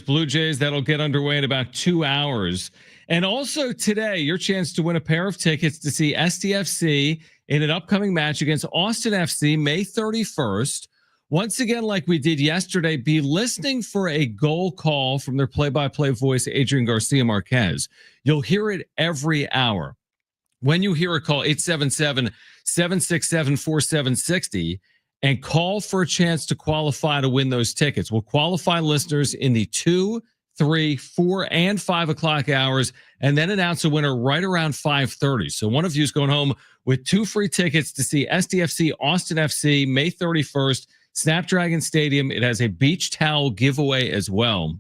Blue Jays. That'll get underway in about 2 hours. And also today, your chance to win a pair of tickets to see STFC in an upcoming match against Austin FC, May 31st. Once again, like we did yesterday, be listening for a goal call from their play-by-play voice, Adrian Garcia Marquez. You'll hear it every hour. When you hear a call, 877-767-4760, and call for a chance to qualify to win those tickets. We'll qualify listeners in the 2, 3, 4, and 5 o'clock hours, and then announce a winner right around 5:30. So one of you is going home with 2 free tickets to see STFC Austin FC May 31st, Snapdragon Stadium. It has a beach towel giveaway as well.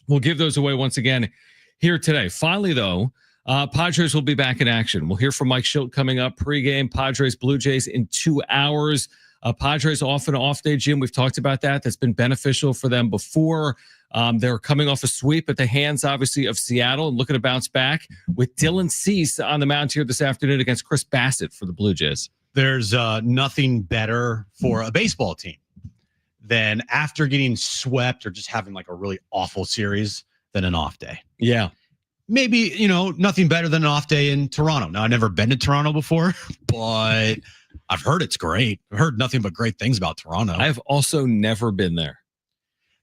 We'll give those away once again here today. Finally, though, Padres will be back in action. We'll hear from Mike Schilt coming up pregame. Padres Blue Jays in 2 hours. Padres off an off day, Jim. We've talked about that. That's been beneficial for them before. They're coming off a sweep at the hands, obviously, of Seattle and looking to bounce back with Dylan Cease on the mound here this afternoon against Chris Bassett for the Blue Jays. There's nothing better for a baseball team than after getting swept or just having like a really awful series than an off day. Yeah. Maybe, nothing better than an off day in Toronto. Now, I've never been to Toronto before, but I've heard it's great. I've heard nothing but great things about Toronto. I've also never been there.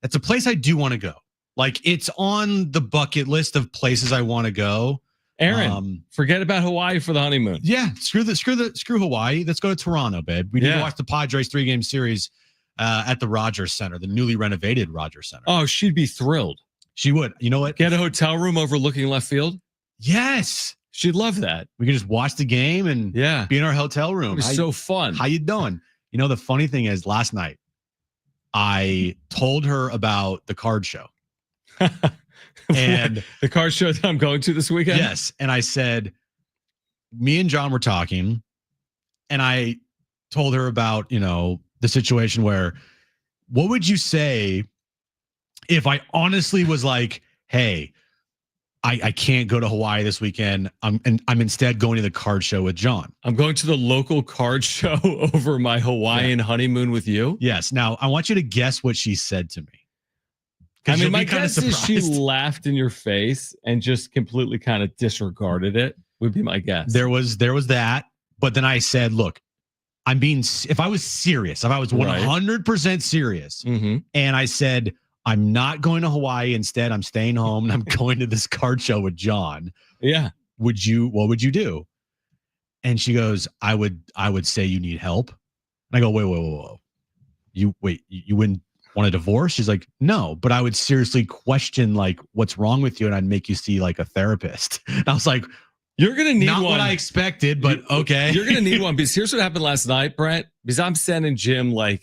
It's a place I do want to go. Like, it's on the bucket list of places I want to go. Aaron, forget about Hawaii for the honeymoon. Yeah, screw Hawaii. Let's go to Toronto, babe. We need to watch the Padres 3-game series at the Rogers Center, the newly renovated Rogers Center. Oh, she'd be thrilled. She would. You know what? Get a hotel room overlooking left field. Yes. She'd love that. We can just watch the game and be in our hotel room. It's so fun. How you doing? The funny thing is last night, I told her about the card show. And the card show that I'm going to this weekend? Yes. And I said, me and John were talking, and I told her about, the situation where, what would you say if I honestly was like, hey, I can't go to Hawaii this weekend. I'm instead going to the card show with John. I'm going to the local card show over my Hawaiian honeymoon with you. Yes. Now I want you to guess what she said to me. I mean, my guess is she laughed in your face and just completely kind of disregarded it. Would be my guess. There was that, but then I said, look, if I was serious, if I was 100% serious, and I said, I'm not going to Hawaii. Instead, I'm staying home and I'm going to this card show with John. Yeah. What would you do? And she goes, I would say you need help. And I go, whoa. You wouldn't want a divorce? She's like, no, but I would seriously question like what's wrong with you. And I'd make you see like a therapist. And I was like, you're going to need not one. What I expected, but okay. You're going to need one because here's what happened last night, Brent, because I'm sending Jim like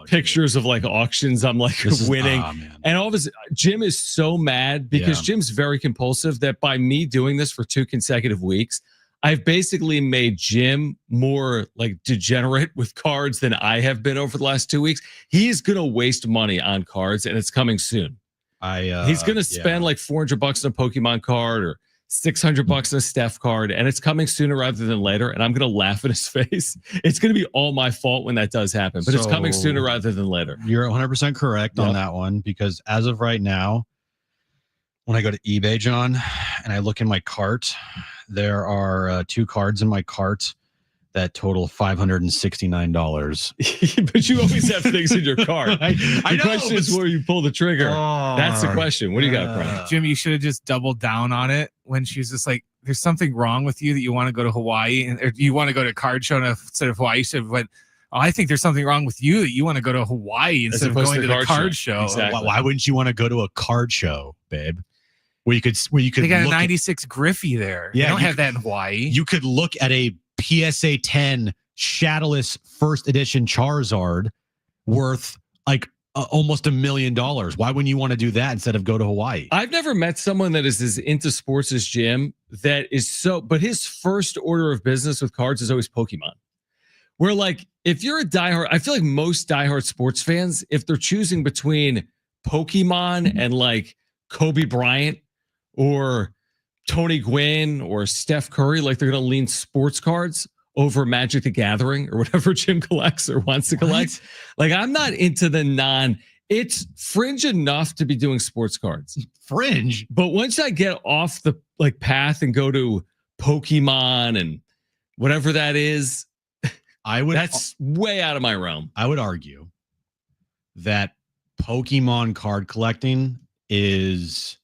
pictures of like auctions. I'm like winning. And all of his Jim is so mad because Jim's very compulsive that by me doing this for 2 consecutive weeks, I've basically made Jim more like degenerate with cards than I have been over the last 2 weeks. He is going to waste money on cards and it's coming soon. He's going to spend like $400 on a Pokemon card or $600 on a Steph card, and it's coming sooner rather than later. And I'm going to laugh in his face. It's going to be all my fault when that does happen, but it's coming sooner rather than later. You're 100% correct on that one, because as of right now, when I go to eBay, John, and I look in my cart, there are 2 cards in my cart that total $569. But you always have things in your cart. The question is where you pull the trigger. That's the question. What do you got, Brian? Jim, you should have just doubled down on it when she was just like, there's something wrong with you that you want to go to Hawaii or you want to go to a card show instead of Hawaii. You should have went, I think there's something wrong with you that you want to go to Hawaii instead of going to the card show. Exactly. Why wouldn't you want to go to a card show, babe? Where you could they got a 96 Griffey there. Yeah, they don't have that in Hawaii. You could look at a PSA 10 Shadowless first edition Charizard worth like almost $1 million. Why wouldn't you want to do that instead of go to Hawaii? I've never met someone that is as into sports as Jim that is so, but his first order of business with cards is always Pokemon. Where like, if you're a diehard, I feel like most diehard sports fans, if they're choosing between Pokemon and like Kobe Bryant or Tony Gwynn or Steph Curry, like they're going to lean sports cards over Magic the Gathering or whatever Jim collects or wants to collect. Like I'm not into the It's fringe enough to be doing sports cards. Fringe. But once I get off the path and go to Pokemon and whatever that is, that's way out of my realm. I would argue that Pokemon card collecting is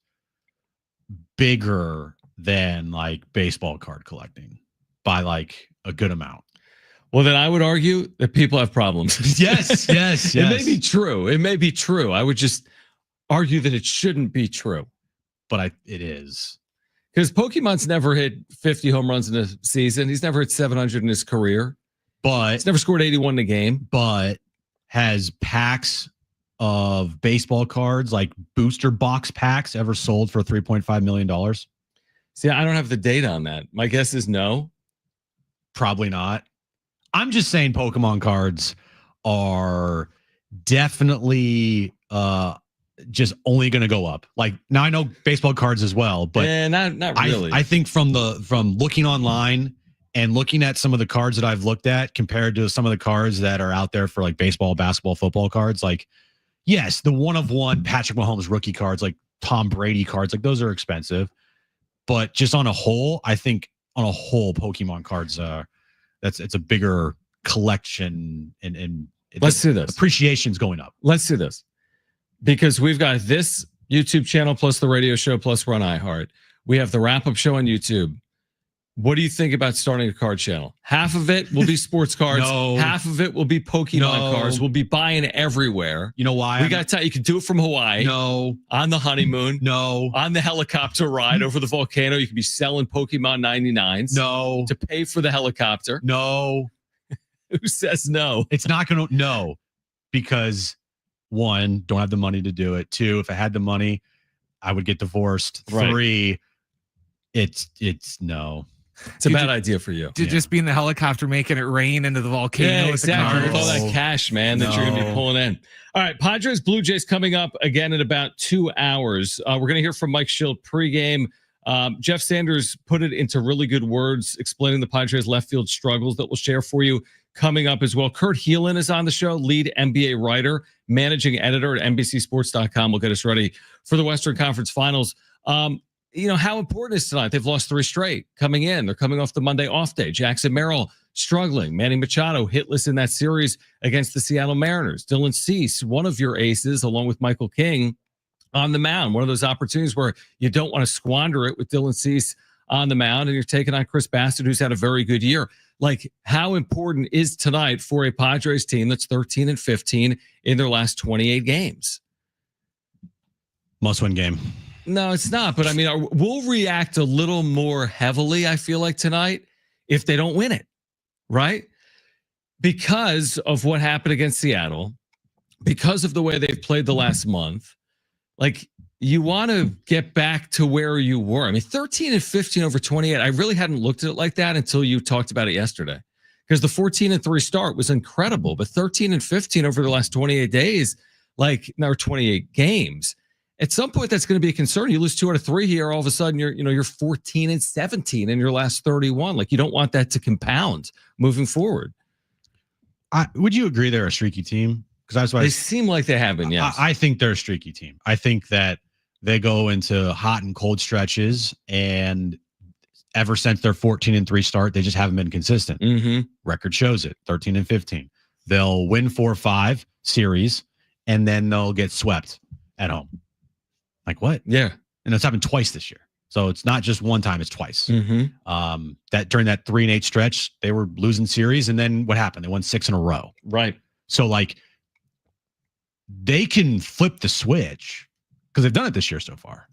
bigger than like baseball card collecting by like a good amount. Well, then I would argue that people have problems. Yes. It may be true. It may be true. I would just argue that it shouldn't be true. But it is. Because Pokemon's never hit 50 home runs in a season. He's never hit 700 in his career. But he's never scored 81 in a game. But has packs of baseball cards, like booster box packs, ever sold for $3.5 million? See, I don't have the data on that. My guess is no. Probably not. I'm just saying Pokemon cards are definitely just only going to go up. Like now I know baseball cards as well, but not really. I think from looking online and looking at some of the cards that I've looked at compared to some of the cards that are out there for like baseball, basketball, football cards, like yes, the one of one Patrick Mahomes rookie cards, like Tom Brady cards, like those are expensive. But just on a whole, I think on a whole Pokemon cards it's a bigger collection and let's do this. Appreciation's going up. Let's do this. Because we've got this YouTube channel plus the radio show plus Run iHeart. We have the wrap-up show on YouTube. What do you think about starting a card channel? Half of it will be sports cards. No. Half of it will be Pokemon cards. We'll be buying everywhere. You know why? We got to tell you can do it from Hawaii. No. On the honeymoon. No. On the helicopter ride over the volcano. You can be selling Pokemon 99s. No. To pay for the helicopter. No. Who says no? It's not going to. No. Because one, don't have the money to do it. Two, if I had the money, I would get divorced. Right. Three, it's no. It's a bad idea for you. To just be in the helicopter making it rain into the volcano. Yeah, exactly. With all that cash, man, that you're going to be pulling in. All right, Padres, Blue Jays coming up again in about 2 hours. We're going to hear from Mike Schilt pregame. Jeff Sanders put it into really good words, explaining the Padres left field struggles that we'll share for you coming up as well. Kurt Heelan is on the show, lead NBA writer, managing editor at NBCSports.com. Will get us ready for the Western Conference Finals. You know, how important is tonight? They've lost 3 straight coming in. They're coming off the Monday off day. Jackson Merrill struggling. Manny Machado hitless in that series against the Seattle Mariners. Dylan Cease, one of your aces, along with Michael King on the mound. One of those opportunities where you don't want to squander it with Dylan Cease on the mound, and you're taking on Chris Bassett, who's had a very good year. Like, how important is tonight for a Padres team that's 13-15 in their last 28 games? Must-win game. No, it's not. But I mean, we'll react a little more heavily, I feel like, tonight if they don't win it, right? Because of what happened against Seattle, because of the way they've played the last month. Like, you want to get back to where you were. I mean, 13-15 over 28. I really hadn't looked at it like that until you talked about it yesterday. Because the 14-3 start was incredible, but 13-15 over the last 28 days, like now 28 games. At some point, that's going to be a concern. You lose 2 out of 3 here. All of a sudden, you're 14-17 in your last 31. Like, you don't want that to compound moving forward. Would you agree they're a streaky team? Because that's why they seem like they have been. Yes, I think they're a streaky team. I think that they go into hot and cold stretches, and ever since their 14-3 start, they just haven't been consistent. Mm-hmm. Record shows it. 13-15. They'll win 4 or 5 series, and then they'll get swept at home. Like what? Yeah. And it's happened twice this year. So it's not just one time, it's twice. Mm-hmm. That during that 3-8 stretch, they were losing series. And then what happened? They won 6 in a row. Right. So like they can flip the switch because they've done it this year so far.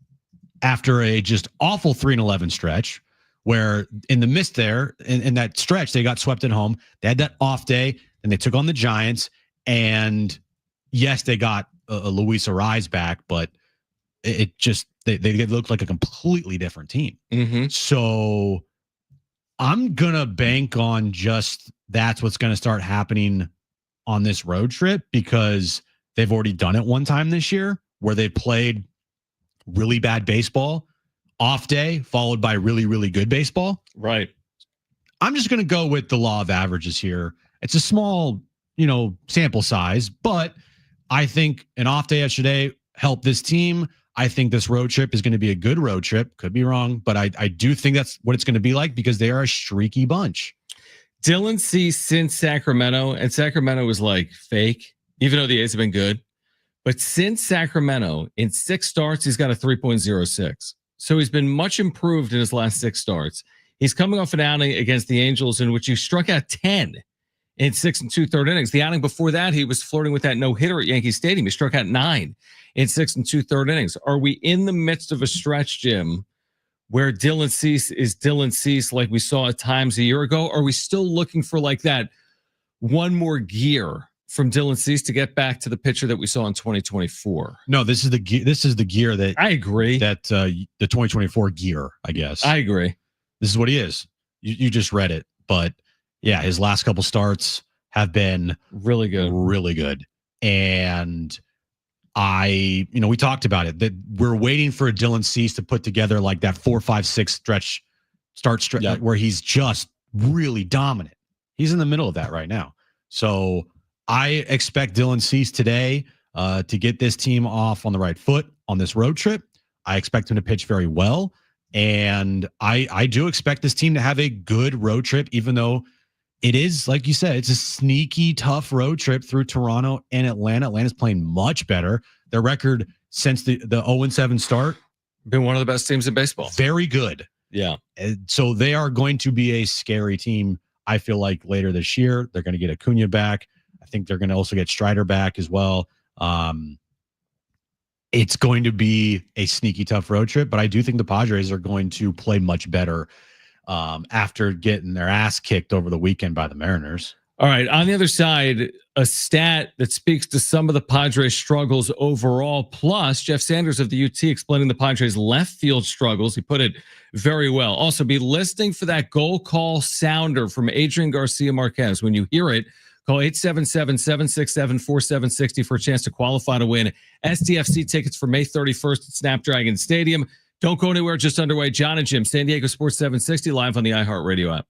After a just awful 3-11 stretch where in the midst there, in that stretch, they got swept at home. They had that off day and they took on the Giants. And yes, they got Luis Ariz back, but it just they look like a completely different team. Mm-hmm. So I'm gonna bank on just that's what's gonna start happening on this road trip because they've already done it one time this year where they played really bad baseball, off day followed by really, really good baseball. Right. I'm just gonna go with the law of averages here. It's a small, sample size, but I think an off day yesterday helped this team. I think this road trip is going to be a good road trip. Could be wrong, but I do think that's what it's going to be like because they are a streaky bunch. Dylan Cease since Sacramento, and Sacramento was like fake, even though the A's have been good. But since Sacramento, in 6 starts, he's got a 3.06. So he's been much improved in his last 6 starts. He's coming off an outing against the Angels in which he struck out 10 in 6 2/3 innings. The outing before that, he was flirting with that no-hitter at Yankee Stadium. He struck out 9 in 6 2/3 innings. Are we in the midst of a stretch, Jim, where Dylan Cease is Dylan Cease like we saw at times a year ago? Are we still looking for like that one more gear from Dylan Cease to get back to the pitcher that we saw in 2024? No, this is the gear that I agree. That the 2024 gear, I guess. I agree. This is what he is. You just read it, but yeah, his last couple starts have been really good. And we talked about it, that we're waiting for a Dylan Cease to put together like that 4, 5, 6 stretch where he's just really dominant. He's in the middle of that right now. So I expect Dylan Cease today to get this team off on the right foot on this road trip. I expect him to pitch very well. And I do expect this team to have a good road trip, even though it is, like you said, it's a sneaky, tough road trip through Toronto and Atlanta. Atlanta's playing much better. Their record since the 0-7 start, been one of the best teams in baseball. Very good. Yeah. And so they are going to be a scary team, I feel like, later this year. They're going to get Acuna back. I think they're going to also get Strider back as well. It's going to be a sneaky, tough road trip, but I do think the Padres are going to play much better after getting their ass kicked over the weekend by the Mariners. All right. On the other side, a stat that speaks to some of the Padres' struggles overall, plus Jeff Sanders of the UT explaining the Padres' left field struggles. He put it very well. Also, be listening for that goal call sounder from Adrian Garcia Marquez. When you hear it, call 877-767-4760 for a chance to qualify to win SDFC tickets for May 31st at Snapdragon Stadium. Don't go anywhere. Just underway. Jon and Jim, San Diego Sports 760, live on the iHeartRadio app.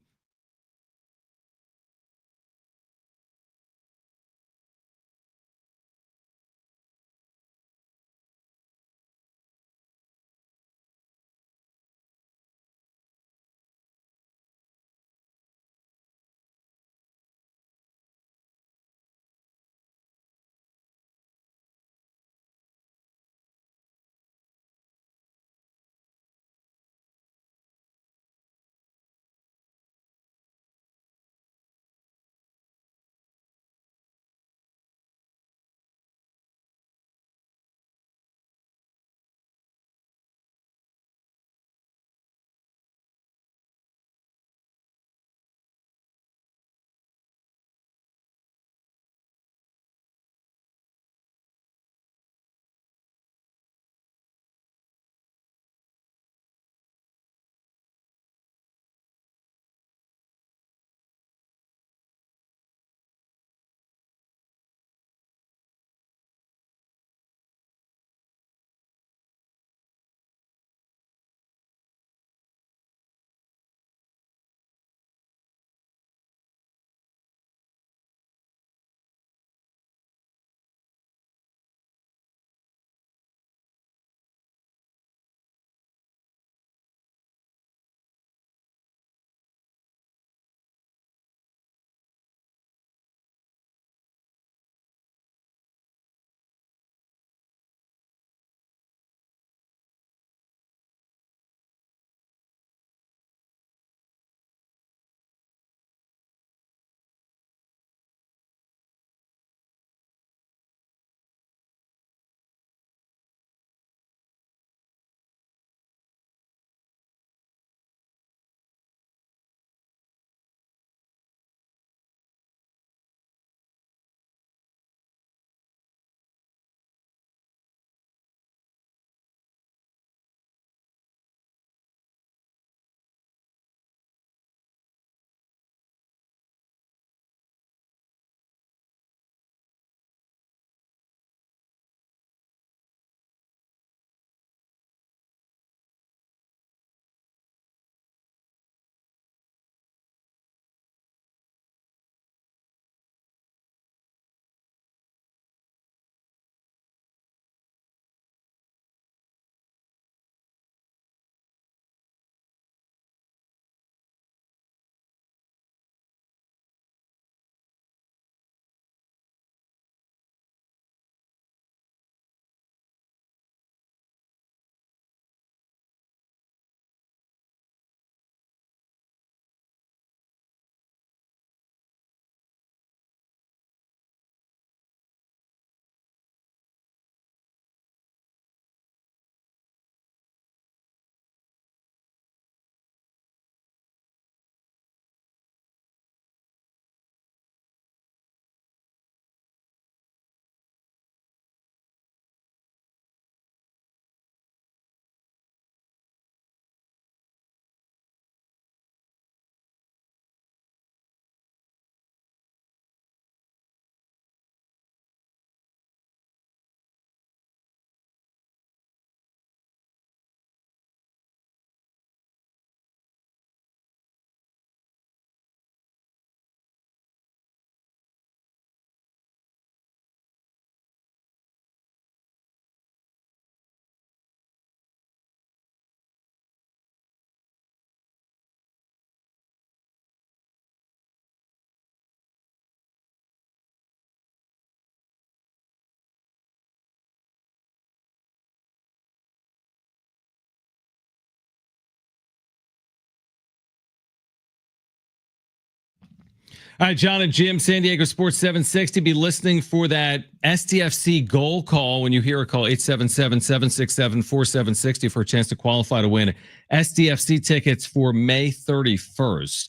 All right, Jon and Jim, San Diego Sports 760. Be listening for that SDFC goal call. When you hear a call, 877-767-4760 for a chance to qualify to win SDFC tickets for May 31st.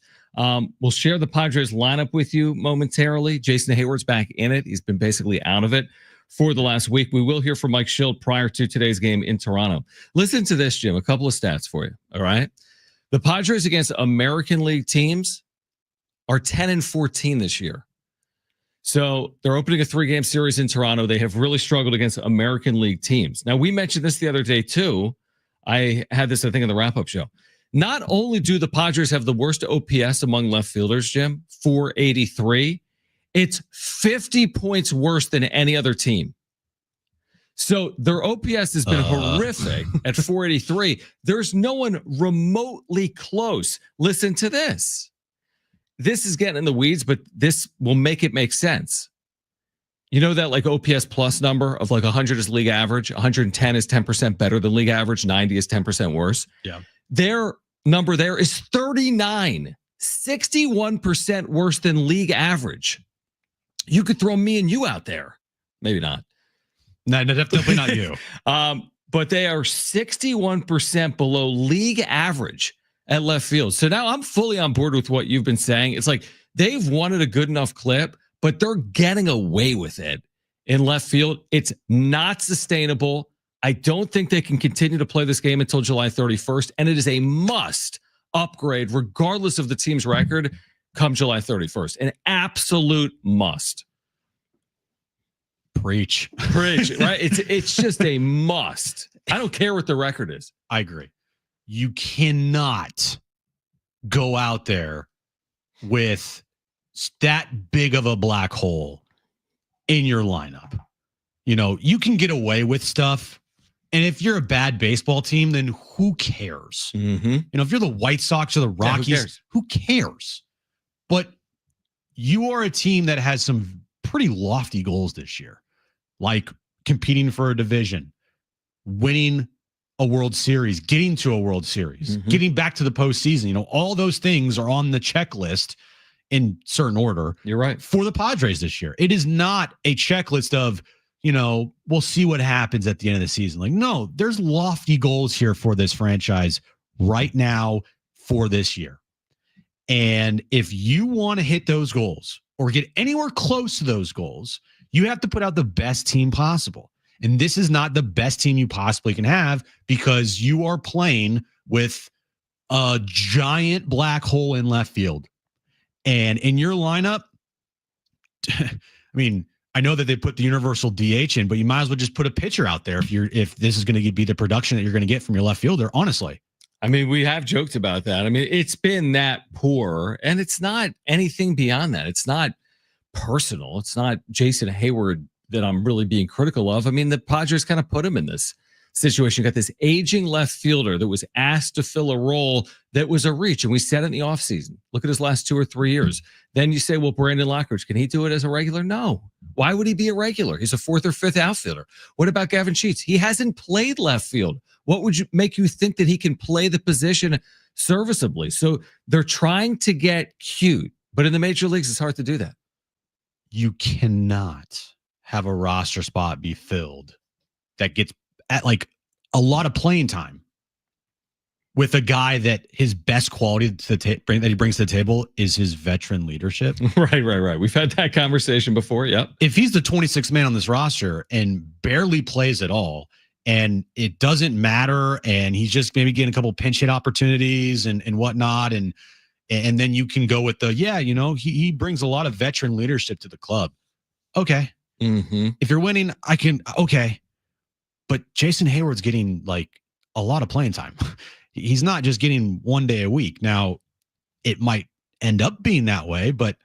We'll share the Padres lineup with you momentarily. Jason Hayward's back in it. He's been basically out of it for the last week. We will hear from Mike Schild prior to today's game in Toronto. Listen to this, Jim. A couple of stats for you. All right. The Padres against American League teams are 10-14 this year. So they're opening a 3-game series in Toronto. They have really struggled against American League teams. Now, we mentioned this the other day, too. I had this, I think, in the wrap-up show. Not only do the Padres have the worst OPS among left fielders, Jim, 483, it's 50 points worse than any other team. So their OPS has been horrific at 483. There's no one remotely close. Listen to this. This is getting in the weeds, but this will make it make sense. You know that like OPS plus number of like 100 is league average, 110 is 10% better than league average, 90 is 10% worse. Yeah. Their number there is 39, 61% worse than league average. You could throw me and you out there. Maybe not. No, definitely not you. But they are 61% below league average at left field. So now I'm fully on board with what you've been saying. It's like they've wanted a good enough clip, but they're getting away with it in left field. It's not sustainable. I don't think they can continue to play this game until July 31st, and it is a must upgrade regardless of the team's record come July 31st. An absolute must. Preach, right? It's just a must. I don't care what the record is. I agree. You cannot go out there with that big of a black hole in your lineup. You know, you can get away with stuff. And if you're a bad baseball team, then who cares? Mm-hmm. You know, if you're the White Sox or the Rockies, who cares? But you are a team that has some pretty lofty goals this year, like competing for a division, winning a World Series, getting to a World Series, getting back to the postseason. You know, all those things are on the checklist in certain order. You're right. For the Padres this year. It is not a checklist of, you know, we'll see what happens at the end of the season. Like, no, there's lofty goals here for this franchise right now for this year. And if you want to hit those goals or get anywhere close to those goals, you have to put out the best team possible. And this is not the best team you possibly can have because you are playing with a giant black hole in left field. And in your lineup, I mean, I know that they put the universal DH in, but you might as well just put a pitcher out there if this is going to be the production that you're going to get from your left fielder, honestly. I mean, we have joked about that. I mean, it's been that poor, and it's not anything beyond that. It's not personal. It's not Jason Hayward that I'm really being critical of. I mean, the Padres kind of put him in this situation. You got this aging left fielder that was asked to fill a role that was a reach, and we said it in the offseason. Look at his last 2 or 3 years. Then you say, well, Brandon Lockridge, can he do it as a regular? No. Why would he be a regular? He's a 4th or 5th outfielder. What about Gavin Sheets? He hasn't played left field. What would make you think that he can play the position serviceably? So they're trying to get cute, but in the major leagues, it's hard to do that. You cannot have a roster spot be filled that gets at like a lot of playing time with a guy that his best quality that he brings to the table is his veteran leadership. Right. We've had that conversation before. Yep. If he's the 26th man on this roster and barely plays at all, and it doesn't matter, and he's just maybe getting a couple pinch hit opportunities and whatnot, and then you can go with the, he brings a lot of veteran leadership to the club. Okay. Mm-hmm. If you're winning, okay. But Jason Hayward's getting like a lot of playing time. He's not just getting 1 day a week. Now, it might end up being that way, but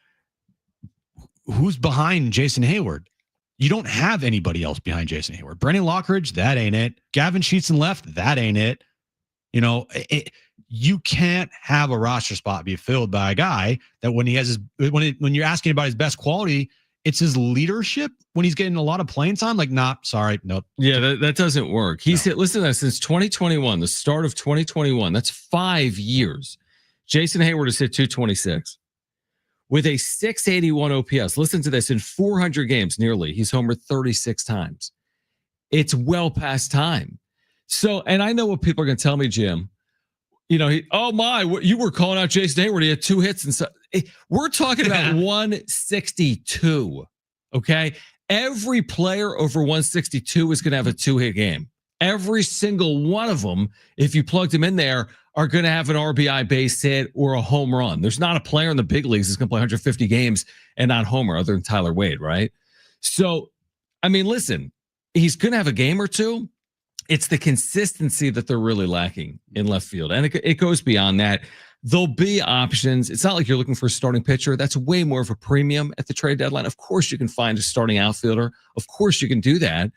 who's behind Jason Hayward? You don't have anybody else behind Jason Hayward. Brandon Lockridge, that ain't it. Gavin Sheets in left, that ain't it. You know, you can't have a roster spot be filled by a guy that when he has when you're asking about his best quality, it's his leadership when he's getting a lot of playing time. Like, nah, sorry, nope. Yeah, that doesn't work. He's hit, listen to that, since 2021, the start of 2021, that's 5 years. Jason Hayward has hit 226 with a 681 OPS. Listen to this. In 400 games, nearly, he's homered 36 times. It's well past time. So, and I know what people are going to tell me, Jim. You know, you were calling out Jason Hayward. He had 2 hits and so we're talking about 162. Okay. Every player over 162 is going to have a 2-hit game. Every single one of them, if you plugged them in there, are going to have an RBI base hit or a home run. There's not a player in the big leagues that's going to play 150 games and not homer other than Tyler Wade, right? So, I mean, listen, he's going to have a game or two. It's the consistency that they're really lacking in left field. And it goes beyond that. There'll be options. It's not like you're looking for a starting pitcher. That's way more of a premium at the trade deadline. Of course, you can find a starting outfielder. Of course, you can do that.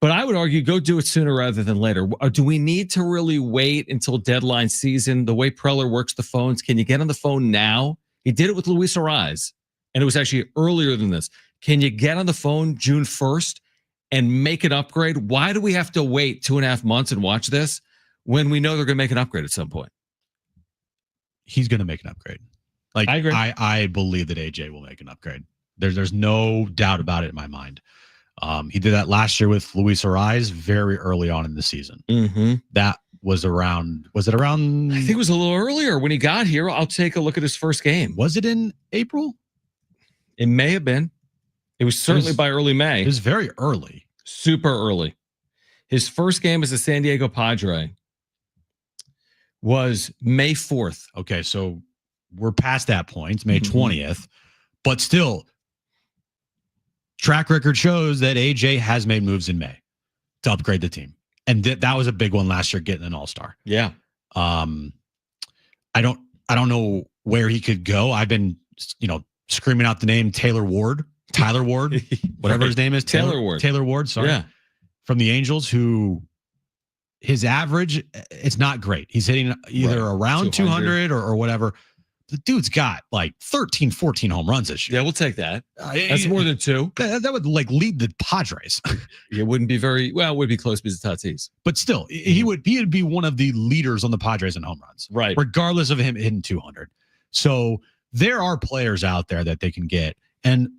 But I would argue go do it sooner rather than later. Do we need to really wait until deadline season? The way Preller works the phones, can you get on the phone now? He did it with Luis Ariz, and it was actually earlier than this. Can you get on the phone June 1st and make an upgrade? Why do we have to wait 2.5 months and watch this when we know they're going to make an upgrade at some point? He's going to make an upgrade. Like I agree. I believe that AJ will make an upgrade. There's no doubt about it in my mind. He did that last year with Luis Ariz very early on in the season. Mm-hmm. That was around. Was it around? I think it was a little earlier when he got here. I'll take a look at his first game. Was it in April? It may have been. It was certainly by early May. It was very early. Super early. His first game as a San Diego Padre was May 4th. Okay, so we're past that point, May 20th. But still, track record shows that AJ has made moves in May to upgrade the team. And that was a big one last year, getting an all-star. Yeah. I don't know where he could go. I've been, screaming out the name Tyler Ward, whatever his name is. Taylor Ward. Sorry. Yeah. From the Angels, who his average, it's not great. He's hitting either around 200 or whatever. The dude's got like 13, 14 home runs this year. Yeah, we'll take that. That's more than 2. That would lead the Padres. It wouldn't be it would be close because of Tatis. But still, he would be one of the leaders on the Padres in home runs. Right. Regardless of him hitting 200. So there are players out there that they can get. And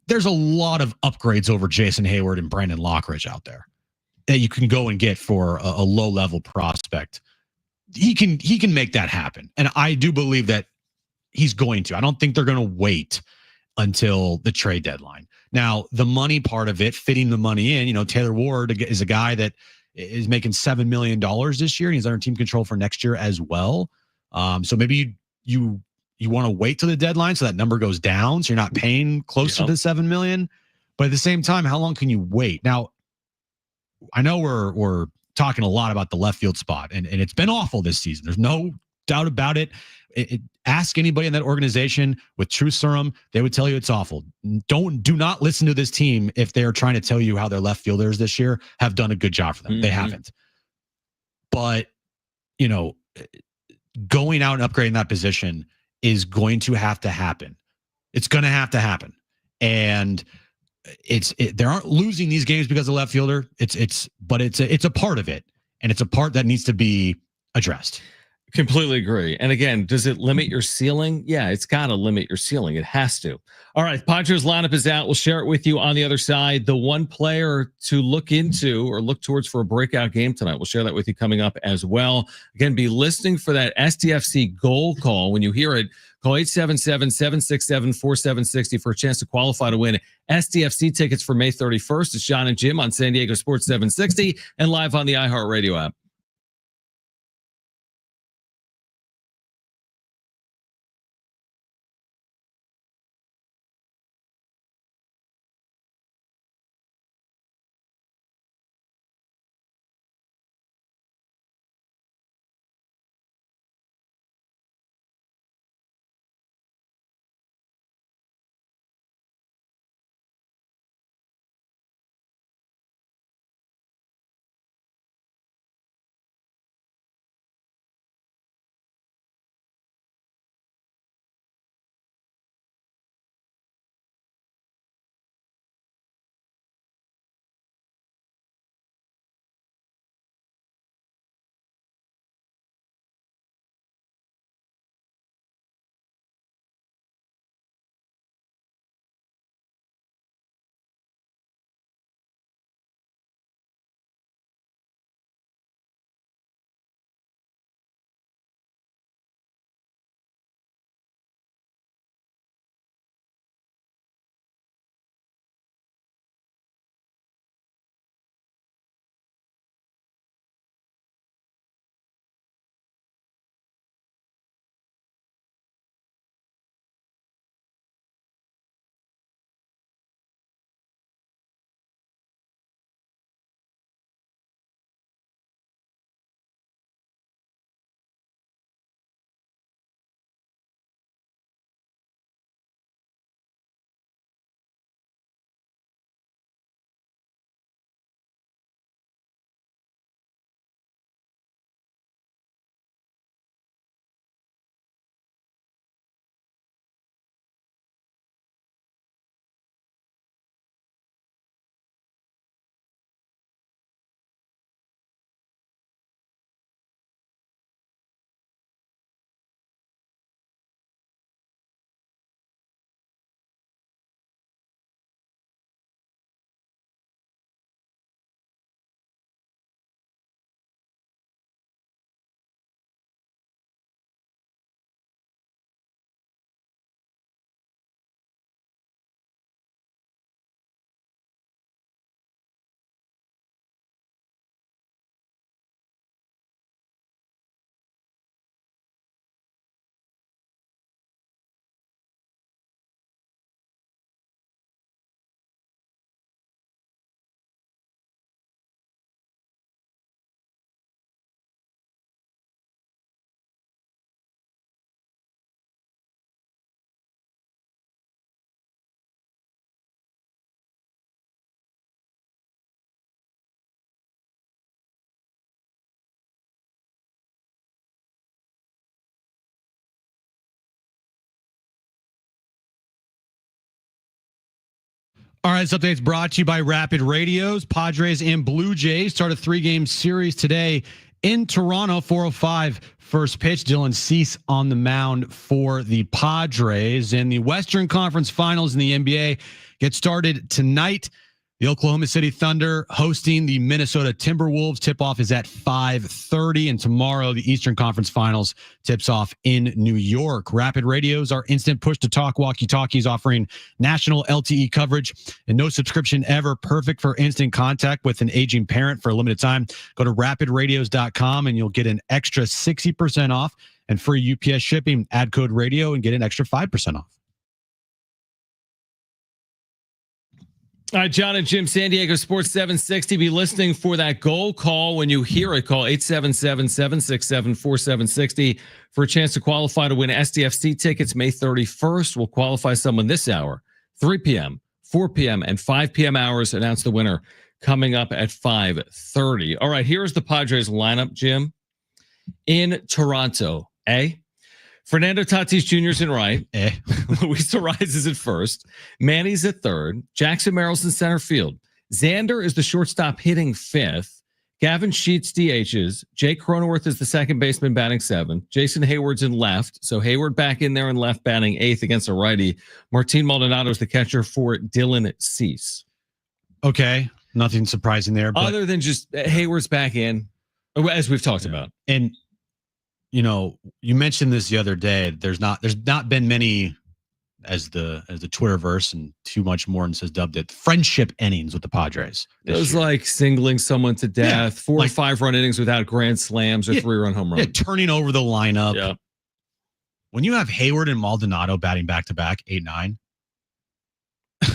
there's a lot of upgrades over Jason Hayward and Brandon Lockridge out there that you can go and get for a low-level prospect. He can make that happen. And I do believe that he's going to. I don't think they're going to wait until the trade deadline. Now, the money part of it, fitting the money in, Taylor Ward is a guy that is making $7 million this year, and he's under team control for next year as well. So maybe you want to wait till the deadline so that number goes down, so you're not paying close to the $7 million. But at the same time, how long can you wait? Now, I know we're talking a lot about the left field spot, and it's been awful this season. There's no doubt about it. Ask anybody in that organization with true serum, they would tell you it's awful. Do not listen to this team if they're trying to tell you how their left fielders this year have done a good job for them. Mm-hmm. They haven't. But, going out and upgrading that position is going to have to happen. It's going to have to happen. And they aren't losing these games because of left fielder. It's a part of it. And it's a part that needs to be addressed. Completely agree. And again, does it limit your ceiling? Yeah, it's got to limit your ceiling. It has to. All right, Padres lineup is out. We'll share it with you on the other side. The one player to look into or look towards for a breakout game tonight. We'll share that with you coming up as well. Again, be listening for that STFC goal call. When you hear it, call 877-767-4760 for a chance to qualify to win STFC tickets for May 31st. It's Jon and Jim on San Diego Sports 760 and live on the iHeartRadio app. All right, this update is brought to you by Rapid Radios. Padres and Blue Jays start a 3-game series today in Toronto. 4:05 first pitch. Dylan Cease on the mound for the Padres. And the Western Conference Finals in the NBA get started tonight. The Oklahoma City Thunder hosting the Minnesota Timberwolves. Tip-off is at 5:30. And tomorrow, the Eastern Conference Finals tips off in New York. Rapid Radios are instant push-to-talk walkie-talkies offering national LTE coverage and no subscription ever. Perfect for instant contact with an aging parent for a limited time. Go to rapidradios.com and you'll get an extra 60% off and free UPS shipping. Add code radio and get an extra 5% off. All right, Jon and Jim, San Diego Sports 760. Be listening for that goal call. When you hear it, call 877-767-4760 for a chance to qualify to win SDFC tickets May 31st. We'll qualify someone this hour, 3 p.m., 4 p.m., and 5 p.m. hours. Announce the winner coming up at 5:30. All right, here's the Padres lineup, Jim. In Toronto, Fernando Tatis Jr. is in right. Luis Arraez is at first. Manny's at third. Jackson Merrill's in center field. Xander is the shortstop hitting fifth. Gavin Sheets DHs. Jake Cronenworth is the second baseman batting seventh. Jason Hayward's in left. So Hayward back in there in left batting eighth against a righty. Martin Maldonado is the catcher for Dylan Cease. Okay. Nothing surprising there. But other than just Hayward's back in, as we've talked about. And you know, you mentioned this the other day. There's not been many, as the Twitterverse and too much more and says dubbed it, friendship innings with the Padres. It was like singling someone to death, yeah, 4 or 5 run innings without grand slams or 3-run home runs. Yeah, turning over the lineup. Yeah. When you have Hayward and Maldonado batting back to back 8-9,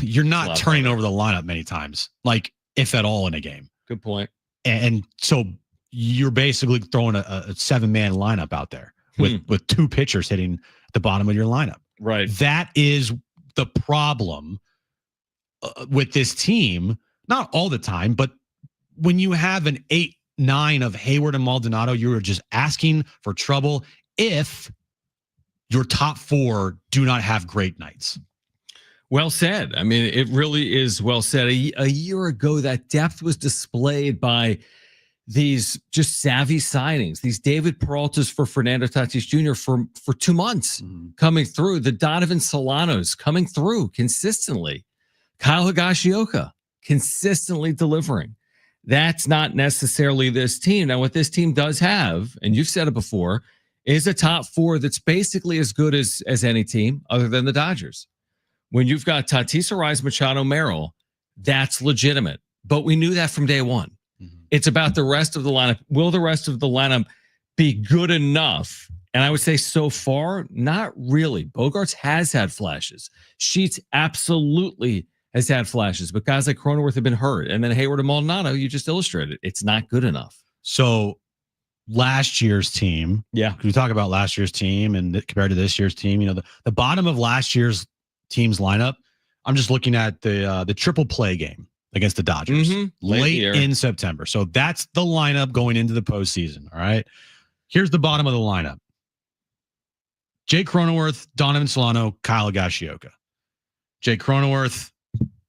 you're not turning over the lineup many times, like if at all in a game. Good point. And so you're basically throwing a 7-man lineup out there with 2 pitchers hitting the bottom of your lineup. Right. That is the problem with this team. Not all the time, but when you have an 8-9 of Hayward and Maldonado, you're just asking for trouble if your top 4 do not have great nights. Well said. I mean, it really is well said. A year ago, that depth was displayed by these just savvy signings, these David Peraltas for Fernando Tatis Jr. for 2 months coming through, the Donovan Solanos coming through consistently, Kyle Higashioka consistently delivering. That's not necessarily this team. Now, what this team does have, and you've said it before, is a top 4 that's basically as good as any team other than the Dodgers. When you've got Tatis, Arraez, Machado, Merrill, that's legitimate. But we knew that from day one. It's about the rest of the lineup. Will the rest of the lineup be good enough? And I would say so far, not really. Bogarts has had flashes. Sheets absolutely has had flashes, but guys like Cronenworth have been hurt. And then Hayward and Maldonado, you just illustrated. It's not good enough. So last year's team, we talk about last year's team and compared to this year's team, you know, the bottom of last year's team's lineup, I'm just looking at the triple play game against the Dodgers late in September. So that's the lineup going into the postseason. All right. Here's the bottom of the lineup. Jake Cronenworth, Donovan Solano, Kyle Higashioka. Jake Cronenworth,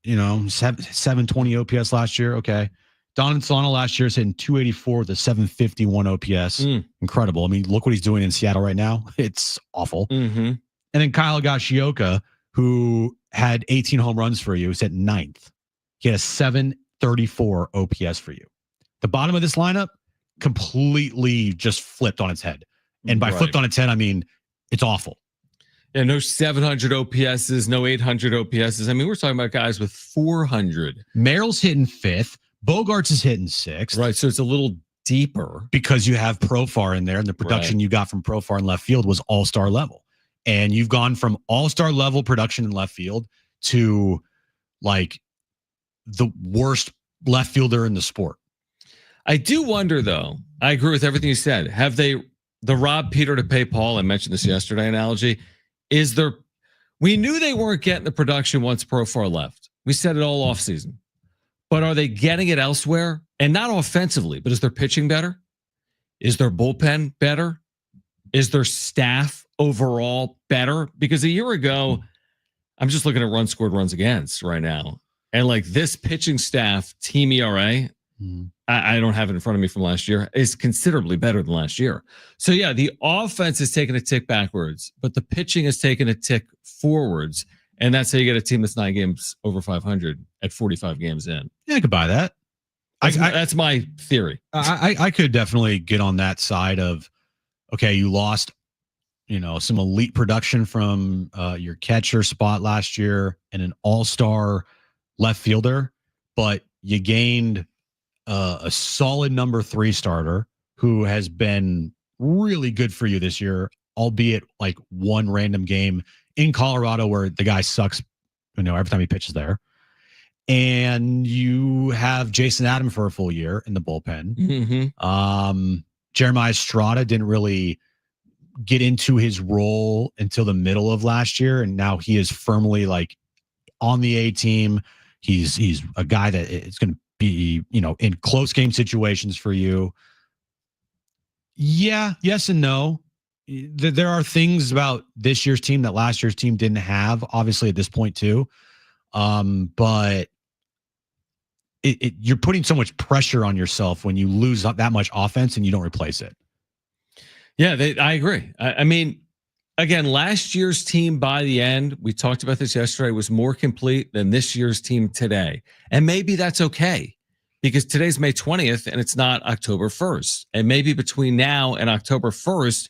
you know, 720 OPS last year. Okay. Donovan Solano last year is hitting 284 with a 751 OPS. Incredible. I mean, look what he's doing in Seattle right now. It's awful. And then Kyle Higashioka, who had 18 home runs for you, is at 9th. He had a 734 OPS for you. The bottom of this lineup completely just flipped on its head. And by flipped on its head, I mean, it's awful. Yeah, no 700 OPSs, no 800 OPSs. I mean, we're talking about guys with 400. Merrill's hitting 5th. Bogarts is hitting 6th. Right, so it's a little deeper. Because you have Profar in there, and the production you got from Profar in left field was all-star level. And you've gone from all-star level production in left field to, like, the worst left fielder in the sport. I do wonder, though. I agree with everything you said. Have they, the rob Peter to pay Paul, I mentioned this yesterday analogy, is there, we knew they weren't getting the production once Profar left. We said it all offseason. But are they getting it elsewhere? And not offensively, but is their pitching better? Is their bullpen better? Is their staff overall better? Because a year ago, I'm just looking at runs scored, runs against right now. And like this pitching staff, team ERA, I don't have it in front of me from last year, is considerably better than last year. So yeah, the offense is taking a tick backwards, but the pitching is taking a tick forwards. And that's how you get a team that's 9 games over 500 at 45 games in. Yeah, I could buy that. That's my theory. I could definitely get on that side of, okay, you lost, some elite production from your catcher spot last year and an all-star left fielder, but you gained a solid number 3 starter who has been really good for you this year, albeit like one random game in Colorado where the guy sucks, every time he pitches there. And you have Jason Adam for a full year in the bullpen. Mm-hmm. Jeremiah Estrada didn't really get into his role until the middle of last year, and now he is firmly like on the A team. He's a guy that is going to be, in close game situations for you. Yeah, yes and no. There are things about this year's team that last year's team didn't have, obviously at this point too. But you're putting so much pressure on yourself when you lose that much offense and you don't replace it. Yeah, I agree. I mean, again, last year's team by the end, we talked about this yesterday, was more complete than this year's team today. And maybe that's okay because today's May 20th and it's not October 1st. And maybe between now and October 1st,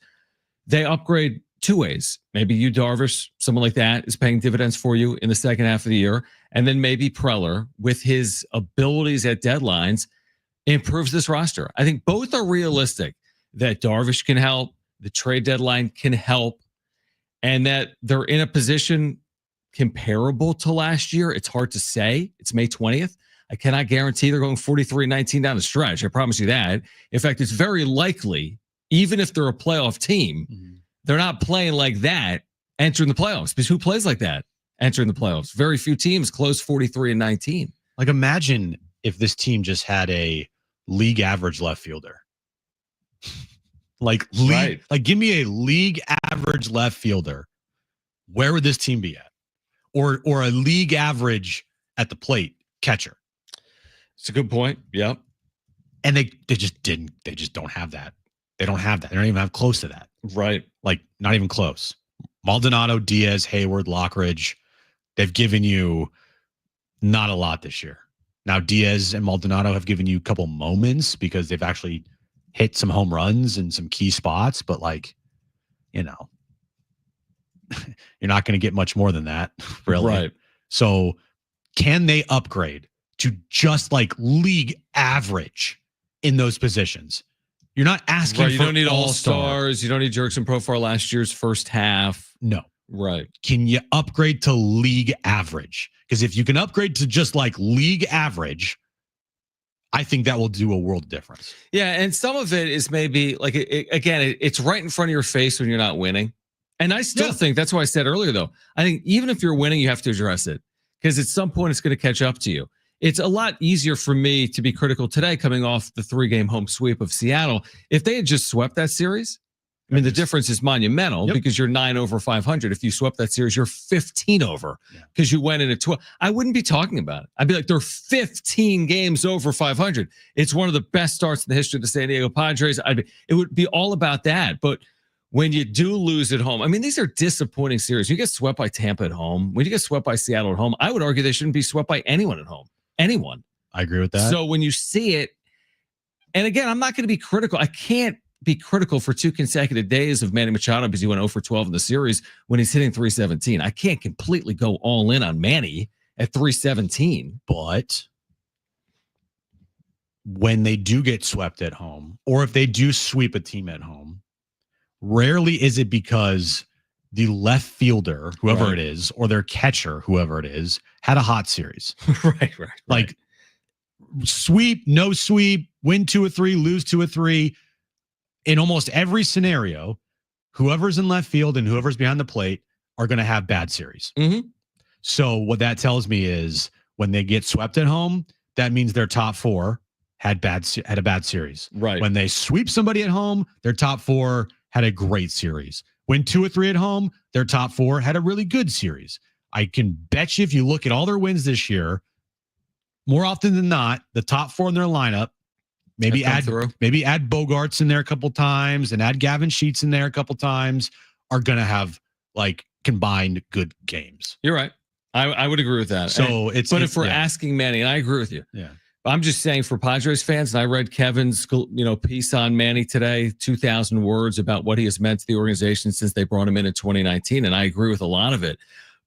they upgrade 2 ways. Maybe you, Darvish, someone like that, is paying dividends for you in the second half of the year. And then maybe Preller, with his abilities at deadlines, improves this roster. I think both are realistic, that Darvish can help, the trade deadline can help, and that they're in a position comparable to last year. It's hard to say. It's May 20th. I cannot guarantee they're going 43-19 down the stretch. I promise you that. In fact, it's very likely, even if they're a playoff team, they're not playing like that entering the playoffs. Because who plays like that entering the playoffs? Very few teams close 43-19. Like, imagine if this team just had a league average left fielder. Like give me a league average left fielder. Where would this team be at? Or a league average at the plate catcher. It's a good point. Yep. And they just don't have that. They don't have that. They don't even have close to that. Right. Like, not even close. Maldonado, Diaz, Hayward, Lockridge, they've given you not a lot this year. Now, Diaz and Maldonado have given you a couple moments because they've actually hit some home runs in some key spots, but you're not going to get much more than that, really. Right. So can they upgrade to just like league average in those positions? You're not asking you for don't need all-star. all-stars. You don't need Jurickson Profar last year's first half. No. Right. Can you upgrade to league average? Because if you can upgrade to just like league average, I think that will do a world difference. Yeah, and some of it is maybe like, it's right in front of your face when you're not winning. And I still think, that's why I said earlier, though, I think even if you're winning, you have to address it. Because at some point, it's going to catch up to you. It's a lot easier for me to be critical today coming off the 3-game home sweep of Seattle. If they had just swept that series, I mean, the difference is monumental because you're 9 over 500. If you swept that series, you're 15 over because you went in at 12. I wouldn't be talking about it. I'd be like, they're 15 games over 500. It's one of the best starts in the history of the San Diego Padres. It would be all about that. But when you do lose at home, I mean, these are disappointing series. You get swept by Tampa at home. When you get swept by Seattle at home, I would argue they shouldn't be swept by anyone at home. Anyone. I agree with that. So when you see it, and again, I'm not going to be critical. I can't be critical for 2 consecutive days of Manny Machado because he went 0 for 12 in the series when he's hitting 317. I can't completely go all in on Manny at 317. But when they do get swept at home, or if they do sweep a team at home, rarely is it because the left fielder, whoever it is, or their catcher, whoever it is, had a hot series. Right. Like, sweep, no sweep, win 2 or 3, lose 2 or 3. In almost every scenario, whoever's in left field and whoever's behind the plate are going to have bad series. Mm-hmm. So what that tells me is when they get swept at home, that means their top 4 had a bad series. Right. When they sweep somebody at home, their top 4 had a great series. When 2 or 3 at home, their top 4 had a really good series. I can bet you if you look at all their wins this year, more often than not, the top 4 in their lineup, maybe add Bogarts in there a couple times and add Gavin Sheets in there a couple times, are going to have like combined good games. You're right. I would agree with that. So if we're asking Manny, and I agree with you. Yeah. I'm just saying for Padres fans, and I read Kevin's piece on Manny today, 2,000 words about what he has meant to the organization since they brought him in 2019, and I agree with a lot of it.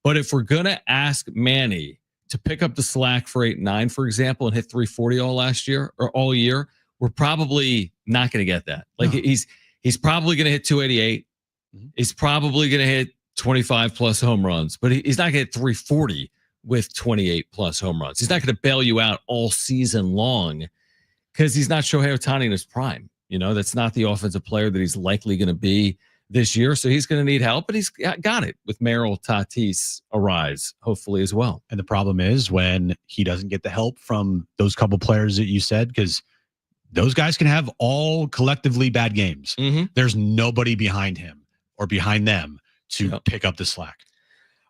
But if we're gonna ask Manny to pick up the slack for 8-9, for example, and hit 340 all year, we're probably not going to get that. Like he's probably going to hit 288. Mm-hmm. He's probably going to hit 25 plus home runs, but he's not going to hit 340 with 28 plus home runs. He's not going to bail you out all season long because he's not Shohei Ohtani in his prime. That's not the offensive player that he's likely going to be this year. So he's going to need help, but he's got it with Merrill, Tatis, Arise, hopefully as well. And the problem is when he doesn't get the help from those couple players that you said, because those guys can have all collectively bad games. Mm-hmm. There's nobody behind him or behind them to pick up the slack.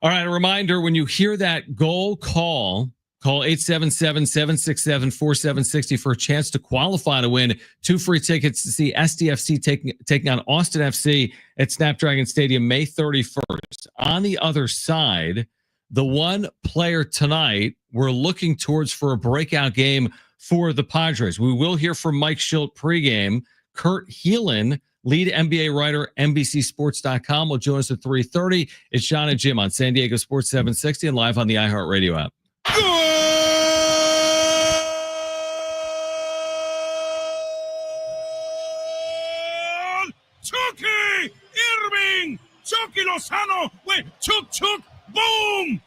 All right, a reminder, when you hear that goal, call 877-767-4760 for a chance to qualify to win 2 free tickets to see SDFC taking on Austin FC at Snapdragon Stadium May 31st. On the other side, the one player tonight we're looking towards for a breakout game for the Padres. We will hear from Mike Schilt pregame. Kurt Heelan, lead NBA writer, NBCSports.com, will join us at 3:30. It's Jon and Jim on San Diego Sports 760 and live on the iHeartRadio app. Chucky Irving, Chucky Lozano, wait, Chuk, boom!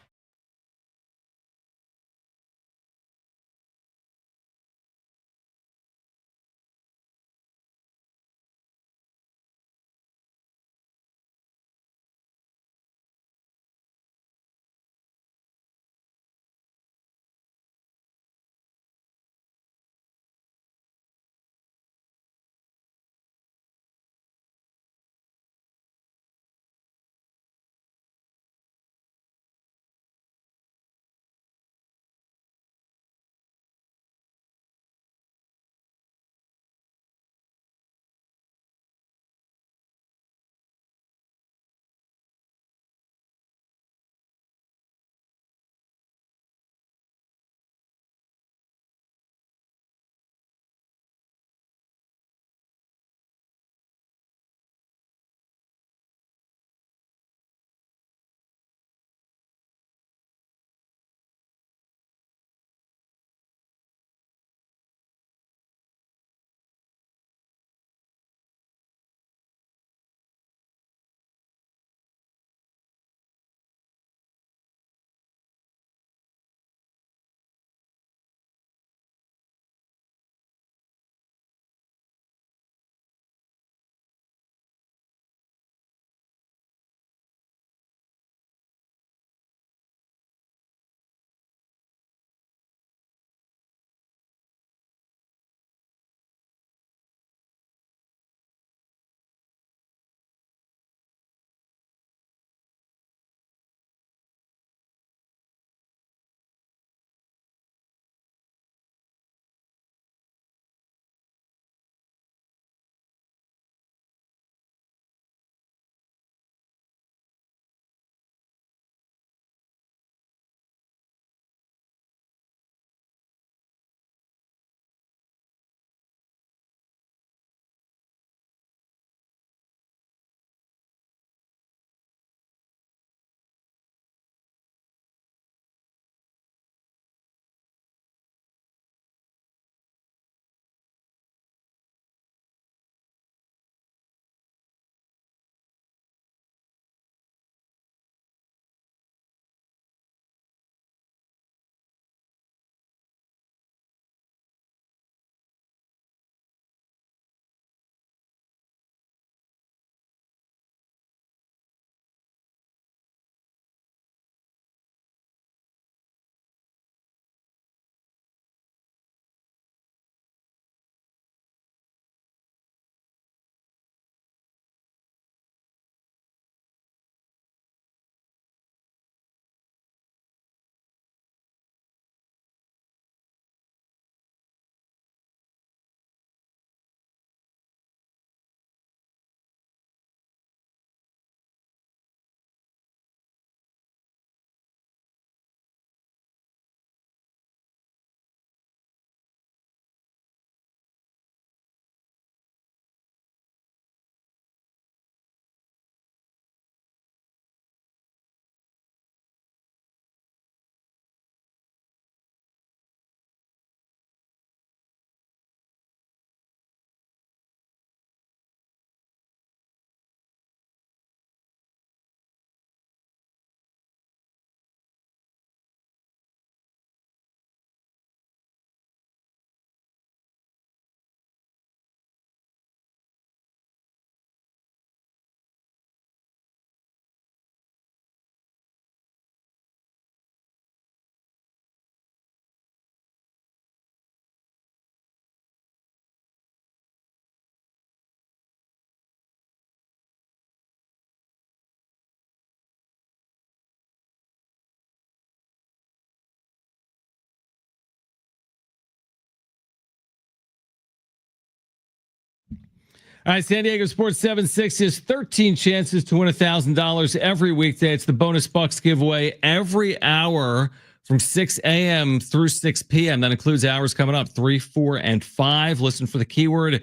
All right, San Diego Sports 760 has 13 chances to win $1,000 every weekday. It's the Bonus Bucks giveaway every hour from 6 a.m. through 6 p.m. That includes hours coming up 3, 4, and 5. Listen for the keyword,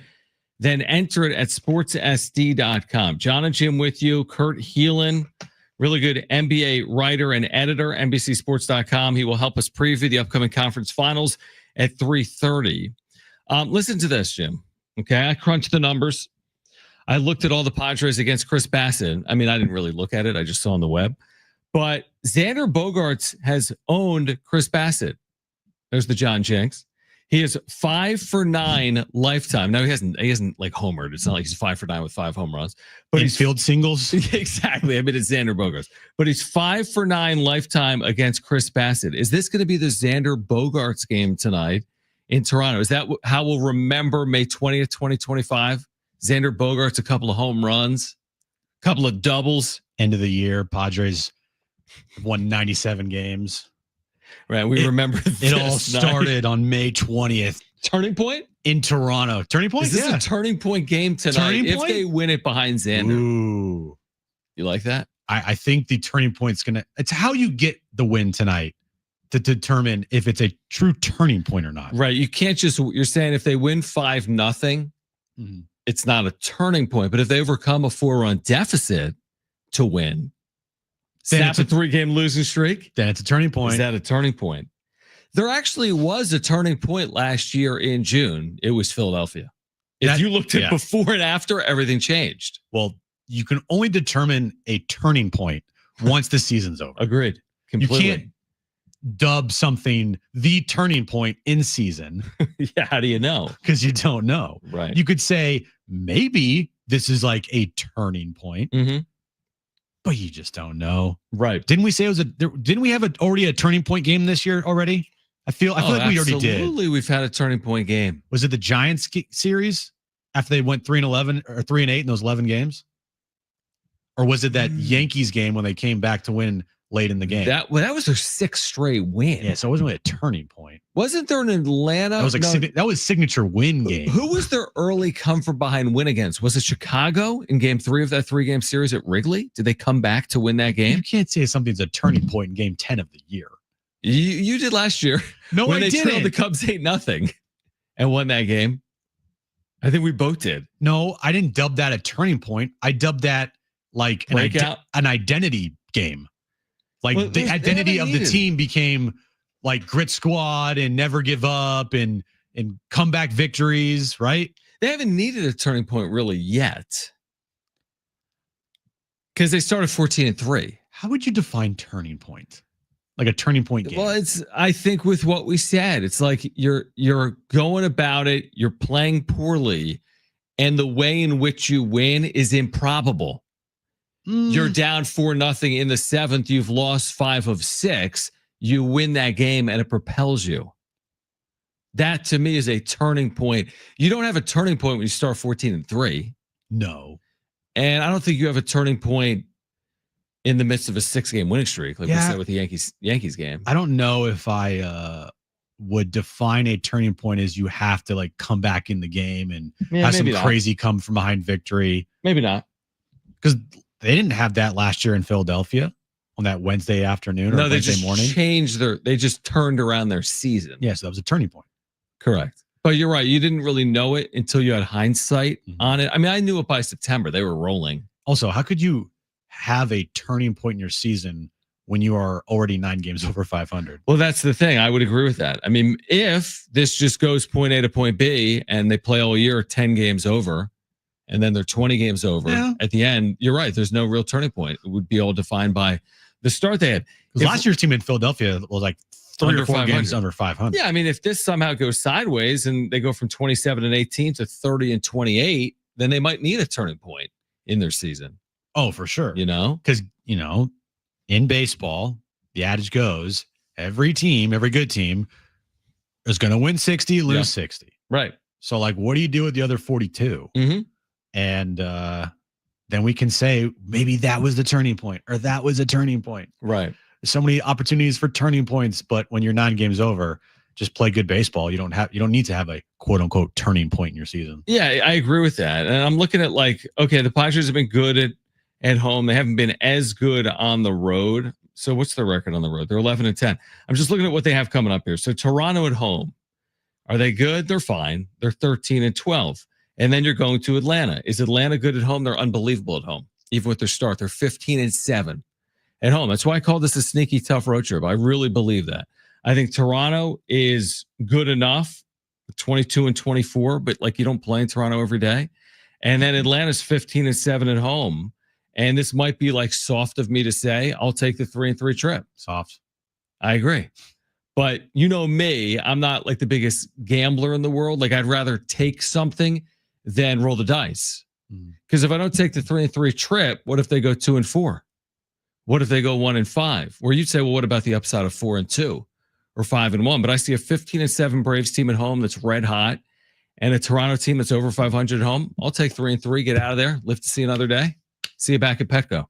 then enter it at sportssd.com. Jon and Jim with you. Kurt Heelan, really good NBA writer and editor, NBCSports.com. He will help us preview the upcoming conference finals at 3:30. Listen to this, Jim. Okay, I crunched the numbers. I looked at all the Padres against Chris Bassett. I mean, I didn't really look at it. I just saw on the web. But Xander Bogaerts has owned Chris Bassett. There's the Jon Jinx. He is 5 for 9 lifetime. Now he hasn't like homered. It's not like he's 5 for 9 with 5 home runs. But he's field singles. Exactly. I mean, it's Xander Bogaerts. But he's 5 for 9 lifetime against Chris Bassett. Is this going to be the Xander Bogaerts game tonight in Toronto? Is that how we'll remember May 20th, 2025? Xander Bogaerts, a couple of home runs, a couple of doubles. End of the year, Padres won 97 games. Right. We remember it all started on May 20th. Turning point? In Toronto. Turning point? Is this a turning point game tonight? If they win it behind Xander. Ooh. You like that? I think the turning point's it's how you get the win tonight to determine if it's a true turning point or not. Right. You can't you're saying if they win 5-0, it's not a turning point. But if they overcome a 4-run deficit to win, snap a 3-game losing streak, then it's a turning point. Is that a turning point? There actually was a turning point last year in June. It was Philadelphia. If you looked at before and after, everything changed. Well, you can only determine a turning point once the season's over. Agreed. Completely. You can't dub something the turning point in season. Yeah, how do you know? Because you don't know. Right. You could say maybe this is like a turning point. But you just don't know. Right. Didn't we say it was didn't we have already a turning point game this year already? I feel like we already did. Absolutely, we've had a turning point game. Was it the Giants series after they went 3-11 or 3-8 in those 11 games? Or was it that Yankees game when they came back to win late in the game? That was their 6th straight win. Yeah, so it wasn't really a turning point. Wasn't there an Atlanta? That was like that was signature win game. Who was their early come from behind win against? Was it Chicago in game 3 of that 3-game series at Wrigley? Did they come back to win that game? You can't say something's a turning point in game 10 of the year. You did last year. No, when I they didn't. trailed the Cubs 8-0 and won that game. I think we both did. No, I didn't dub that a turning point. I dubbed that like an identity game. Like the identity of the team became like grit squad and never give up and comeback victories, right? They haven't needed a turning point really yet. Because they started 14-3. How would you define turning point? Like a turning point game? Well, I think with what we said, it's like you're going about it, you're playing poorly, and the way in which you win is improbable. You're down 4-0 in the 7th. You've lost 5 of 6. You win that game and it propels you. That to me is a turning point. You don't have a turning point when you start 14-3. No. And I don't think you have a turning point in the midst of a 6-game winning streak, like we said with the Yankees game. I don't know if I would define a turning point as you have to like come back in the game and have some crazy come from behind victory. Maybe not. Because they didn't have that last year in Philadelphia on that Wednesday afternoon or Wednesday morning. They just turned around their season. Yeah, so that was a turning point. Correct. But you're right. You didn't really know it until you had hindsight on it. I mean, I knew it by September. They were rolling. Also, how could you have a turning point in your season when you are already 9 games over 500? Well, that's the thing. I would agree with that. I mean, if this just goes point A to point B and they play all year 10 games over, and then they're 20 games over at the end, you're right. There's no real turning point. It would be all defined by the start they had. Last year's team in Philadelphia was like 3 or 4 games under 500. Yeah, I mean, if this somehow goes sideways and they go from 27-18 to 30-28, then they might need a turning point in their season. Oh, for sure. Because, in baseball, the adage goes, every good team is going to win 60, lose 60. Right. So, like, what do you do with the other 42? And then we can say maybe that was the turning point or that was a turning point. Right. There's so many opportunities for turning points, but when you're 9 games over, just play good baseball. You don't need to have a quote unquote turning point in your season. Yeah, I agree with that. And I'm looking at okay, the Padres have been good at home. They haven't been as good on the road. So what's their record on the road? They're 11-10. I'm just looking at what they have coming up here. So Toronto at home, are they good? They're fine. They're 13-12. And then you're going to Atlanta. Is Atlanta good at home? They're unbelievable at home. Even with their start, they're 15-7 at home. That's why I call this a sneaky tough road trip. I really believe that. I think Toronto is good enough, 22-24, but you don't play in Toronto every day. And then Atlanta's 15-7 at home. And this might be soft of me to say, I'll take the 3-3 trip. Soft. I agree. But you know me, I'm not the biggest gambler in the world. I'd rather take something than roll the dice. Because if I don't take the 3-3 trip, what if they go 2-4? What if they go 1-5? Where you'd say, well, what about the upside of 4-2 or 5-1? But I see a 15-7 Braves team at home that's red hot, and a Toronto team that's over 500 at home. I'll take 3-3, get out of there, live to see another day. See you back at Petco.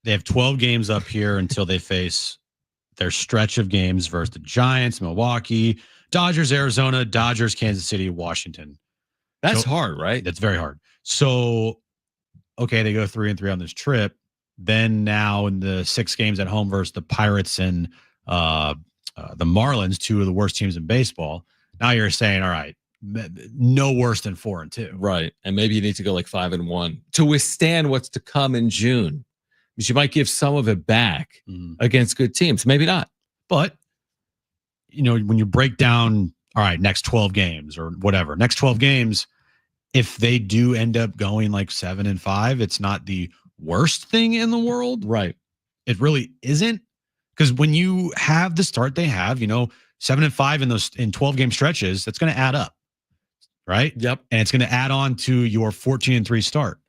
They have 12 games up here until they face their stretch of games versus the Giants, Milwaukee, Dodgers, Arizona, Dodgers, Kansas City, Washington. That's hard, right? That's very hard. So, okay, they go 3-3 on this trip. Then now in the 6 games at home versus the Pirates and the Marlins, 2 of the worst teams in baseball. Now you're saying, all right, no worse than 4-2. Right. And maybe you need to go 5-1 to withstand what's to come in June. Because you might give some of it back against good teams. Maybe not. But, when you break down, all right, next 12 games or whatever, next 12 games, if they do end up going 7-5, it's not the worst thing in the world. Right. It really isn't. Because when you have the start they have, 7-5 in 12 game stretches, that's going to add up. Right. Yep. And it's going to add on to your 14-3 start.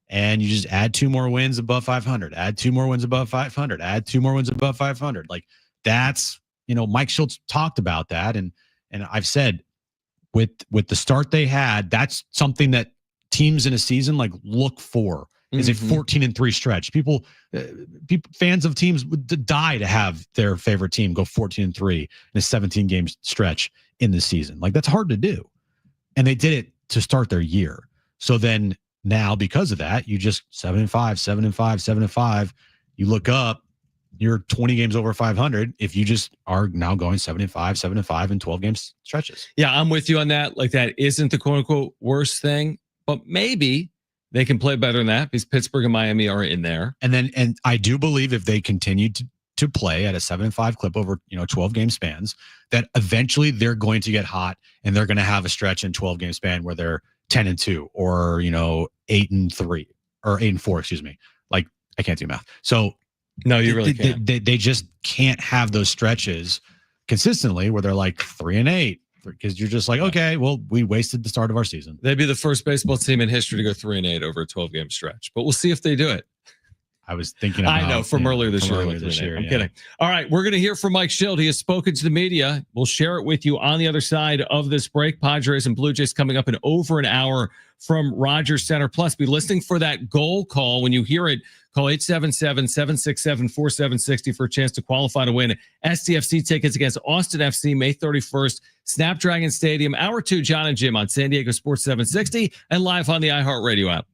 And you just add 2 more wins above 500, add 2 more wins above 500, add 2 more wins above 500. That's, Mike Schultz talked about that. And I've said with the start they had, that's something that teams in a season look for is a 14-3 stretch. People, fans of teams would die to have their favorite team go 14-3 in a 17 game stretch in the season. That's hard to do. And they did it to start their year. So then now, because of that, you just 7-5, 7-5, 7-5. You look up, you're 20 games over 500 if you just are now going 7-5, 7-5 in 12 games stretches. Yeah, I'm with you on that. That isn't the quote unquote worst thing, but maybe they can play better than that because Pittsburgh and Miami are in there. And I do believe if they continue to play at a 7-5 clip over 12 game spans, that eventually they're going to get hot and they're going to have a stretch in 12 game span where they're 10-2 or 8-3 or 8-4. Excuse me. I can't do math. So no, you really can't. They just can't have those stretches consistently where they're 3-8 because you're just okay, well, we wasted the start of our season. They'd be the first baseball team in history to go 3-8 over a 12 game stretch, but we'll see if they do it. I was thinking about, I know from earlier this year. I'm kidding. All right. We're going to hear from Mike Schild. He has spoken to the media. We'll share it with you on the other side of this break. Padres and Blue Jays coming up in over an hour from Rogers Center. Plus, be listening for that goal call. When you hear it, call 877-767-4760 for a chance to qualify to win STFC tickets against Austin FC May 31st, Snapdragon Stadium. Hour 2, Jon and Jim on San Diego Sports 760 and live on the iHeartRadio app.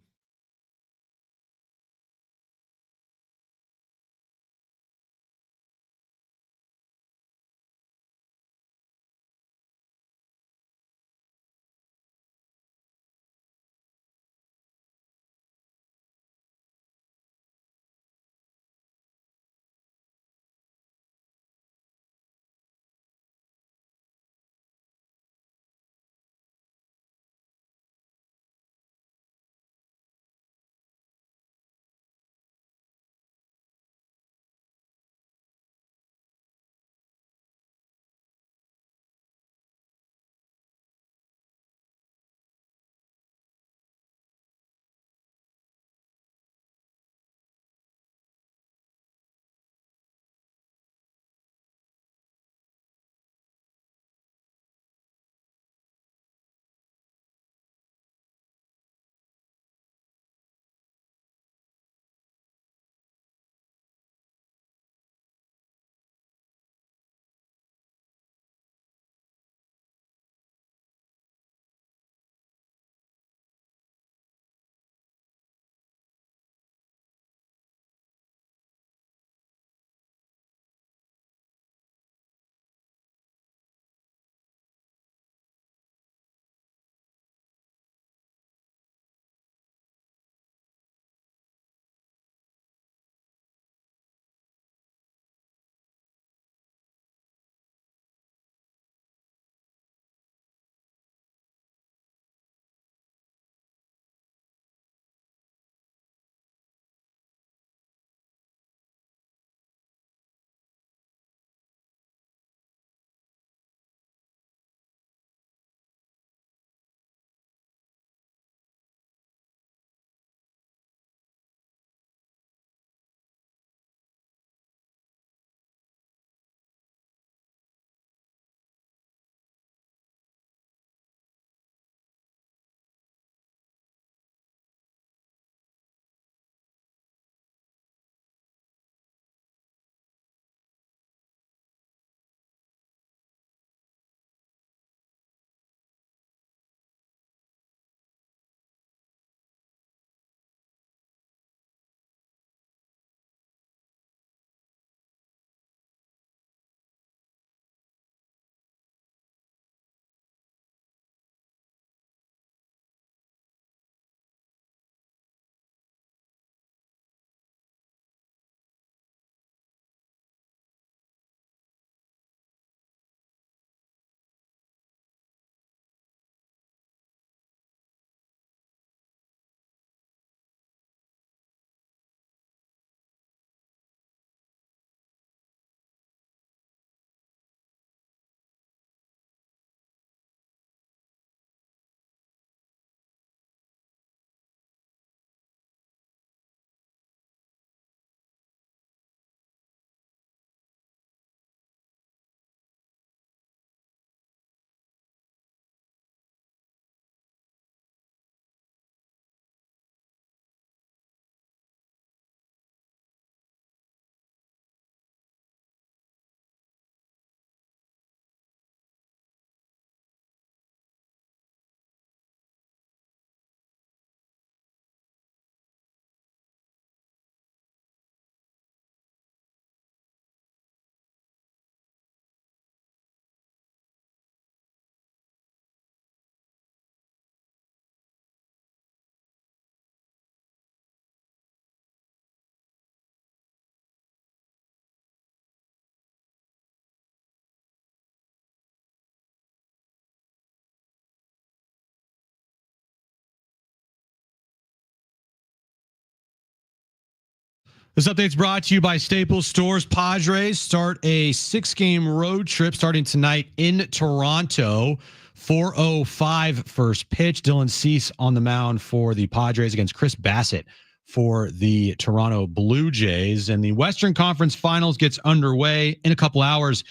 This update's brought to you by Staples Stores. Padres start a 6-game road trip starting tonight in Toronto. 4:05 first pitch. Dylan Cease on the mound for the Padres against Chris Bassett for the Toronto Blue Jays. And the Western Conference Finals gets underway in a couple hours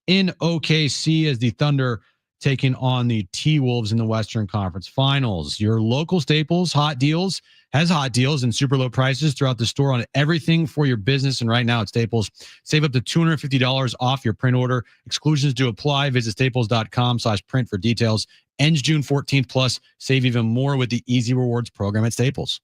in OKC as the Thunder taking on the T-Wolves in the Western Conference Finals. Your local Staples has hot deals and super low prices throughout the store on everything for your business. And right now at Staples, save up to $250 off your print order. Exclusions do apply. Visit staples.com/print for details. Ends June 14th. Plus, save even more with the Easy Rewards program at Staples.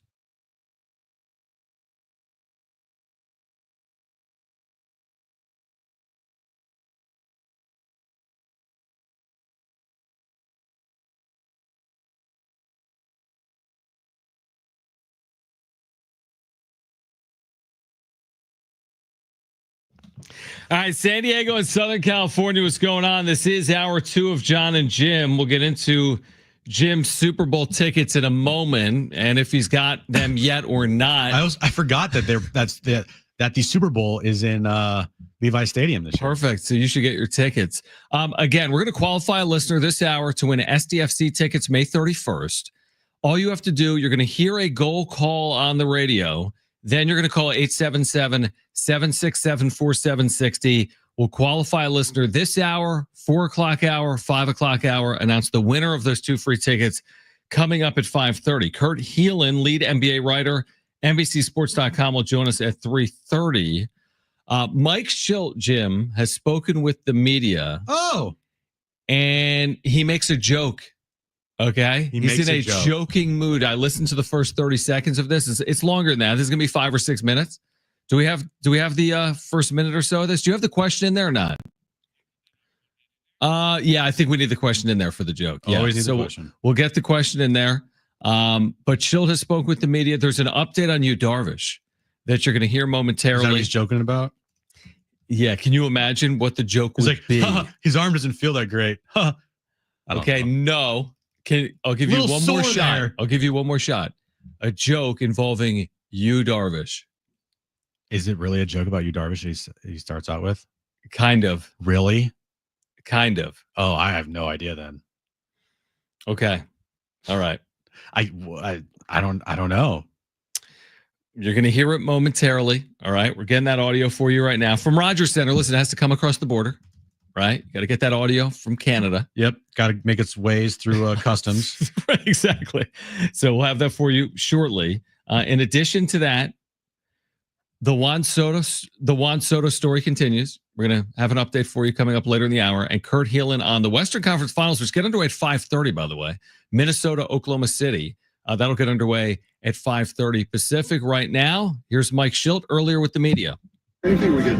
All right, San Diego and Southern California, what's going on? This is hour 2 of Jon and Jim. We'll get into Jim's Super Bowl tickets in a moment, and if he's got them yet or not. I forgot that that the Super Bowl is in Levi Stadium this year. Perfect. So you should get your tickets. Again, we're going to qualify a listener this hour to win SDFC tickets May 31st. All you have to do, you're going to hear a goal call on the radio. Then you're going to call 877-767-4760. We'll qualify a listener this hour, 4 o'clock hour, 5 o'clock hour, announce the winner of those 2 free tickets coming up at 5:30. Kurt Heelan, lead NBA writer, NBCSports.com, will join us at 3:30. Mike Schilt, Jim, has spoken with the media. Oh. And he makes a joke. Okay. He's in a joking mood. I listened to the first 30 seconds of this. It's longer than that. This is going to be 5 or 6 minutes. Do we have the first minute or so of this? Do you have the question in there or not? Yeah, I think we need the question in there for the joke. Yeah. Always need the question. We'll get the question in there. But Schilt has spoke with the media. There's an update on you, Darvish, that you're going to hear momentarily. Is that what he's joking about? Yeah. Can you imagine what the joke would be? His arm doesn't feel that great. Okay. No. I'll give you one more shot. There. I'll give you one more shot. A joke involving you, Darvish. Is it really a joke about you, Darvish? He starts out with kind of. Really? Kind of. Oh, I have no idea then. Okay. All right. I don't know. You're going to hear it momentarily. All right. We're getting that audio for you right now from Rogers Center. Listen, it has to come across the border. Right? Got to get that audio from Canada. Yep. Got to make its ways through customs. Right, exactly. So we'll have that for you shortly. In addition to that, the Juan Soto story continues. We're going to have an update for you coming up later in the hour. And Kurt Heelan on the Western Conference Finals, which get underway at 5:30, by the way. Minnesota, Oklahoma City. That'll get underway at 5:30 Pacific. Right now, here's Mike Schilt earlier with the media. Anything we're good.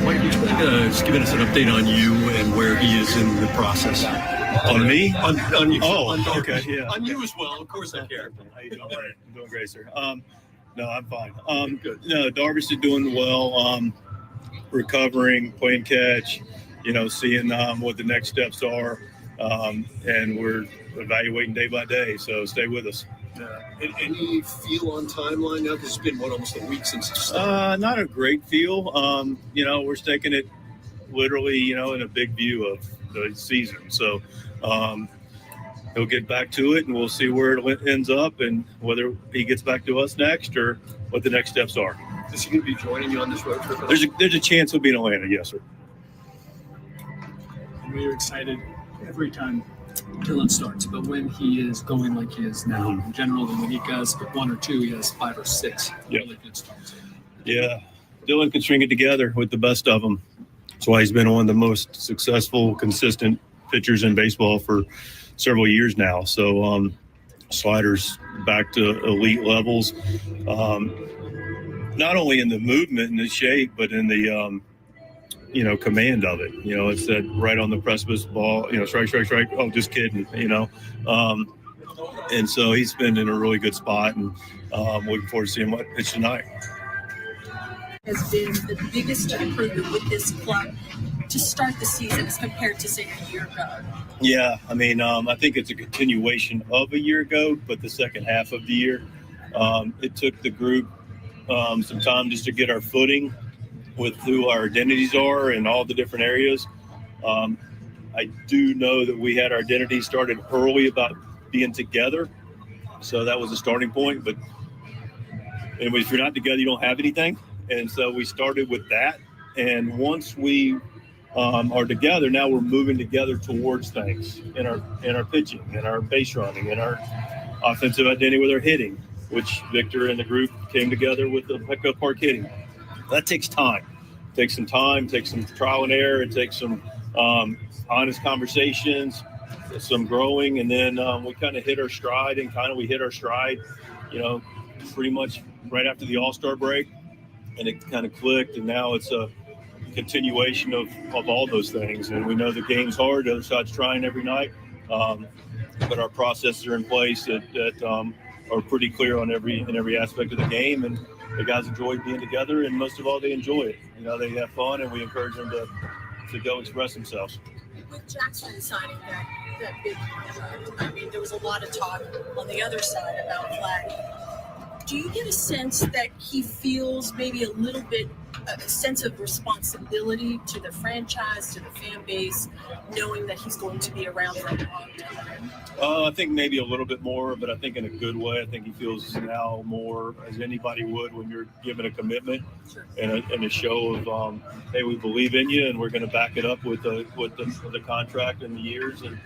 Mike, would you mind just giving us an update on you and where he is in the process? On me? On you. Oh, okay, yeah. On you as well. Of course I care. How you doing? I'm doing great, sir. No, I'm fine. Good. No, Darvish is doing well. Recovering, playing catch, seeing what the next steps are. And we're evaluating day by day, so stay with us. Any feel on timeline now? Because it's been, almost a week since it started? Not a great feel. We're taking it literally, in a big view of the season. So he'll get back to it, and we'll see where it ends up and whether he gets back to us next or what the next steps are. Is he going to be joining you on this road trip? There's a chance he'll be in Atlanta, yes, sir. We're excited every time Dylan starts, but when he is going like he is now, in general, when he does 1 or 2, he has 5 or 6 really good starts. Yeah, Dylan can string it together with the best of them. That's why he's been one of the most successful, consistent pitchers in baseball for several years now. So sliders back to elite levels, not only in the movement and the shape, but in the command of it. It's that right on the precipice ball, strike. Oh, just kidding, And so he's been in a really good spot, and looking forward to seeing what pitch tonight. Has been the biggest improvement with this club to start the season as compared to, say, a year ago? Yeah, I think it's a continuation of a year ago, but the second half of the year, it took the group some time just to get our footing with who our identities are in all the different areas. I do know that we had our identity started early about being together. So that was a starting point. But anyways, if you're not together, you don't have anything. And so we started with that. And once we are together, now we're moving together towards things in our pitching, in our base running, in our offensive identity with our hitting, which Victor and the group came together with the Petco Park hitting. That takes time. It takes some time, takes some trial and error, it takes some honest conversations, some growing, and then we kind of hit our stride, we hit our stride, pretty much right after the All-Star break, and it kind of clicked, and now it's a continuation of all those things. And we know the game's hard, the other side's trying every night, but our processes are in place that are pretty clear on every aspect of the game, and the guys enjoy being together, and most of all, they enjoy it. They have fun, and we encourage them to go express themselves. With Jackson signing that big contract, I mean, there was a lot of talk on the other side about Vlad. Do you get a sense that he feels maybe a little bit a sense of responsibility to the franchise, to the fan base, knowing that he's going to be around for a long time? I think maybe a little bit more, but I think in a good way. I think he feels now more as anybody would when you're given a commitment. Sure. and a show of, hey, we believe in you, and we're going to back it up with the contract and the years. And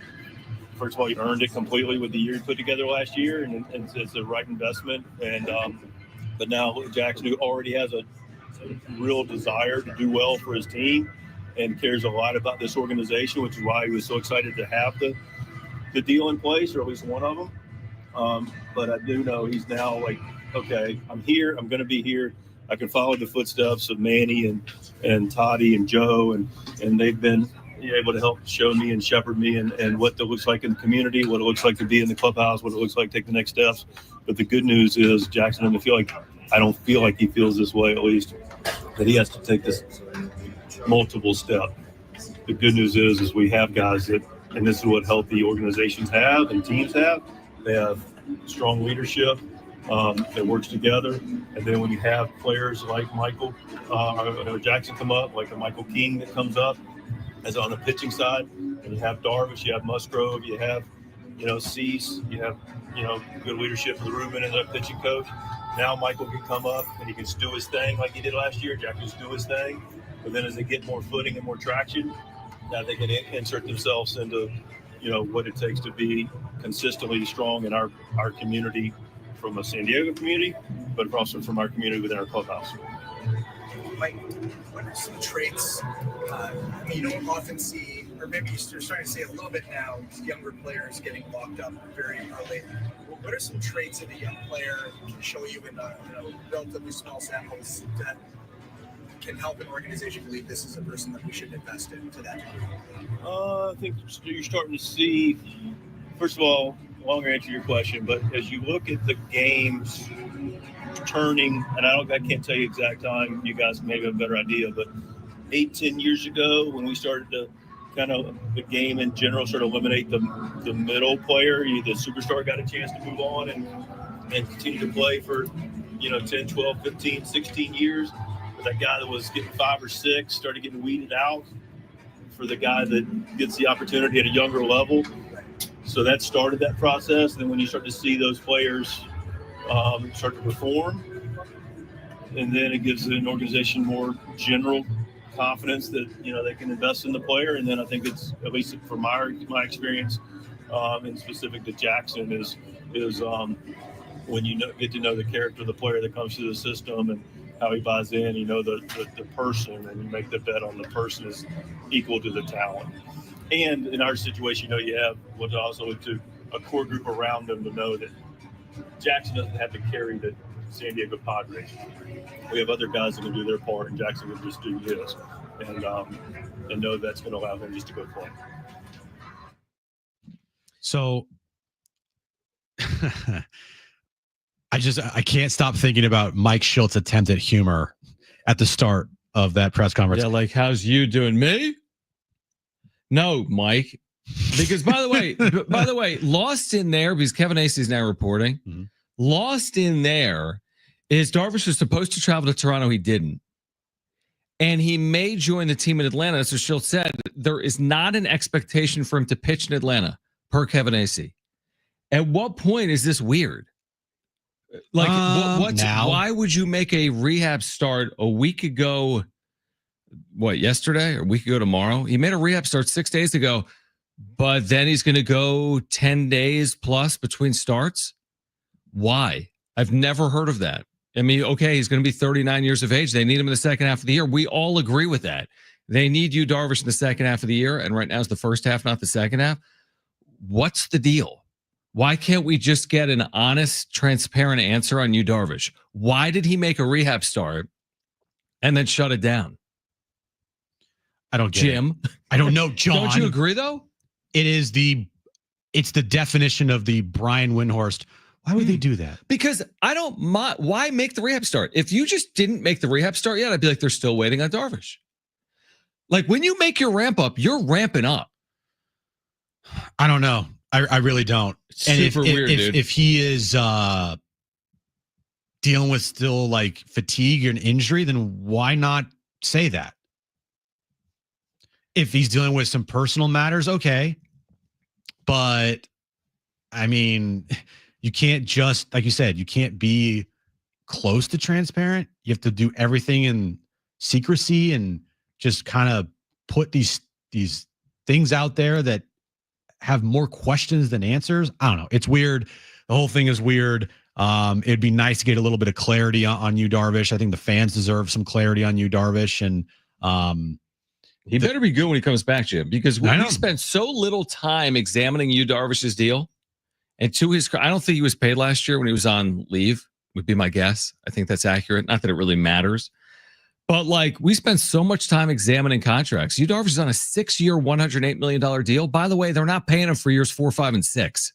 first of all, you earned it completely with the year you put together last year, and it's the right investment. And but now Jackson, who already has a real desire to do well for his team and cares a lot about this organization, which is why he was so excited to have the deal in place, or at least one of them. But I do know he's now like, okay, I'm here. I'm going to be here. I can follow the footsteps of Manny and Toddy and Joe, and they've been able to help show me and shepherd me and what it looks like in the community, what it looks like to be in the clubhouse, what it looks like to take the next steps. But the good news is Jackson I don't feel like he feels this way, at least, that he has to take this multiple step. The good news is we have guys that, and this is what healthy organizations have and teams have. They have strong leadership that works together. And then when you have players like Michael Jackson come up, like a Michael King that comes up as on the pitching side, and you have Darvish, you have Musgrove, you have, Cease, you have, good leadership with Ruben and the pitching coach. Now Michael can come up and he can do his thing like he did last year. Jack can do his thing. But then as they get more footing and more traction, now they can insert themselves into, what it takes to be consistently strong in our community, from a San Diego community, but also from our community within our clubhouse. Mike, what are some traits you don't often see, or maybe you're starting to see a little bit now, younger players getting locked up very early? What are some traits that a young player can show you in a relatively small samples that can help an organization believe this is a person that we should invest in to that degree? I think you're starting to see, first of all, longer answer to your question, but as you look at the games turning, and I can't tell you exact time, you guys maybe have a better idea, but 8-10 years ago when we started to kind of the game in general sort of eliminate the middle player, the superstar got a chance to move on and continue to play for 10, 12, 15, 16 years. But that guy that was getting 5 or 6 started getting weeded out for the guy that gets the opportunity at a younger level. So that started that process. And then when you start to see those players start to perform, and then it gives an organization more general confidence that they can invest in the player. And then I think it's, at least from my experience, and specific to Jackson, is when you get to know the character of the player that comes through the system and how he buys in, the person, and you make the bet on the person is equal to the talent. And in our situation, you have what also to a core group around them to know that Jackson doesn't have to carry the San Diego Padres. We have other guys that can do their part, and Jackson can just do his, and know that's going to allow them just to go play. So I can't stop thinking about Mike Schultz's attempt at humor at the start of that press conference. Yeah, like, how's you doing? Me? No, Mike. Because by the way, lost in there, because Kevin Acey's now reporting, lost in there is Darvish was supposed to travel to Toronto. He didn't. And he may join the team in Atlanta. So Schultz said there is not an expectation for him to pitch in Atlanta, per Kevin Acee. At what point is this weird? Like, why would you make a rehab start a week ago? What, yesterday or a week ago tomorrow? He made a rehab start 6 days ago, but then he's going to go 10 days plus between starts. Why? I've never heard of that. I mean, okay, he's going to be 39 years of age. They need him in the second half of the year. We all agree with that. They need you, Darvish, in the second half of the year. And right now is the first half, not the second half. What's the deal? Why can't we just get an honest, transparent answer on you, Darvish? Why did he make a rehab start and then shut it down? I don't get Jim. it. I don't know, John. Don't you agree, though? It's the definition of the Brian Windhorst. Why would they do that? Because I don't mind. Why make the rehab start? If you just didn't make the rehab start yet, I'd be like, they're still waiting on Darvish. Like, when you make your ramp up, you're ramping up. I don't know. I really don't. And Super weird, dude. If he is dealing with still like fatigue and injury, then why not say that? If he's dealing with some personal matters, okay. But I mean, you can't just, like you said, you can't be close to transparent. You have to do everything in secrecy and just kind of put these things out there that have more questions than answers. I don't know. It's weird. The whole thing is weird. It'd be nice to get a little bit of clarity on you, Darvish. I think the fans deserve some clarity on you, Darvish. And he better be good when he comes back, Jim, because we spent so little time examining you, Darvish's deal. And to his, I don't think he was paid last year when he was on leave, would be my guess. I think that's accurate. Not that it really matters. But like, we spent so much time examining contracts. Yu Darvish is on a 6-year, $108 million deal. By the way, they're not paying him for years 4, 5, and 6.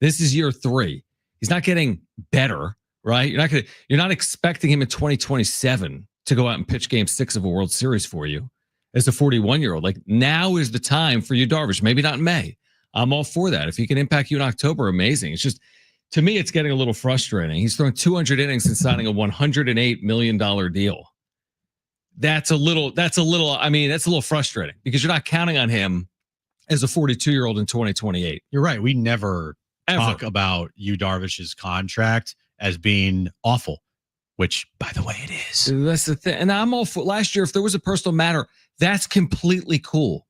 This is year 3. He's not getting better, right? You're not expecting him in 2027 to go out and pitch game 6 of a World Series for you as a 41-year-old. Like, now is the time for Yu Darvish. Maybe not in May. I'm all for that. If he can impact you in October, amazing. It's just, to me, it's getting a little frustrating. He's thrown 200 innings and signing a $108 million deal. That's a little frustrating because you're not counting on him as a 42-year-old in 2028. You're right. We never talk about Yu Darvish's contract as being awful, which, by the way, it is. That's the thing. And I'm all for last year. If there was a personal matter, that's completely cool.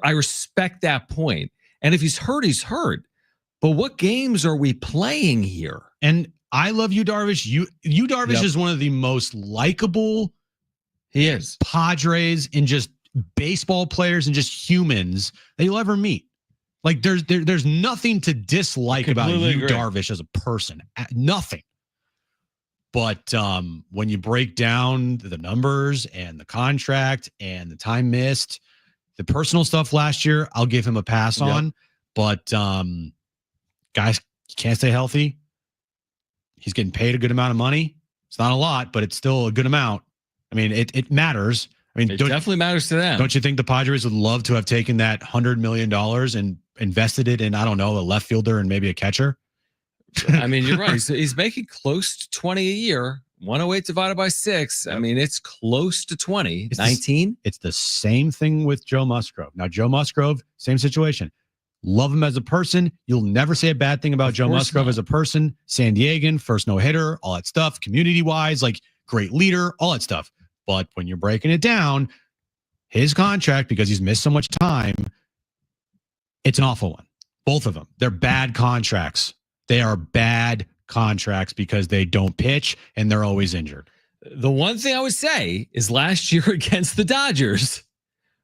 I respect that point. And if he's hurt, he's hurt. But what games are we playing here? And I love Yu Darvish. Yu Darvish is one of the most likable. He is. Padres and just baseball players and just humans that you'll ever meet. Like there's nothing to dislike about Yu Darvish as a person. Nothing. But when you break down the numbers and the contract and the time missed, the personal stuff last year, I'll give him a pass on. But guys can't stay healthy. He's getting paid a good amount of money. It's not a lot, but it's still a good amount. I mean, it matters. I mean, it definitely matters to them. Don't you think the Padres would love to have taken that $100 million and invested it in, I don't know, a left fielder and maybe a catcher? I mean, you're right. So he's making close to 20 a year. 108 divided by 6. I mean, it's close to 20. 19. It's the same thing with Joe Musgrove. Now, Joe Musgrove, same situation. Love him as a person. You'll never say a bad thing about Joe Musgrove as a person. San Diegan, first no-hitter, all that stuff. Community-wise, like great leader, all that stuff. But when you're breaking it down, his contract, because he's missed so much time, it's an awful one. Both of them. They're bad contracts. They are bad contracts because they don't pitch and they're always injured. The one thing I would say is last year against the Dodgers,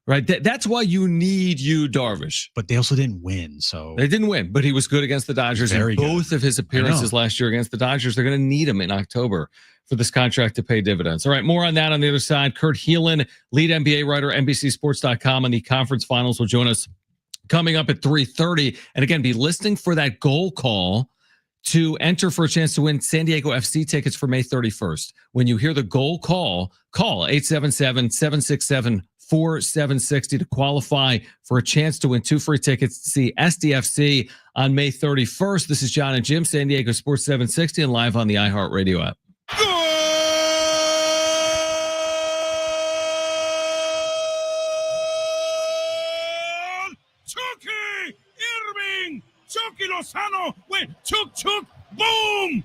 right? That's why you need Yu Darvish. But they also didn't win. So they didn't win, but he was good against the Dodgers. Very good. Both of his appearances last year against the Dodgers, they're going to need him in October for this contract to pay dividends. All right, more on that on the other side. Kurt Heelan, lead NBA writer, NBCSports.com, on the conference finals, will join us coming up at 3:30. And again, be listening for that goal call to enter for a chance to win San Diego FC tickets for May 31st. When you hear the goal call 877-767-4760 to qualify for a chance to win 2 free tickets to see SDFC on May 31st. This is Jon and Jim, San Diego Sports 760, and live on the iHeartRadio app. Chucky Irving, Chucky Lozano with Chuk, boom!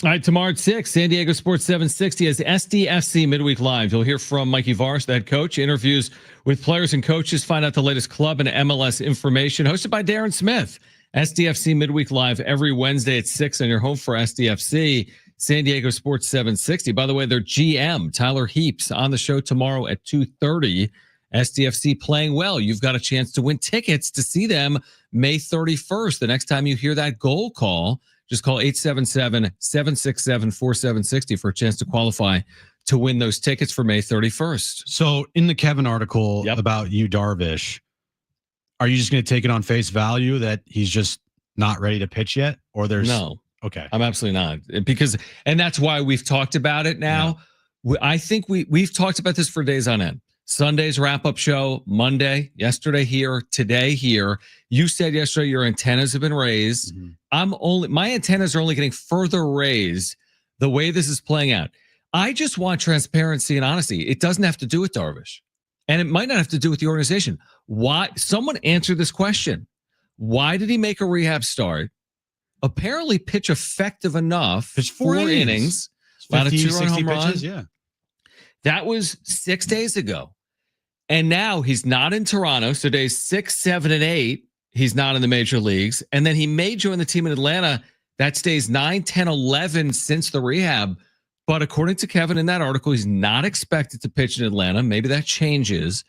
All right, tomorrow at 6, San Diego Sports 760 has SDFC Midweek Live. You'll hear from Mikey Varis, the head coach, interviews with players and coaches, find out the latest club and MLS information, hosted by Darren Smith. SDFC Midweek Live every Wednesday at 6 on your home for SDFC, San Diego Sports 760. By the way, their GM, Tyler Heaps, on the show tomorrow at 2:30. SDFC playing well. You've got a chance to win tickets to see them May 31st. The next time you hear that goal call, just call 877-767-4760 for a chance to qualify to win those tickets for May 31st. So in the Kevin article about you, Darvish, are you just going to take it on face value that he's just not ready to pitch yet? Or there's no. Okay. I'm absolutely not, because, and that's why we've talked about it now. I think we've talked about this for days on end. Sunday's wrap-up show, Monday, yesterday here, today here. You said yesterday your antennas have been raised. My antennas are only getting further raised the way this is playing out. I just want transparency and honesty. It doesn't have to do with Darvish. And it might not have to do with the organization. Why? Someone answer this question. Why did he make a rehab start? Apparently pitch effective enough. Pitch 4 innings. 50, 2-run 60 home run. pitches, yeah. That was 6 days ago. And now he's not in Toronto. So days 6, 7, and 8, he's not in the major leagues. And then he may join the team in Atlanta. That's days 9, 10, 11 since the rehab. But according to Kevin in that article, he's not expected to pitch in Atlanta. Maybe that changes.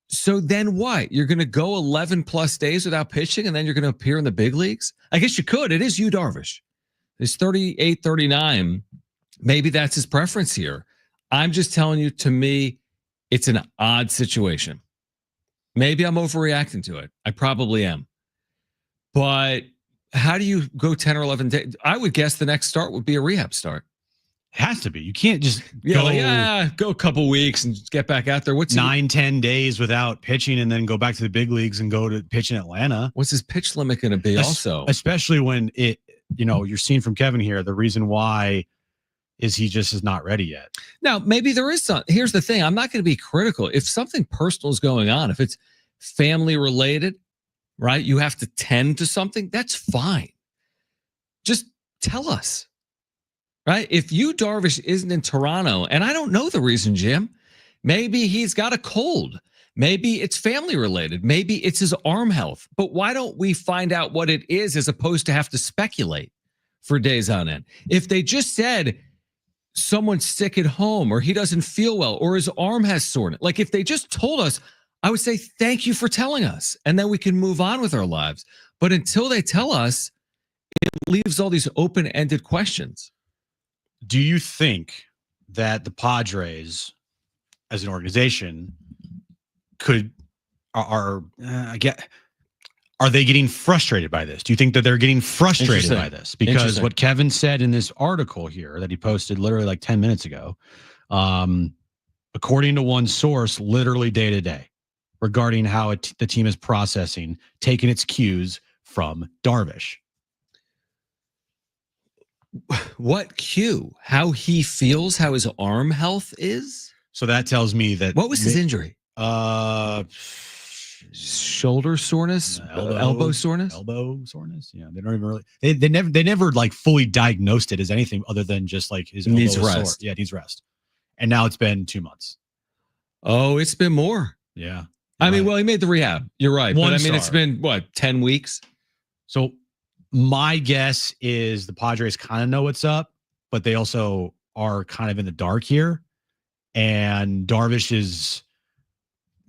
So then what? You're going to go 11 plus days without pitching and then you're going to appear in the big leagues? I guess you could. It is Yu Darvish. He's 38, 39. Maybe that's his preference here. I'm just telling you, to me, it's an odd situation. Maybe I'm overreacting to it. I probably am. But how do you go 10 or 11 days? I would guess the next start would be a rehab start. It has to be. You can't just go a couple weeks and get back out there. What's 9-10 days without pitching and then go back to the big leagues and go to pitch in Atlanta. What's his pitch limit going to be also? Especially when you're seeing from Kevin here, the reason why is he just is not ready yet. Now, maybe there is some. Here's the thing. I'm not going to be critical. If something personal is going on, if it's family related, right? You have to tend to something. That's fine. Just tell us, right? If Yu Darvish isn't in Toronto, and I don't know the reason, Jim, maybe he's got a cold. Maybe it's family related. Maybe it's his arm health. But why don't we find out what it is as opposed to have to speculate for days on end? If they just said someone's sick at home or he doesn't feel well or his arm has soreness, like if they just told us, I would say, thank you for telling us. And then we can move on with our lives. But until they tell us, it leaves all these open-ended questions. Do you think that the Padres as an organization are they getting frustrated by this? Do you think that they're getting frustrated by this? Because what Kevin said in this article here that he posted literally like 10 minutes ago, according to one source, literally day to day, regarding how the team is processing, taking its cues from Darvish. What cue? How he feels, how his arm health is? So that tells me that. What was his injury? Shoulder soreness, elbow soreness. Yeah, they don't even really. They never like fully diagnosed it as anything other than just like his elbow needs rest. Sore. Yeah, needs rest. And now it's been 2 months. Oh, it's been more. Yeah. I mean, well, he made the rehab. You're right. But I mean, star. It's been what, 10 weeks? So my guess is the Padres kind of know what's up, but they also are kind of in the dark here. And Darvish is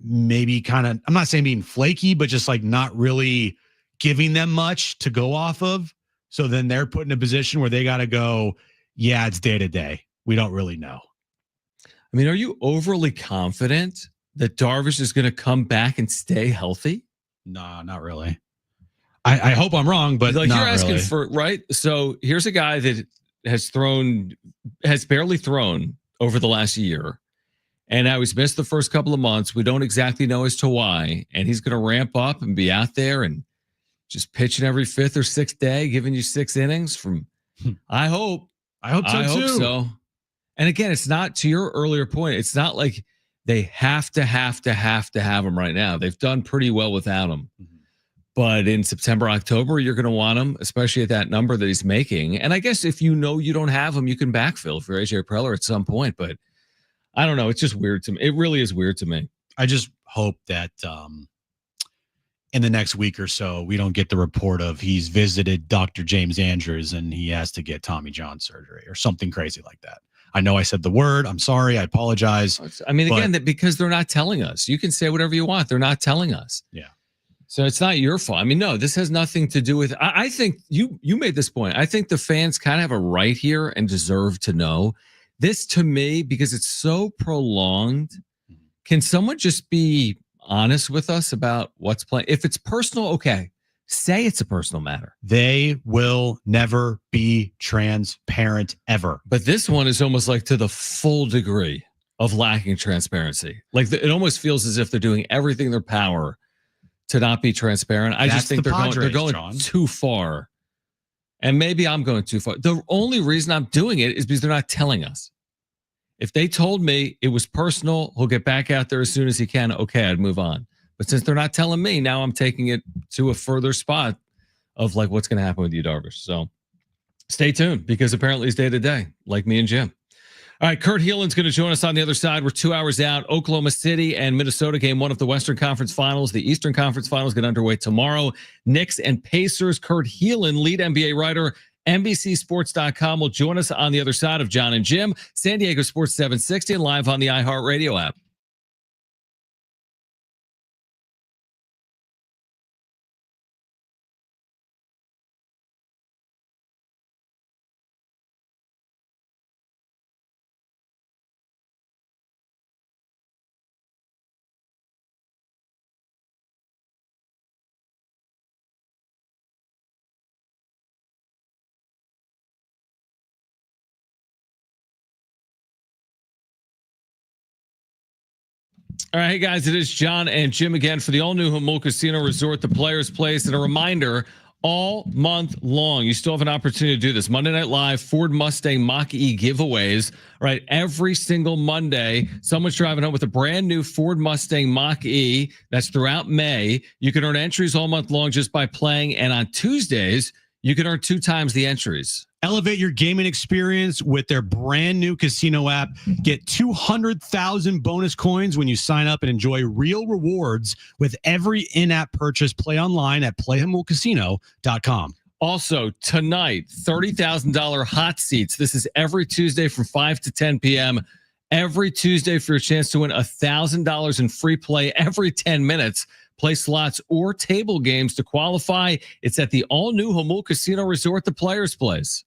maybe kind of, I'm not saying being flaky, but just like not really giving them much to go off of. So then they're put in a position where they got to go, yeah, it's day to day. We don't really know. I mean, are you overly confident that Darvish is going to come back and stay healthy? No, not really. I hope I'm wrong, but like not you're asking really. for, right? So here's a guy that has barely thrown over the last year. And now he's missed the first couple of months. We don't exactly know as to why. And he's going to ramp up and be out there and just pitching every fifth or sixth day, giving you 6 innings from, I hope so. And again, it's not, to your earlier point, it's not like they have to have him right now. They've done pretty well without him. Mm-hmm. But in September, October, you're going to want him, especially at that number that he's making. And I guess if you know you don't have him, you can backfill for AJ Preller at some point. But I don't know. It's just weird to me. It really is weird to me. I just hope that in the next week or so, we don't get the report of he's visited Dr. James Andrews and he has to get Tommy John surgery or something crazy like that. I know I said the word. I'm sorry. I apologize. I mean, again, that because they're not telling us. You can say whatever you want. They're not telling us. Yeah. So it's not your fault. I mean, no, this has nothing to do with. I think you made this point. I think the fans kind of have a right here and deserve to know this. To me, because it's so prolonged, can someone just be honest with us about what's playing? If it's personal, okay, Say it's a personal matter. They will never be transparent ever. But this one is almost like to the full degree of lacking transparency. Like it almost feels as if they're doing everything in their power to not be transparent. I just think they're going John. too far. And maybe I'm going too far. The only reason I'm doing it is because they're not telling us. If they told me it was personal, he'll get back out there as soon as he can, okay, I'd move on. But since they're not telling me, now I'm taking it to a further spot of like what's going to happen with you, Darvish. So stay tuned because apparently it's day to day, like me and Jim. All right, Kurt Heelan's going to join us on the other side. We're 2 hours out. Oklahoma City and Minnesota game one of the Western Conference Finals. The Eastern Conference Finals get underway tomorrow. Knicks and Pacers. Kurt Heelan, lead NBA writer, NBCSports.com, will join us on the other side of Jon and Jim. San Diego Sports 760 and live on the iHeartRadio app. All right, hey guys, it is Jon and Jim again for the all-new Jamul Casino Resort, the Players Place. And a reminder, all month long, you still have an opportunity to do this. Monday Night Live, Ford Mustang Mach-E giveaways. All right, every single Monday, someone's driving home with a brand new Ford Mustang Mach-E. That's throughout May. You can earn entries all month long just by playing. And on Tuesdays, you can earn 2 times the entries. Elevate your gaming experience with their brand new casino app. Get 200,000 bonus coins when you sign up and enjoy real rewards with every in-app purchase. Play online at playhamulcasino.com. Also, tonight, $30,000 hot seats. This is every Tuesday from 5 to 10 p.m. Every Tuesday for your chance to win $1,000 in free play every 10 minutes. Play slots or table games to qualify. It's at the all-new Jamul Casino Resort, the Players Place.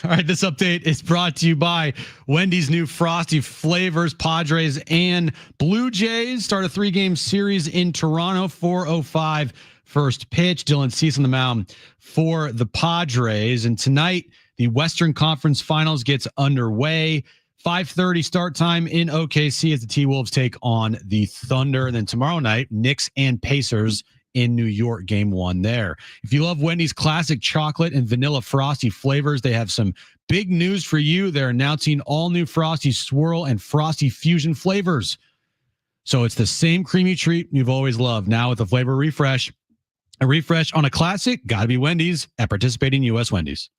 All right, this update is brought to you by Wendy's new Frosty flavors. Padres and Blue Jays start a 3-game series in Toronto. 4:05 first pitch. Dylan Cease on the mound for the Padres. And tonight, the Western Conference Finals gets underway. 5:30 start time in OKC as the T-Wolves take on the Thunder. And then tomorrow night, Knicks and Pacers in New York, game 1 there. If you love Wendy's classic chocolate and vanilla Frosty flavors, they have some big news for you. They're announcing all new Frosty Swirl and Frosty Fusion flavors. So it's the same creamy treat you've always loved, now with a flavor refresh. A refresh on a classic, gotta be Wendy's at participating U.S. Wendy's.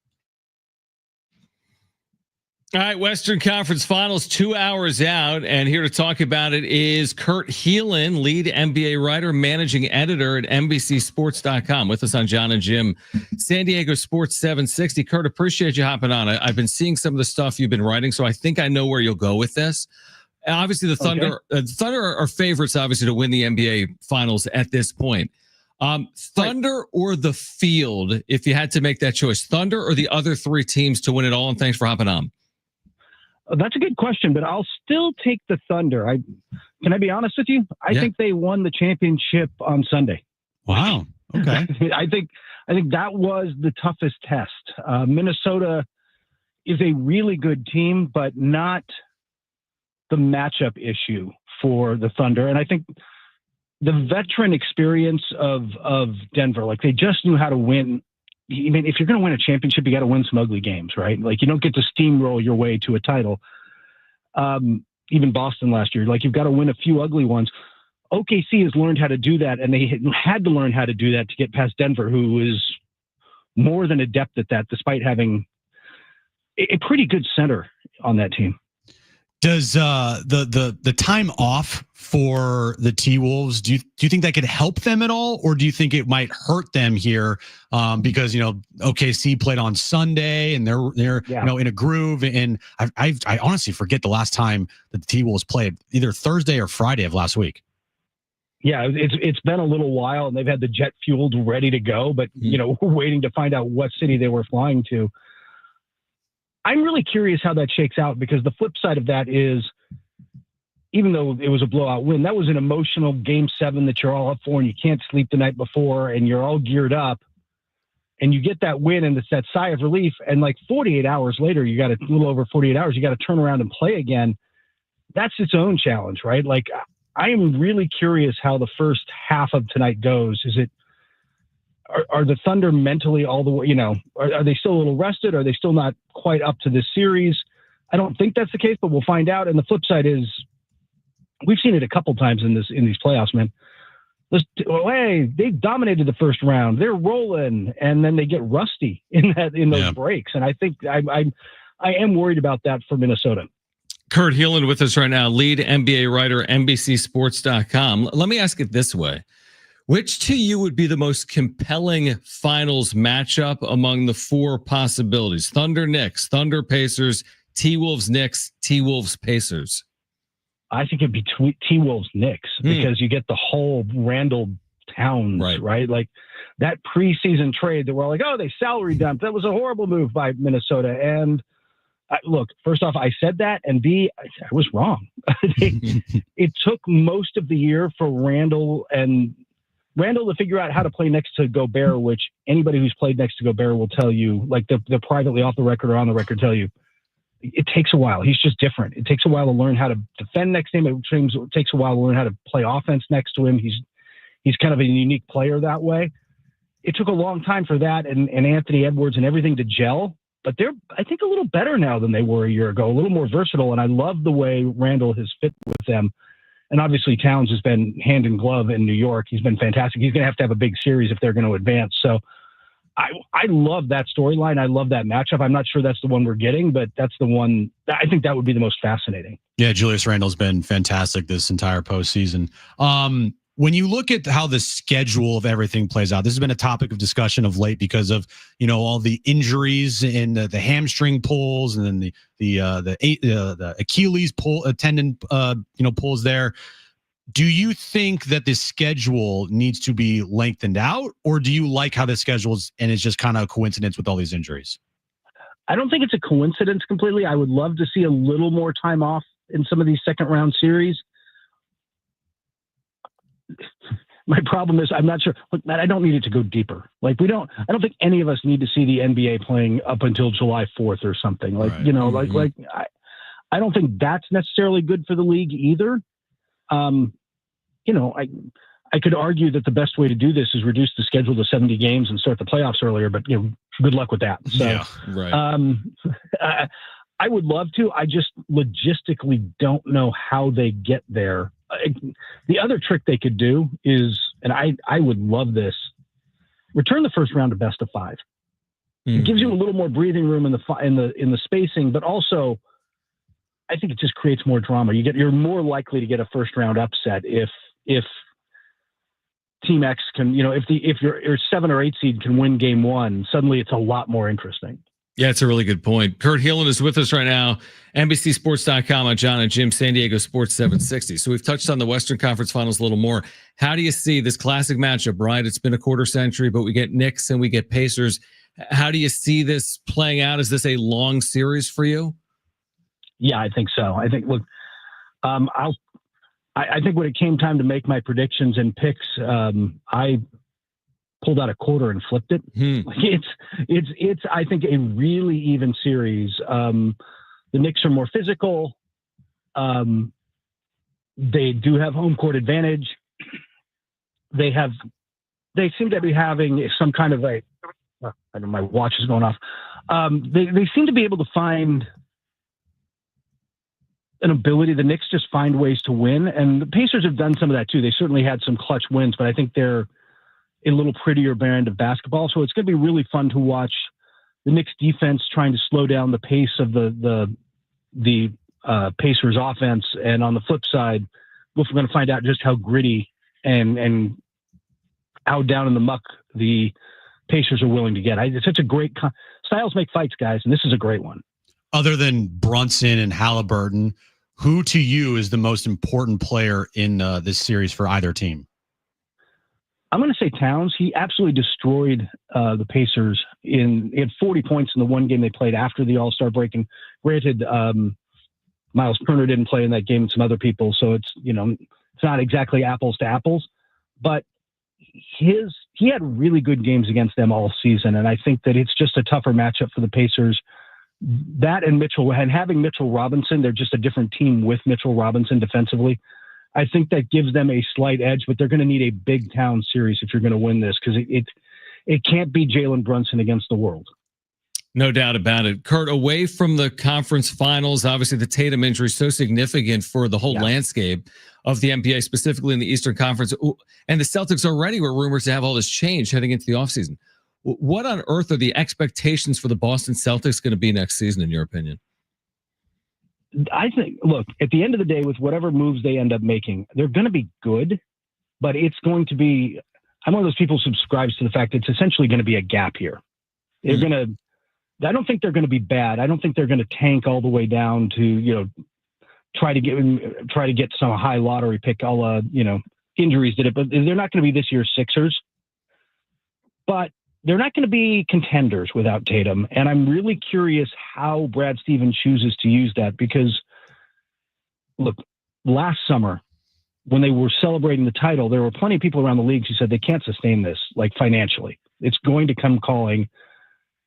All right, Western Conference Finals, 2 hours out, and here to talk about it is Kurt Heelan, lead NBA writer, managing editor at NBCSports.com, with us on Jon and Jim, San Diego Sports 760. Kurt, appreciate you hopping on. I've been seeing some of the stuff you've been writing, so I think I know where you'll go with this. Obviously, the Thunder, Thunder are favorites, obviously, to win the NBA Finals at this point. Thunder or the field, if you had to make that choice, Thunder or the other 3 teams to win it all? And thanks for hopping on. That's a good question, but I'll still take the Thunder. Can I be honest with you? I think they won the championship on Sunday. Wow. Okay. I think that was the toughest test. Minnesota is a really good team, but not the matchup issue for the Thunder. And I think the veteran experience of Denver, like they just knew how to win. I mean, if you're going to win a championship, you got to win some ugly games, right? Like you don't get to steamroll your way to a title. Even Boston last year, like you've got to win a few ugly ones. OKC has learned how to do that, and they had to learn how to do that to get past Denver, who is more than adept at that, despite having a pretty good center on that team. Does the time off for the T-Wolves, do you think that could help them at all, or do you think it might hurt them here because OKC played on Sunday and they're in a groove, and I honestly forget the last time that the T-Wolves played, either Thursday or Friday of last week. Yeah, it's been a little while, and they've had the jet fueled ready to go, but we're waiting to find out what city they were flying to. I'm really curious how that shakes out, because the flip side of that is, even though it was a blowout win, that was an emotional game 7 that you're all up for, and you can't sleep the night before, and you're all geared up, and you get that win, and it's that sigh of relief. And like 48 hours later, you got a little over 48 hours, you got to turn around and play again. That's its own challenge, right? Like I am really curious how the first half of tonight goes. Is it, are the Thunder mentally all the way, are they still a little rested? Are they still not quite up to this series? I don't think that's the case, but we'll find out. And the flip side is, we've seen it a couple times in these playoffs, man. Hey, they dominated the first round. They're rolling, and then they get rusty in those breaks. And I think I am worried about that for Minnesota. Kurt Heelan with us right now, lead NBA writer, NBCSports.com. Let me ask it this way. Which to you would be the most compelling finals matchup among the 4 possibilities? Thunder Knicks, Thunder Pacers, T-Wolves Knicks, T-Wolves Pacers. I think it'd be T-Wolves Knicks, because you get the whole Randall Towns, right? Like that preseason trade that we're all like, oh, they salary dumped. That was a horrible move by Minnesota. And look, first off, I said that, and B, I was wrong. It took most of the year for Randall to figure out how to play next to Gobert, which anybody who's played next to Gobert will tell you, like they're privately off the record or on the record, tell you it takes a while. He's just different. It takes a while to learn how to defend next to him. It takes a while to learn how to play offense next to him. He's kind of a unique player that way. It took a long time for that and Anthony Edwards and everything to gel, but they're, I think, a little better now than they were a year ago, a little more versatile. And I love the way Randall has fit with them. And obviously Towns has been hand in glove in New York. He's been fantastic. He's going to have a big series if they're going to advance. So I love that storyline. I love that matchup. I'm not sure that's the one we're getting, but that's the one I think that would be the most fascinating. Yeah, Julius Randle's been fantastic this entire postseason. When you look at how the schedule of everything plays out, this has been a topic of discussion of late because of all the injuries and the hamstring pulls, and then the Achilles tendon pulls there. Do you think that this schedule needs to be lengthened out, or do you like how the schedule is and it's just kind of a coincidence with all these injuries? I don't think it's a coincidence completely. I would love to see a little more time off in some of these second round series. My problem is I'm not sure. Look, Matt, I don't need it to go deeper. Like I don't think any of us need to see the NBA playing up until July 4th or something. Like, right. I don't think that's necessarily good for the league either. I could argue that the best way to do this is reduce the schedule to 70 games and start the playoffs earlier, but good luck with that. So, yeah, right. I would love to. I just logistically don't know how they get there. The other trick they could do is, and I would love this, return the first round to best of 5. It gives you a little more breathing room in the spacing, but also I think it just creates more drama. You're more likely to get a first round upset if Team X can, if your 7 or 8 seed can win game 1, suddenly it's a lot more interesting. Yeah, it's a really good point. Kurt Heelan is with us right now. NBCSports.com on Jon and Jim, San Diego Sports 760. So we've touched on the Western Conference Finals a little more. How do you see this classic matchup, right? It's been a quarter century, but we get Knicks and we get Pacers. How do you see this playing out? Is this a long series for you? Yeah, I think so. I think, look, I think when it came time to make my predictions and picks, I pulled out a quarter and flipped it. It's I think a really even series. The Knicks are more physical. They do have home court advantage. They seem to be having some kind of I don't know, my watch is going off. They seem to be able to find an ability. The Knicks just find ways to win, and the Pacers have done some of that too. They certainly had some clutch wins, but I think they're a little prettier brand of basketball. So it's going to be really fun to watch the Knicks defense trying to slow down the pace of the Pacers offense. And on the flip side, we're going to find out just how gritty and how down in the muck the Pacers are willing to get. It's such a great styles make fights, guys. And this is a great one. Other than Brunson and Halliburton, who to you is the most important player in this series for either team? I'm going to say Towns. He absolutely destroyed the Pacers. He had 40 points in the one game they played after the All-Star break. And granted, Miles Turner didn't play in that game and some other people. So it's not exactly apples to apples, but he had really good games against them all season. And I think that it's just a tougher matchup for the Pacers. That and Mitchell, and having Mitchell Robinson, they're just a different team with Mitchell Robinson defensively. I think that gives them a slight edge, but they're going to need a big town series if you're going to win this, because it can't be Jalen Brunson against the world. No doubt about it. Kurt, away from the conference finals, obviously the Tatum injury is so significant for the whole landscape of the NBA, specifically in the Eastern Conference. And the Celtics already were rumored to have all this change heading into the offseason. What on earth are the expectations for the Boston Celtics going to be next season, in your opinion? I think, look, at the end of the day, with whatever moves they end up making, they're going to be good, but it's going to be, I'm one of those people who subscribes to the fact that it's essentially going to be a gap here. They're going to, I don't think they're going to be bad. I don't think they're going to tank all the way down to, try to get some high lottery pick, injuries did it, but they're not going to be this year's Sixers, but they're not going to be contenders without Tatum. And I'm really curious how Brad Stevens chooses to use that, because look, last summer when they were celebrating the title, there were plenty of people around the league who said they can't sustain this, like financially. It's going to come calling.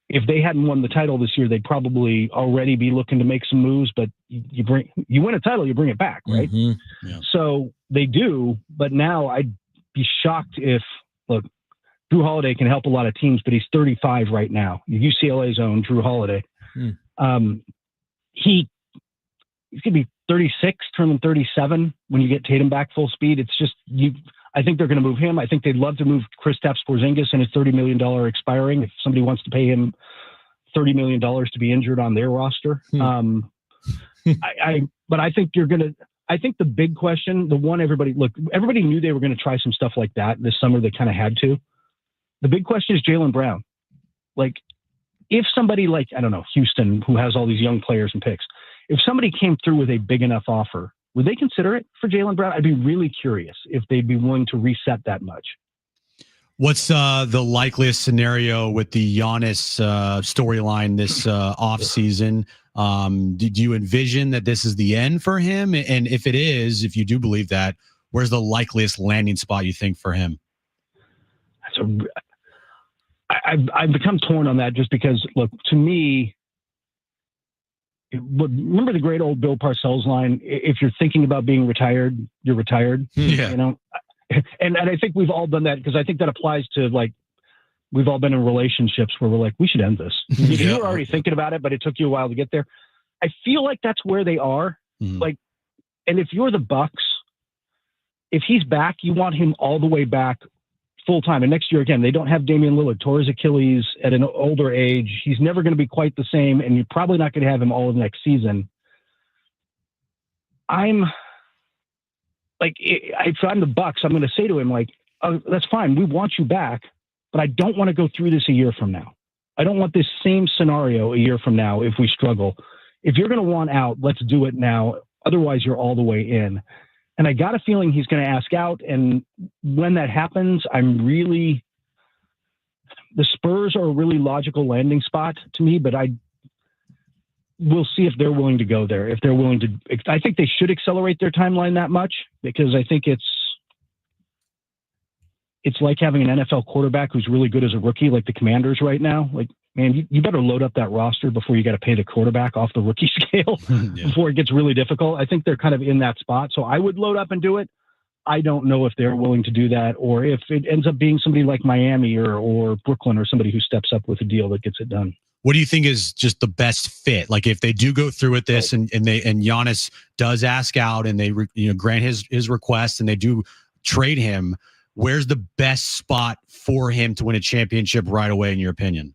If they hadn't won the title this year, they'd probably already be looking to make some moves, but you win a title, you bring it back, right? Mm-hmm. Yeah. So they do, but now I'd be shocked if, look, Drew Holiday can help a lot of teams, but he's 35 right now. UCLA's own Drew Holiday. He's going to be 36, turning 37 when you get Tatum back full speed. It's just, I think they're going to move him. I think they'd love to move Kristaps Porzingis and his $30 million expiring. If somebody wants to pay him $30 million to be injured on their roster. But I think I think the big question, the one everybody knew they were going to try some stuff like that this summer. They kind of had to. The big question is Jaylen Brown. Like, if somebody like, I don't know, Houston, who has all these young players and picks, if somebody came through with a big enough offer, would they consider it for Jaylen Brown? I'd be really curious if they'd be willing to reset that much. What's the likeliest scenario with the Giannis storyline this offseason? Did you envision that this is the end for him? And if it is, if you do believe that, where's the likeliest landing spot you think for him? I've become torn on that just because, look, to me, remember the great old Bill Parcells line, if you're thinking about being retired, you're retired. Yeah. You know? And I think we've all done that because I think that applies to, like, we've all been in relationships where we're like, we should end this. You were already thinking about it, but it took you a while to get there. I feel like that's where they are. Like, and if you're the Bucks, if he's back, you want him all the way back full time. And next year, again, they don't have Damian Lillard, tore his Achilles at an older age. He's never going to be quite the same, and you're probably not going to have him all of next season. I'm like, if I'm the Bucks, I'm going to say to him, like, oh, that's fine. We want you back, but I don't want to go through this a year from now. I don't want this same scenario a year from now if we struggle. If you're going to want out, let's do it now. Otherwise, you're all the way in. And I got a feeling he's going to ask out. And when that happens, the Spurs are a really logical landing spot to me, but we'll see if they're willing to go there. If they're willing to, I think they should accelerate their timeline that much because I think it's like having an NFL quarterback who's really good as a rookie, like the Commanders right now. Like, man, you better load up that roster before you got to pay the quarterback off the rookie scale before it gets really difficult. I think they're kind of in that spot. So I would load up and do it. I don't know if they're willing to do that or if it ends up being somebody like Miami or Brooklyn or somebody who steps up with a deal that gets it done. What do you think is just the best fit? Like if they do go through with this and Giannis does ask out and they grant his request and they do trade him, where's the best spot for him to win a championship right away, in your opinion?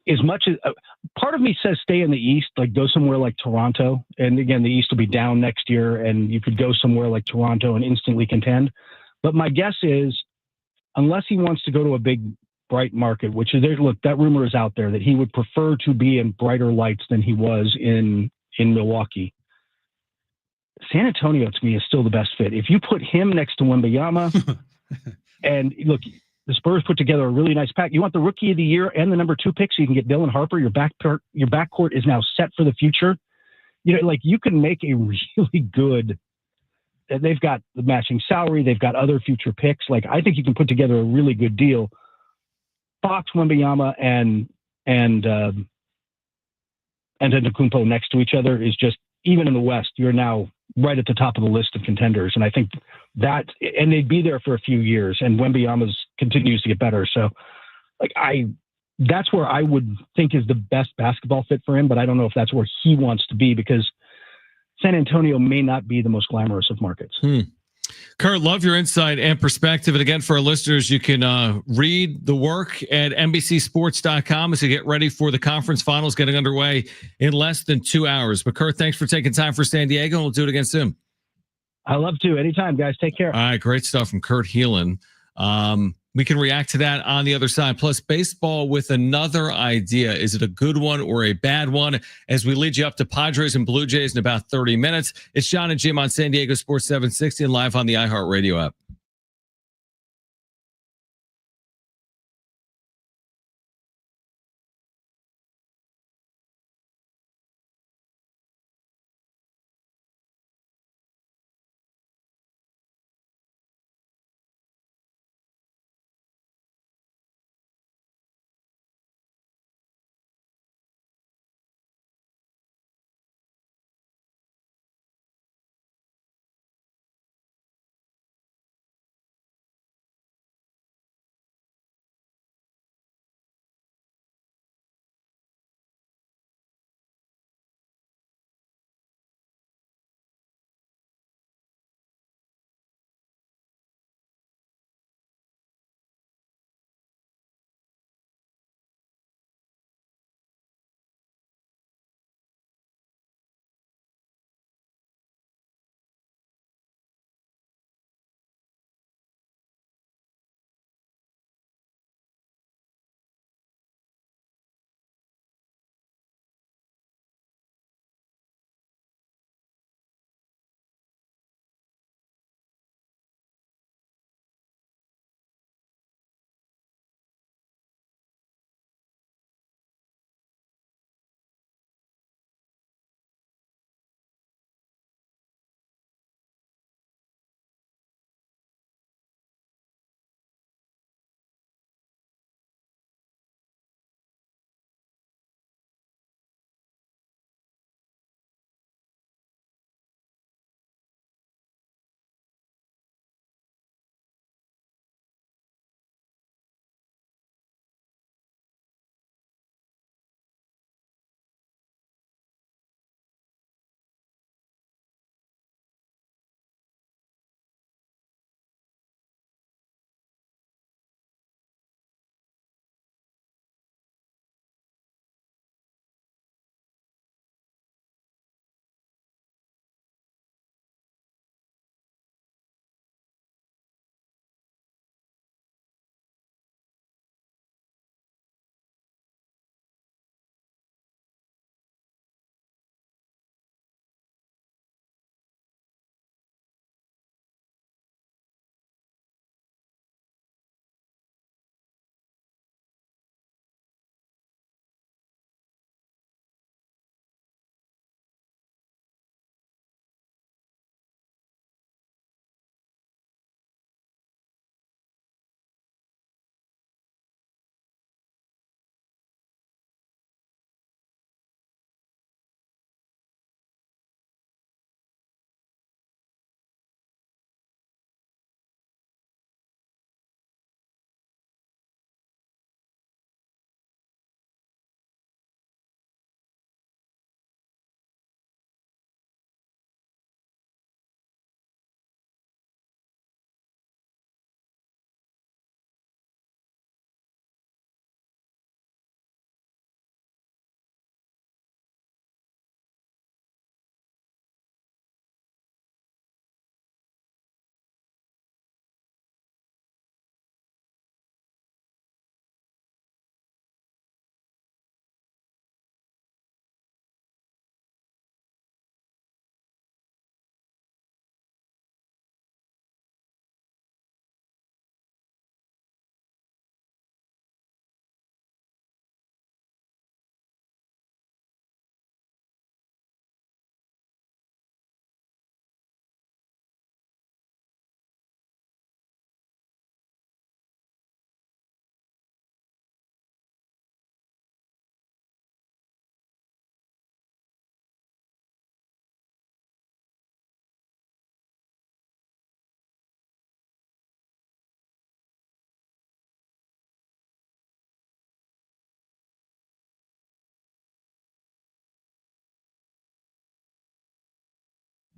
As much as part of me says stay in the East, like go somewhere like Toronto. And again, the East will be down next year and you could go somewhere like Toronto and instantly contend. But my guess is unless he wants to go to a big, bright market, which is there, look, that rumor is out there that he would prefer to be in brighter lights than he was in Milwaukee. San Antonio to me is still the best fit. If you put him next to Wembanyama and look, the Spurs put together a really nice pack. You want the rookie of the year and the number 2 pick so you can get Dylan Harper. Your backcourt is now set for the future. Like you can make a really good, they've got the matching salary. They've got other future picks. Like I think you can put together a really good deal. Fox, Wembanyama, and Antetokounmpo next to each other is just, even in the West, you're now right at the top of the list of contenders. And I think that, and they'd be there for a few years and Wembanyama's continues to get better. So like that's where I would think is the best basketball fit for him, but I don't know if that's where he wants to be because San Antonio may not be the most glamorous of markets. Kurt, love your insight and perspective. And again, for our listeners, you can read the work at NBCsports.com as you get ready for the conference finals getting underway in less than 2 hours. But Kurt, thanks for taking time for San Diego, and we'll do it again soon. I love to. Anytime, guys. Take care. All right, great stuff from Kurt Heelan. We can react to that on the other side. Plus, baseball with another idea. Is it a good one or a bad one? As we lead you up to Padres and Blue Jays in about 30 minutes. It's Jon and Jim on San Diego Sports 760 and live on the iHeartRadio app.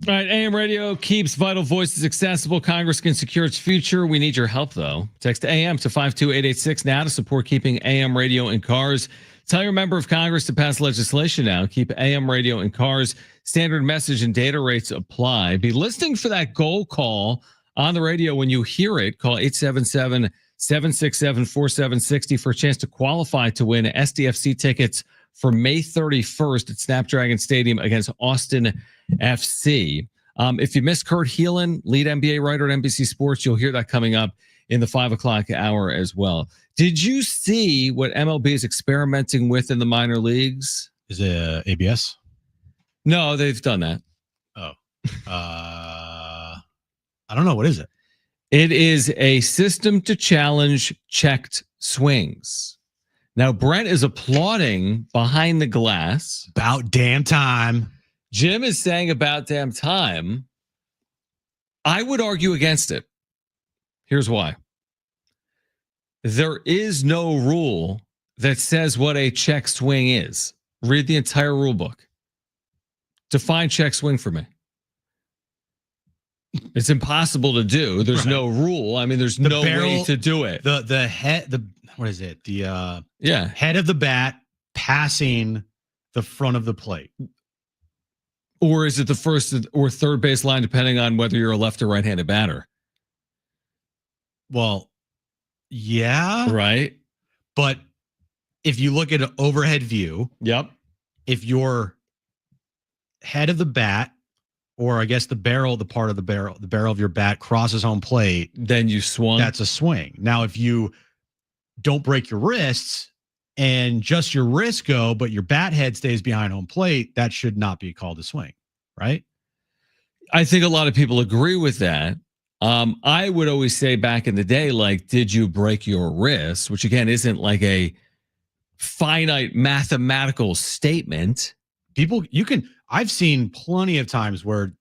All right, AM radio keeps vital voices accessible. Congress can secure its future. We need your help, though. Text AM to 52886 now to support keeping AM radio in cars. Tell your member of Congress to pass legislation now. Keep AM radio in cars. Standard message and data rates apply. Be listening for that goal call on the radio. When you hear it, call 877-767-4760 for a chance to qualify to win SDFC tickets for May 31st at Snapdragon Stadium against Austin FC. If you missed Kurt Heelan, lead NBA writer at NBC Sports, you'll hear that coming up in the 5 o'clock hour as well. Did you see what MLB is experimenting with in the minor leagues? Is it ABS? No, they've done that. Oh, I don't know. What is it? It is a system to challenge checked swings. Now, Brent is applauding behind the glass. About damn time. Jim is saying about damn time. I would argue against it. Here's why. There is no rule that says what a check swing is. Read the entire rule book. Define check swing for me. It's impossible to do. There's no rule. I mean, there's no way to do it. What is it? The head of the bat passing the front of the plate. Or is it the first or third base line, depending on whether you're a left or right-handed batter? Well, yeah. Right. But if you look at an overhead view, yep. If your head of the bat, or I guess the barrel of your bat crosses home plate, then you swung. That's a swing. Now, if you don't break your wrists and just your wrists go, but your bat head stays behind home plate, that should not be called a swing, right? I think a lot of people agree with that. I would always say back in the day, like, did you break your wrist? Which again, isn't like a finite mathematical statement. I've seen plenty of times where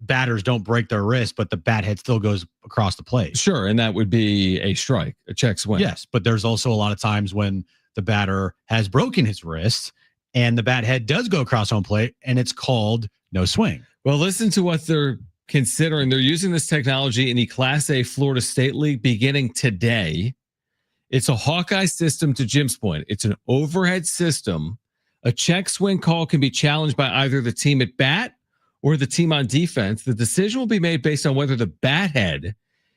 batters don't break their wrist, but the bat head still goes across the plate. Sure. And that would be a strike, a check swing. Yes. But there's also a lot of times when the batter has broken his wrist and the bat head does go across home plate and it's called no swing. Well, listen to what they're considering. They're using this technology in the Class A Florida State League beginning today. It's a Hawkeye system, to Jim's point. It's an overhead system. A check swing call can be challenged by either the team at bat or the team on defense. The decision will be made based on whether the bat head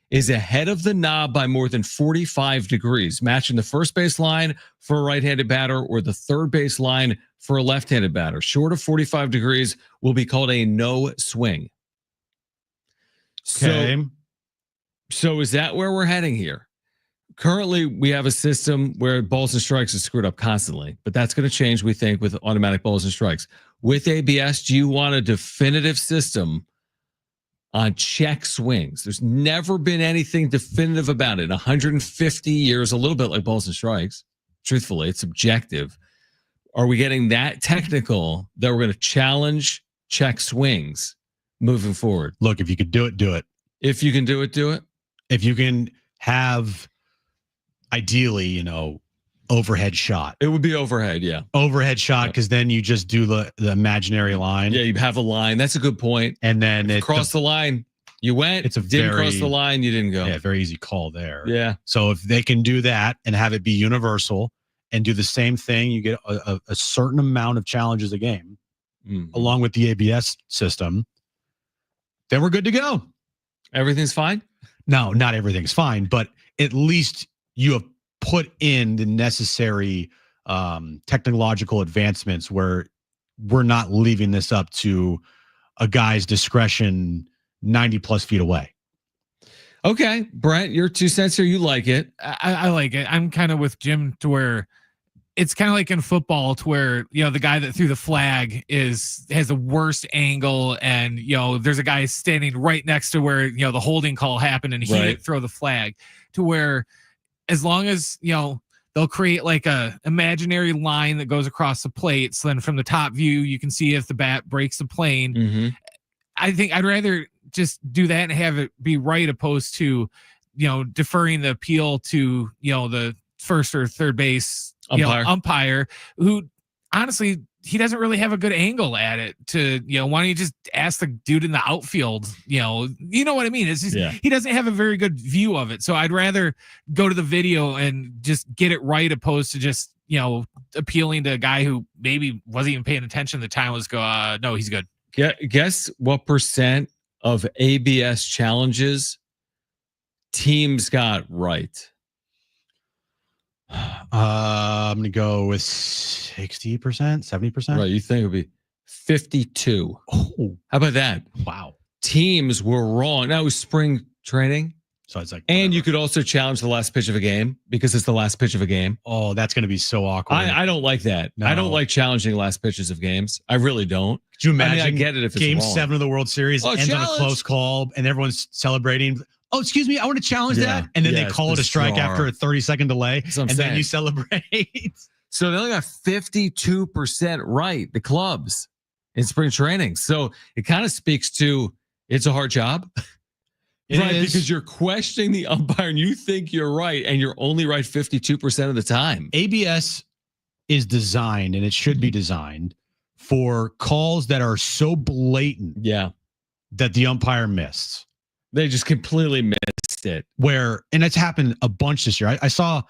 is ahead of the knob by more than 45 degrees, matching the first base line for a right-handed batter or the third base line for a left-handed batter. Short of 45 degrees will be called a no swing. Okay. So is that where we're heading here? Currently, we have a system where balls and strikes are screwed up constantly, but that's going to change, we think, with automatic balls and strikes. With ABS, do you want a definitive system on check swings? There's never been anything definitive about it. 150 years, a little bit like balls and strikes. Truthfully, it's subjective. Are we getting that technical that we're going to challenge check swings moving forward? Look, if you could do it, do it. If you can do it, do it. If you can have, ideally, overhead shot. It would be overhead, yeah. Overhead shot, because then you just do the imaginary line. Yeah, you have a line. That's a good point. And then it crossed the line. You went. Didn't cross the line. You didn't go. Yeah, very easy call there. Yeah. So if they can do that and have it be universal and do the same thing, you get a certain amount of challenges a game, along with the ABS system, then we're good to go. Everything's fine? No, not everything's fine, but at least you have put in the necessary technological advancements where we're not leaving this up to a guy's discretion 90 plus feet away. Okay, Brent, your 2 cents here. You like it. I like it. I'm kind of with Jim to where it's kind of like in football to where, the guy that threw the flag has the worst angle, and, there's a guy standing right next to where, the holding call happened and he didn't throw the flag, to where as long as, they'll create like a imaginary line that goes across the plate. So then from the top view, you can see if the bat breaks the plane. Mm-hmm. I think I'd rather just do that and have it be right, opposed to, deferring the appeal to, the first or third base umpire, who honestly he doesn't really have a good angle at it to, why don't you just ask the dude in the outfield, you know what I mean? It's just, he doesn't have a very good view of it. So I'd rather go to the video and just get it right, opposed to just, appealing to a guy who maybe wasn't even paying attention at the time. Was go, no, he's good. Guess what percent of ABS challenges teams got right? I'm gonna go with 60%, 70%. Right, you think it would be 52? Oh, how about that? Wow, teams were wrong. Now it was spring training, so it's like, and you could also challenge the last pitch of a game because it's the last pitch of a game. Oh, that's gonna be so awkward. I don't like that. No. I don't like challenging last pitches of games. I really don't. Could you imagine? I get it if it's Game wrong. 7 of the World Series ends on a close call, and everyone's celebrating. Oh, excuse me, I want to challenge that. And then they call it a strike after a 30-second delay, and then you celebrate. So they only got 52% right, the clubs, in spring training. So it kind of speaks to it's a hard job. Right, because you're questioning the umpire and you think you're right, and you're only right 52% of the time. ABS is designed, and it should be designed for calls that are so blatant that the umpire missed. They just completely missed it. And it's happened a bunch this year. I saw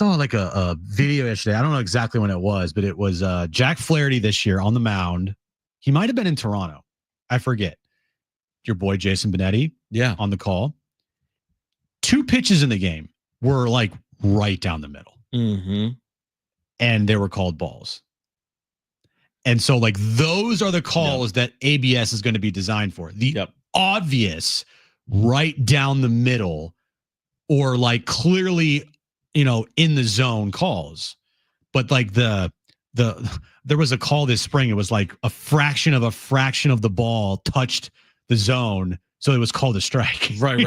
like a video yesterday. I don't know exactly when it was, but it was Jack Flaherty this year on the mound. He might have been in Toronto. I forget. Your boy Jason Benetti, on the call. 2 pitches in the game were like right down the middle, and they were called balls. And so, like, those are the calls that ABS is going to be designed for. The obvious right down the middle, or like clearly, in the zone calls. But like there was a call this spring. It was like a fraction of the ball touched the zone, so it was called a strike. Right.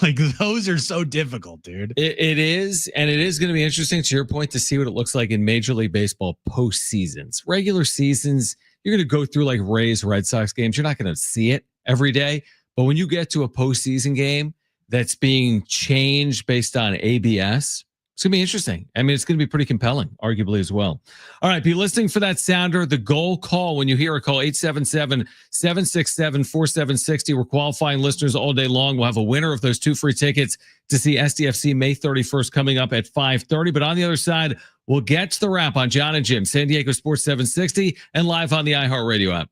Like, those are so difficult, dude. It is, and it is going to be interesting, to your point, to see what it looks like in Major League Baseball postseasons. Regular seasons, you're going to go through like Rays, Red Sox games. You're not going to see it every day, but when you get to a postseason game that's being changed based on ABS, it's going to be interesting. I mean, it's going to be pretty compelling, arguably, as well. All right, be listening for that sounder. The goal call, when you hear a call, 877-767-4760. We're qualifying listeners all day long. We'll have a winner of those 2 free tickets to see SDFC May 31st coming up at 5:30. But on the other side, we'll get to the wrap on Jon and Jim, San Diego Sports 760, and live on the iHeartRadio app.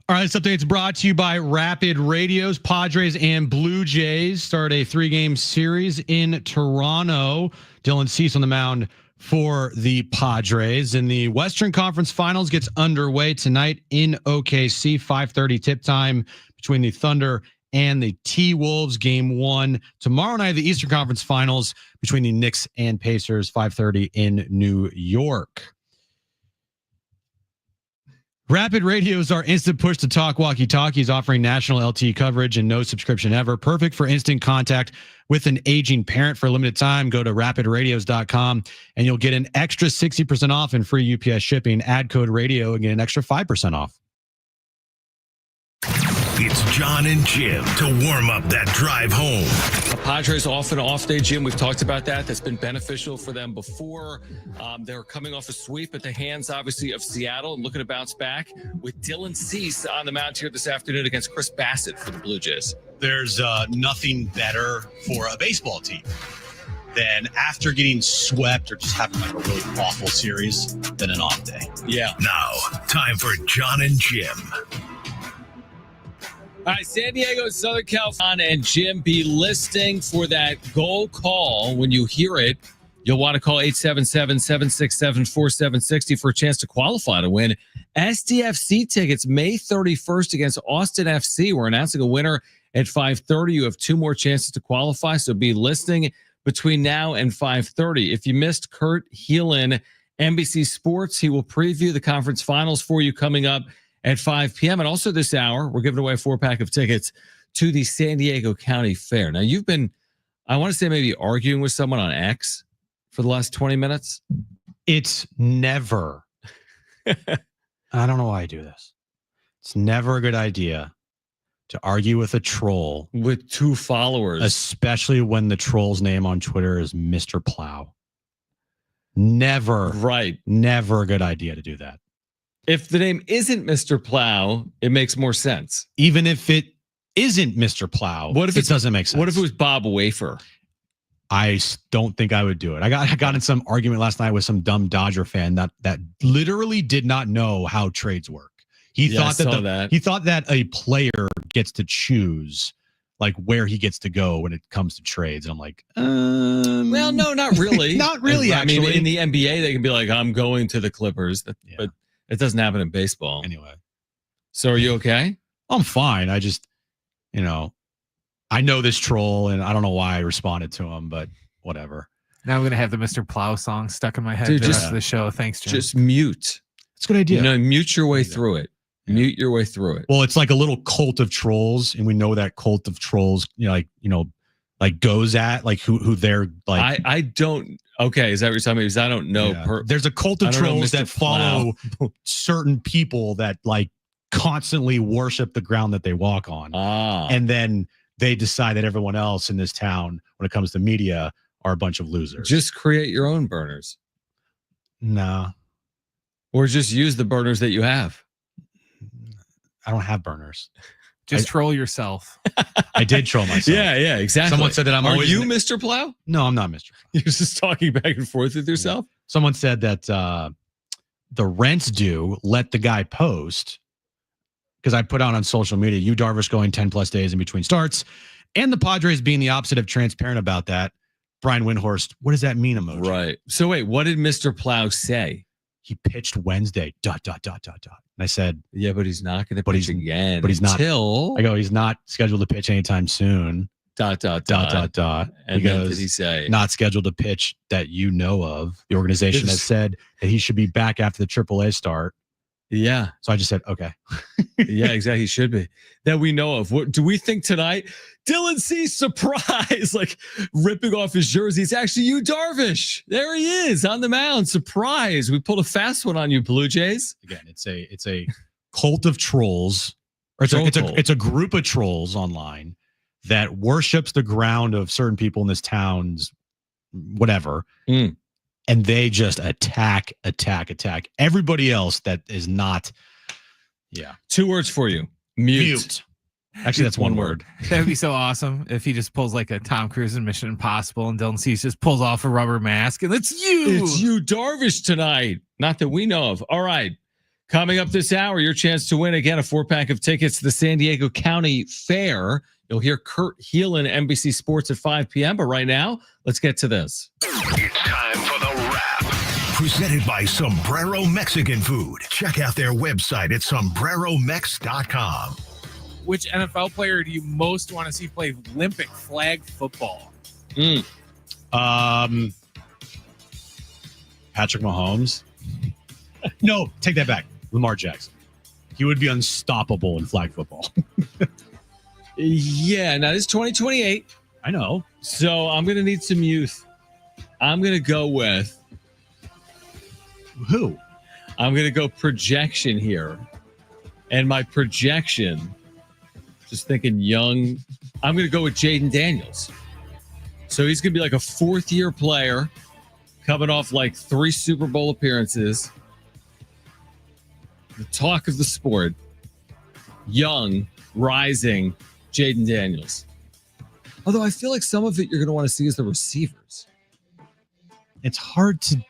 All right, this update's brought to you by Rapid Radios. Padres and Blue Jays start a 3-game series in Toronto. Dylan Cease on the mound for the Padres. And the Western Conference Finals gets underway tonight in OKC. 5:30 tip time between the Thunder and the T-Wolves. Game 1 tomorrow night. The Eastern Conference Finals between the Knicks and Pacers. 5:30 in New York. Rapid Radio is our instant push to talk walkie-talkies, offering national LTE coverage and no subscription ever. Perfect for instant contact with an aging parent. For a limited time, go to rapidradios.com and you'll get an extra 60% off and free UPS shipping. Add code radio and get an extra 5% off. It's Jon and Jim to warm up that drive home. The Padres off an off day, Jim. We've talked about that. That's been beneficial for them before. They're coming off a sweep at the hands, obviously, of Seattle and looking to bounce back with Dylan Cease on the mound here this afternoon against Chris Bassett for the Blue Jays. There's nothing better for a baseball team than after getting swept or just having like a really awful series than an off day. Yeah. Now, time for Jon and Jim. All right, San Diego, Southern California, and Jim, be listening for that goal call. When you hear it, you'll want to call 877-767-4760 for a chance to qualify to win SDFC tickets May 31st against Austin FC. We're announcing a winner at 5:30. You have 2 more chances to qualify, so be listening between now and 5:30. If you missed Kurt Heelan, NBC Sports, he will preview the conference finals for you coming up at 5 p.m. And also this hour, we're giving away a 4-pack of tickets to the San Diego County Fair. Now, you've been, I want to say, maybe arguing with someone on X for the last 20 minutes. It's never, I don't know why I do this. It's never a good idea to argue with a troll with 2 followers, especially when the troll's name on Twitter is Mr. Plow. Never a good idea to do that. If the name isn't Mr. Plow, it makes more sense. Even if it isn't Mr. Plow, what if it doesn't make sense? What if it was Bob Wafer? I don't think I would do it. I got in some argument last night with some dumb Dodger fan that literally did not know how trades work. He thought that a player gets to choose like where he gets to go when it comes to trades. And I'm like, well, no, not really. Not really. I mean, in the NBA, they can be like, I'm going to the Clippers, but it doesn't happen in baseball. Anyway. So are you okay? I'm fine. I just, I know this troll and I don't know why I responded to him, but whatever. Now I'm going to have the Mr. Plow song stuck in my head the rest of the show. Thanks, Jim. Just mute. It's a good idea. Mute your way through it. Yeah. Mute your way through it. Well, it's like a little cult of trolls. And we know that cult of trolls, like goes at like who they're like. I don't. Okay, is that what you're talking about? Because I don't know. Yeah. There's a cult of trolls that follow certain people that like constantly worship the ground that they walk on. And then they decide that everyone else in this town, when it comes to media, are a bunch of losers. Just create your own burners. No. Or just use the burners that you have. I don't have burners. Just troll yourself. I did troll myself. Yeah, exactly. Someone said that I'm always... Are you Mr. Plow? No, I'm not Mr. Plow. You're just talking back and forth with yourself? Yeah. Someone said that the rent's due, let the guy post, because I put out on social media, you Darvish going 10 plus days in between starts, and the Padres being the opposite of transparent about that. Brian Windhorst, what does that mean, emoji? Right. So wait, what did Mr. Plow say? He pitched Wednesday, ... And I said, yeah, but he's not going to pitch again. But he's not. I go, he's not scheduled to pitch anytime soon. ... And he then goes, did he say? Not scheduled to pitch that you know of. The organization has said that he should be back after the AAA start. Yeah. So I just said, okay. Yeah, exactly. He should be. That we know of. What do we think tonight? Dylan Cease, surprise, like ripping off his jersey. It's actually you, Darvish. There he is on the mound. Surprise. We pulled a fast one on you, Blue Jays. Again, it's a cult of trolls. Or it's a group of trolls online that worships the ground of certain people in this town's whatever. And they just attack everybody else that is not. Yeah. 2 words for you. Mute. Actually, that's one word. That'd be so awesome if he just pulls like a Tom Cruise in Mission Impossible and Dylan Cease just pulls off a rubber mask and it's you. It's you, Darvish, tonight. Not that we know of. All right. Coming up this hour, your chance to win again a 4-pack of tickets to the San Diego County Fair. You'll hear Kurt Heelan, NBC Sports at 5 p.m. But right now, let's get to this. It's time for the wrap. Presented by Sombrero Mexican Food. Check out their website at sombreromex.com. Which NFL player do you most want to see play Olympic flag football? Patrick Mahomes. No, take that back. Lamar Jackson. He would be unstoppable in flag football. Yeah, now this is 2028. I know. So I'm going to need some youth. I'm going to go with... Who? I'm going to go projection here. And my projection, just thinking young, I'm going to go with Jaden Daniels. So he's going to be like a fourth-year player coming off like 3 Super Bowl appearances. The talk of the sport. Young, rising Jaden Daniels. Although I feel like some of it you're going to want to see is the receivers. It's hard to...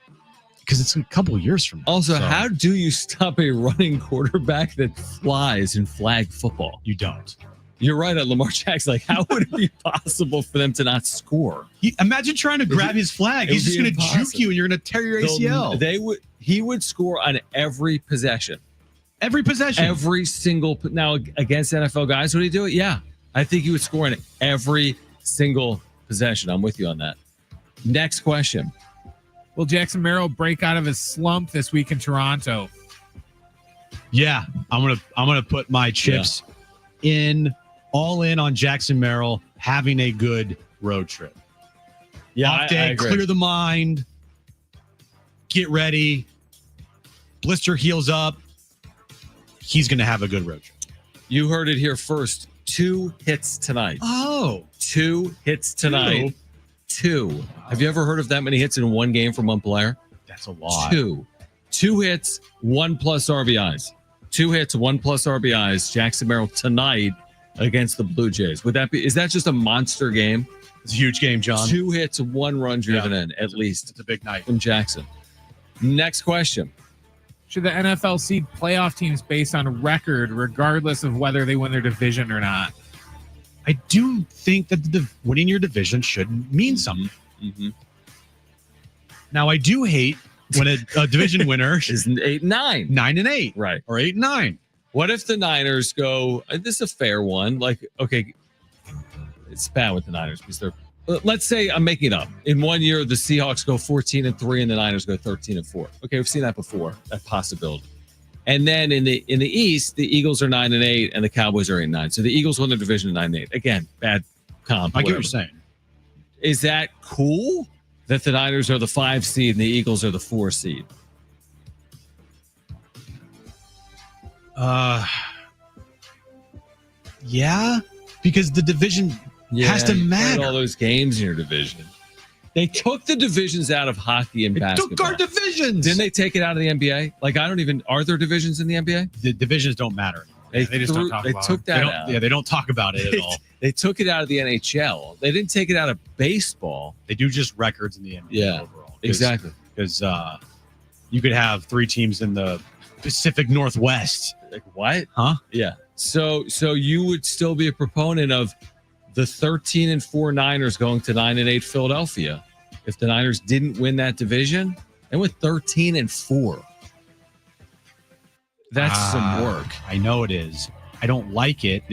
Because it's a couple of years from now. Also, how do you stop a running quarterback that flies in flag football? You don't. You're right at Lamar Jackson. Like, how would it be possible for them to not score? Imagine trying to grab his flag. He's just going to juke you and you're going to tear your ACL. He would score on every possession. Every possession. Every single. Now, against NFL guys, would he do it? Yeah. I think he would score in every single possession. I'm with you on that. Next question. Will Jackson Merrill break out of his slump this week in Toronto? Yeah, I'm gonna put my chips all in on Jackson Merrill having a good road trip. Yeah, off day, clear the mind, get ready, blister heels up. He's gonna have a good road trip. You heard it here first. 2 hits tonight. Oh, 2 hits tonight. 2. Have you ever heard of that many hits in one game from one player? That's a lot. 2 hits, 1+ RBIs. 2 hits, 1+ RBIs. Jackson Merrill tonight against the Blue Jays. Is that just a monster game? It's a huge game, John. 2 hits, 1 run driven in, at least. It's a big night from Jackson. Next question. Should the NFL seed playoff teams based on record, regardless of whether they win their division or not? I do think that winning your division should mean something. Mm-hmm. Now, I do hate when a division winner is 8-9, 9-8, right, or 8-9. What if the Niners go? This is a fair one. Like, okay, it's bad with the Niners because they're. Let's say I'm making it up. In 1 year, the Seahawks go 14-3, and the Niners go 13-4. Okay, we've seen that before. That possibility. And then in the East, the Eagles are 9-8 and the Cowboys are 8-9. So the Eagles won their division at 9-8. Again, bad comp. I get what you're saying. Is that cool that the Niners are the 5 seed and the Eagles are the 4 seed? Yeah, because the division has to matter. All those games in your division. They took the divisions out of hockey and basketball. Took our divisions. Didn't they take it out of the NBA? Like, are there divisions in the NBA? The divisions don't matter anymore. They just don't talk about it. They took that out. Yeah, they don't talk about it at all. They took it out of the NHL. They didn't take it out of baseball. They do just records in the NBA overall. Exactly. Because you could have 3 teams in the Pacific Northwest. Like, what? Huh? Yeah. So you would still be a proponent of the 13-4 Niners going to 9-8 Philadelphia if the Niners didn't win that division? They went 13-4. That's some work. I know it is. I don't like it,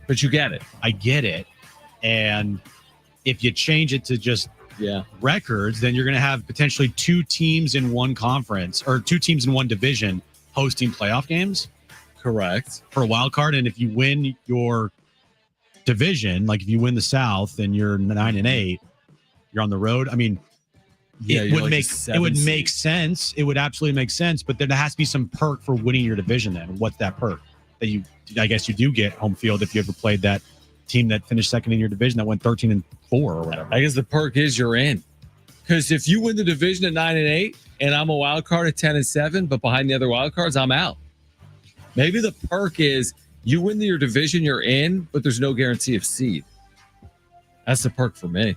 but you get it. I get it. And if you change it to just records, then you're going to have potentially 2 teams in one conference or 2 teams in one division hosting playoff games. Correct. For a wild card. And if you win your division, like if you win the South and you're 9-8, you're on the road. I mean, it would make sense. It would absolutely make sense. But there has to be some perk for winning your division. Then what's that perk that I guess you do get home field if you ever played that team that finished second in your division that went 13-4 or whatever. I guess the perk is you're in. Because if you win the division at 9-8 and I'm a wild card at 10-7, but behind the other wild cards, I'm out. Maybe the perk is you win your division, you're in, but there's no guarantee of seed. That's the perk for me.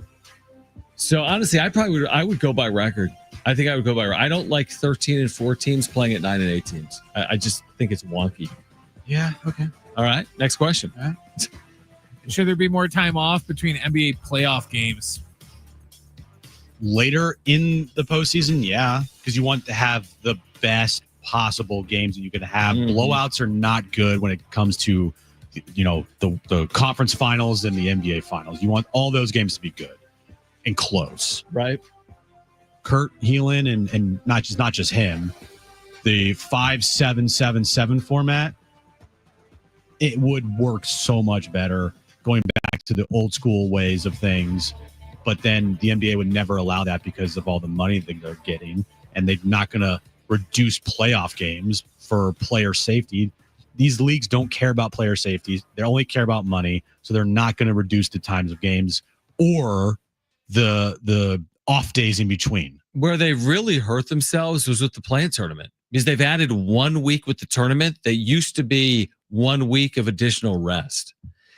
So honestly, I would go by record. I think I would go by. I don't like 13 and 4 teams playing at 9 and 8 teams. I just think it's wonky. Yeah. Okay. All right. Next question. Should there be more time off between NBA playoff games? Later in the postseason, yeah, because you want to have the best possible games that you can have. Blowouts are not good when it comes to, the conference finals and the NBA finals. You want all those games to be good and close. Right. Kurt Heelan and not just him, the 5-7-7-7 format, it would work so much better going back to the old school ways of things. But then the NBA would never allow that because of all the money that they're getting, and they're not going to reduce playoff games for player safety. These leagues don't care about player safety. They only care about money, so they're not going to reduce the times of games or the off days in between. Where they really hurt themselves was with the play-in tournament, because they've added 1 week with the tournament that used to be 1 week of additional rest.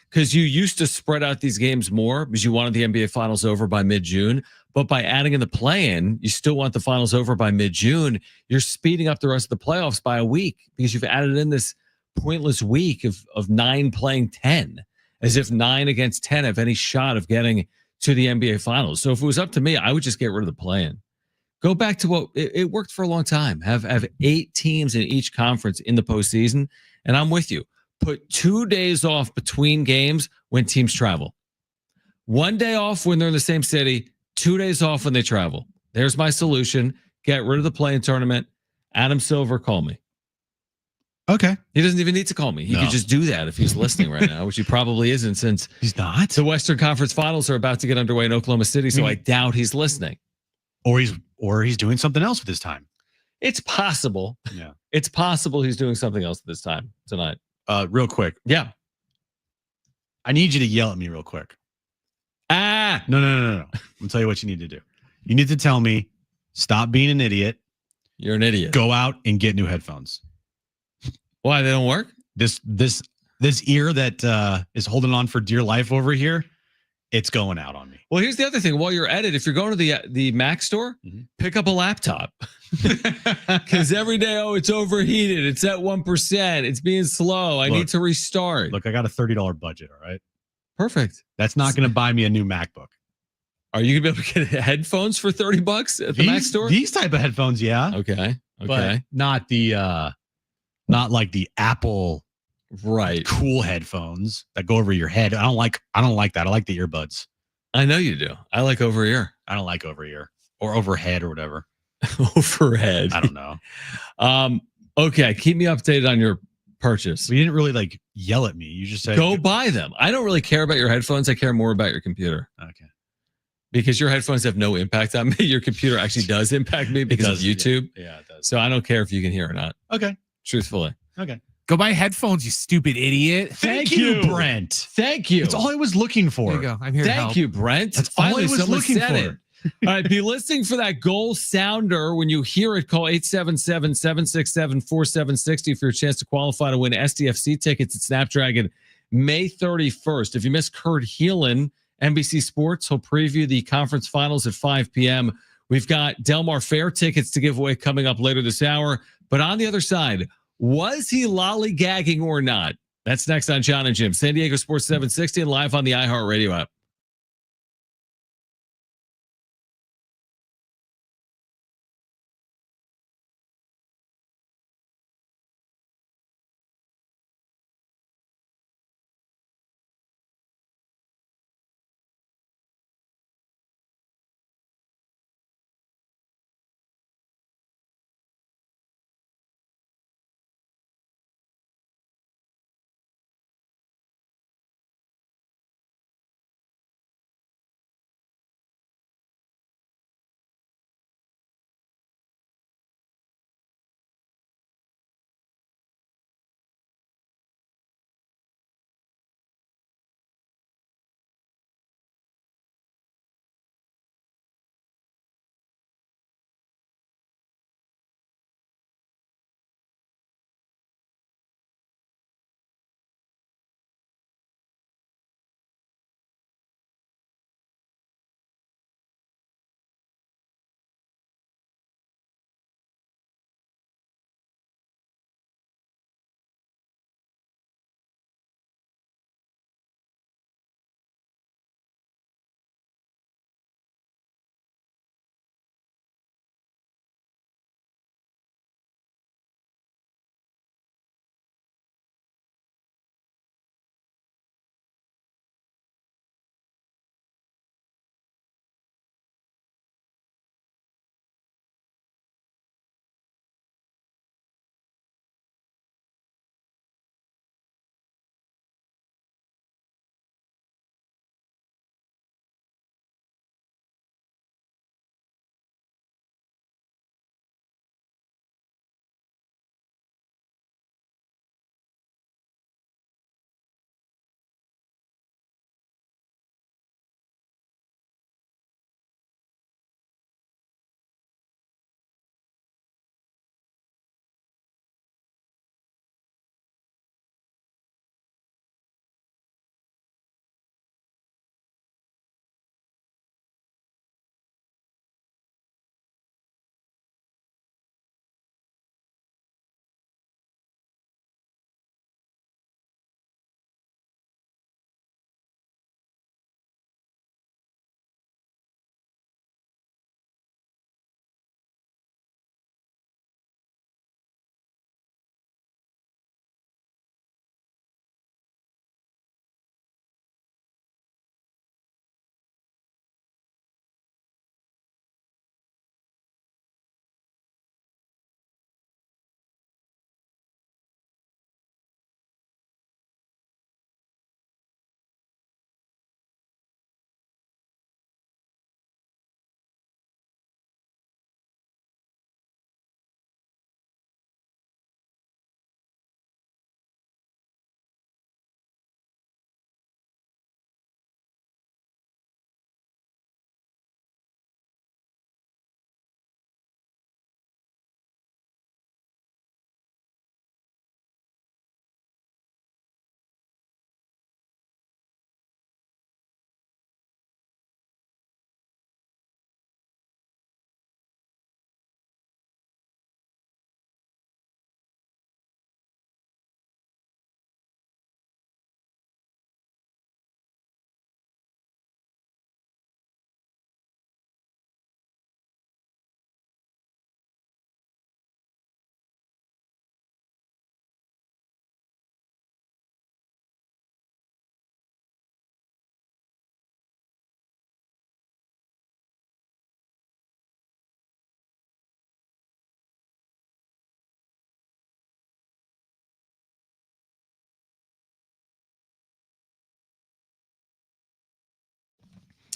Because you used to spread out these games more because you wanted the NBA finals over by mid-June. But by adding in the play-in, you still want the finals over by mid-June. You're speeding up the rest of the playoffs by a week because you've added in this pointless week of 9 playing 10, as if 9 against 10 have any shot of getting to the NBA finals. So if it was up to me, I would just get rid of the play-in. Go back to what it worked for a long time. Have 8 teams in each conference in the postseason. And I'm with you. Put 2 days off between games when teams travel. 1 day off when they're in the same city, 2 days off when they travel. There's my solution. Get rid of the play-in tournament. Adam Silver, call me. Okay. He doesn't even need to call me. He could just do that if he's listening right now, which he probably isn't, since he's not. The Western Conference Finals are about to get underway in Oklahoma City, so I doubt he's listening. Or he's doing something else with his time. It's possible. Yeah. It's possible he's doing something else this time tonight. Real quick. Yeah. I need you to yell at me real quick. No. I'll tell you what you need to do. You need to tell me, stop being an idiot. You're an idiot. Go out and get new headphones. Why? They don't work? This ear that is holding on for dear life over here, it's going out on me. Well, here's the other thing. While you're at it, if you're going to the Mac store, pick up a laptop. Because every day, it's overheated. It's at 1%. It's being slow. I need to restart. Look, I got a $30 budget, all right? Perfect. That's not going to buy me a new MacBook. Are you going to be able to get headphones for $30 at the Mac store? These type of headphones, yeah. Okay. But not like the Apple cool headphones that go over your head. I don't like that. I like the earbuds. I know you do. I like over ear. I don't like over ear or overhead or whatever. Overhead. I don't know. Okay. Keep me updated on your purchase. You didn't really yell at me. You just said go buy them. I don't really care about your headphones. I care more about your computer. Okay. Because your headphones have no impact on me. Your computer actually does impact me because of YouTube. Yeah, it does. So I don't care if you can hear or not. Okay. Truthfully. Okay. Go buy headphones, you stupid idiot. Thank you, Brent. Thank you. That's all I was looking for. There you go. I'm here to help. Thank you, Brent. That's finally all I was someone looking said for. it. All right, be listening for that goal sounder. When you hear it, call 877-767-4760 for your chance to qualify to win SDFC tickets at Snapdragon May 31st. If you miss Kurt Heelan, NBC Sports, he'll preview the conference finals at 5 p.m. We've got Del Mar Fair tickets to give away coming up later this hour. But on the other side, was he lollygagging or not? That's next on Jon and Jim. San Diego Sports 760 and live on the iHeartRadio app.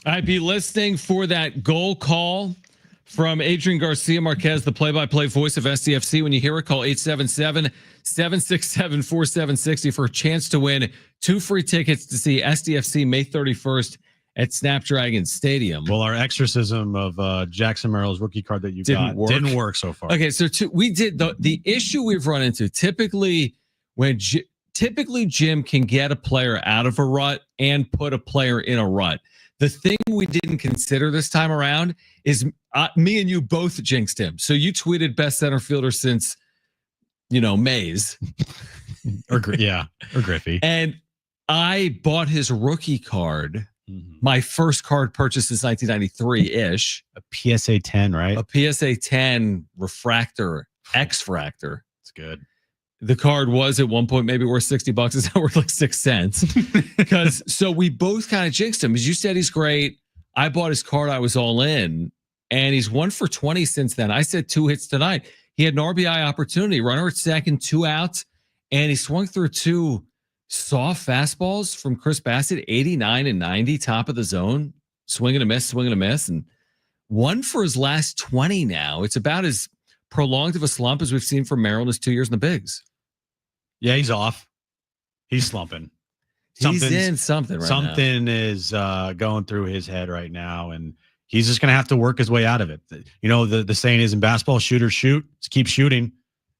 I'd be listening for that goal call from Adrian Garcia Marquez, the play-by-play voice of SDFC. When you hear it, call 877-767-4760 for a chance to win 2 free tickets to see SDFC May 31st at Snapdragon Stadium. Well, our exorcism of Jackson Merrill's rookie card that you didn't work so far. Okay, so we did the issue we've run into typically Jim can get a player out of a rut and put a player in a rut. The thing we didn't consider this time around is me and you both jinxed him. So you tweeted best center fielder since, Mays. or Griffey. And I bought his rookie card, my first card purchase since 1993-ish. A PSA 10, right? A PSA 10 refractor, X-fractor. It's good. The card was at one point maybe worth $60. It's now worth like 6 cents. So we both kind of jinxed him. As you said, he's great. I bought his card. I was all in. And he's 1 for 20 since then. I said 2 hits tonight. He had an RBI opportunity. Runner at second, 2 outs. And he swung through 2 soft fastballs from Chris Bassett, 89 and 90, top of the zone. Swing and a miss. And 1 for his last 20 now. It's about as prolonged of a slump as we've seen from Merrill in his 2 years in the bigs. Yeah, he's off. He's slumping. He's in something right now. Something is going through his head right now, and he's just going to have to work his way out of it. The saying is in basketball, shooters shoot. Just keep shooting.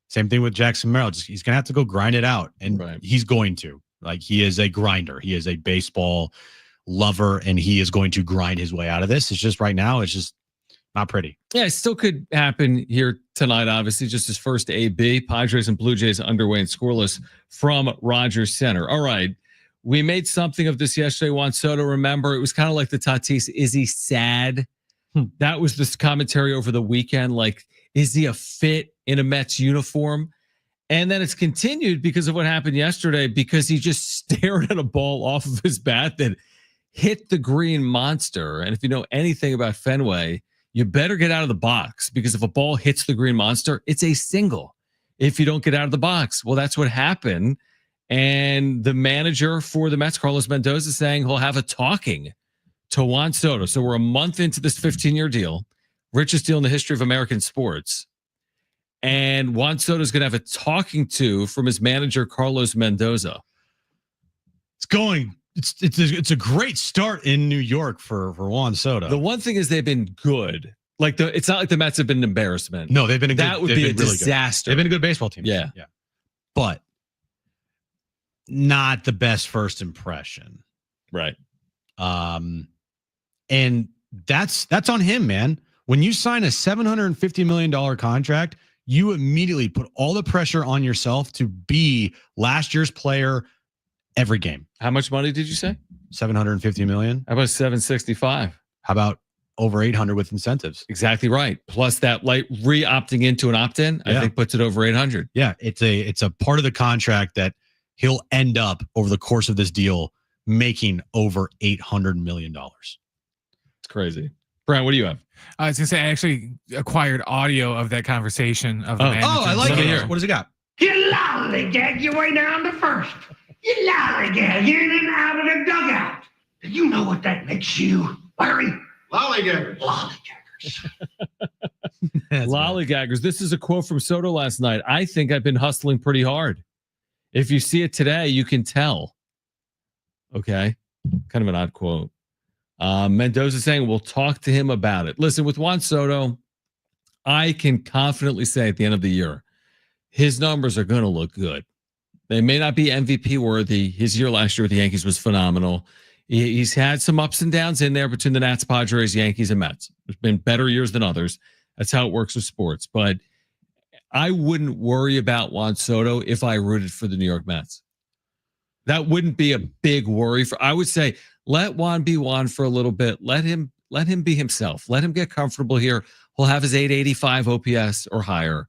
Same thing with Jackson Merrill. He's going to have to go grind it out, and he's going to. Like, he is a grinder. He is a baseball lover, and he is going to grind his way out of this. It's just right now, it's just not pretty. Yeah, it still could happen here tonight, obviously. Just his first AB. Padres and Blue Jays underway and scoreless from Rogers Center. All right. We made something of this yesterday. Juan Soto, remember, it was kind of like the Tatis. Is he sad? That was this commentary over the weekend. Like, is he a fit in a Mets uniform? And then it's continued because of what happened yesterday, because he just stared at a ball off of his bat that hit the green monster. And if you know anything about Fenway, you better get out of the box, because if a ball hits the green monster, it's a single. If you don't get out of the box, well, that's what happened. And the manager for the Mets, Carlos Mendoza, is saying he'll have a talking to Juan Soto. So we're a month into this 15-year deal, richest deal in the history of American sports. And Juan Soto is going to have a talking to from his manager, Carlos Mendoza. It's a great start in New York for Juan Soto. The one thing is they've been good. It's not like the Mets have been an embarrassment. No, they've been that would be a disaster. They've been a good baseball team. Yeah. But not the best first impression. Right. And that's on him, man. When you sign a $750 million contract, you immediately put all the pressure on yourself to be last year's player every game. How much money did you say? $750 million. How about 765? How about over 800 with incentives? Exactly right. Plus that re-opting into an opt-in, I think puts it over 800. Yeah, it's a part of the contract that he'll end up over the course of this deal making over $800 million. It's crazy. Brian, what do you have? I was going to say, I actually acquired audio of that conversation of the manager. Oh, I like it. What does it got? You lollygag your way down to first. You lollygag in and out of the dugout. Do you know what that makes you, Larry? Lollygaggers. Lollygaggers. Lollygaggers. This is a quote from Soto last night. I think I've been hustling pretty hard. If you see it today, you can tell. Okay. Kind of an odd quote. Mendoza saying we'll talk to him about it. Listen, with Juan Soto, I can confidently say at the end of the year, his numbers are going to look good. They may not be MVP worthy. His year last year with the Yankees was phenomenal. He's had some ups and downs in there between the Nats, Padres, Yankees, and Mets. There's been better years than others. That's how it works with sports. But I wouldn't worry about Juan Soto if I rooted for the New York Mets. That wouldn't be a big worry. I would say let Juan be Juan for a little bit. Let him be himself. Let him get comfortable here. He'll have his 885 OPS or higher.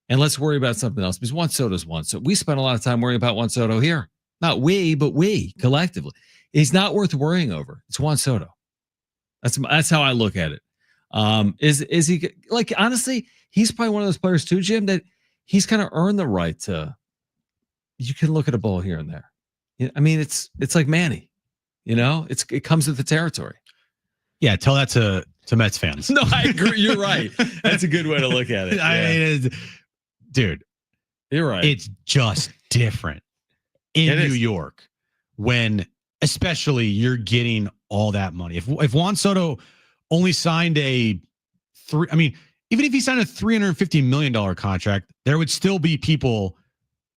And let's worry about something else, because Juan Soto's Juan. So we spent a lot of time worrying about Juan Soto here. Not we, but we collectively. He's not worth worrying over. It's Juan Soto. That's how I look at it. Is he, like, honestly, he's probably one of those players too, Jim, that he's kind of earned the right to, you can look at a ball here and there. I mean, it's like Manny, it comes with the territory. Yeah, tell that to Mets fans. No, I agree. You're right. That's a good way to look at it. I mean, dude, you're right. It's just different in New York when, especially, you're getting all that money. If Juan Soto only signed even if he signed a $350 million contract, there would still be people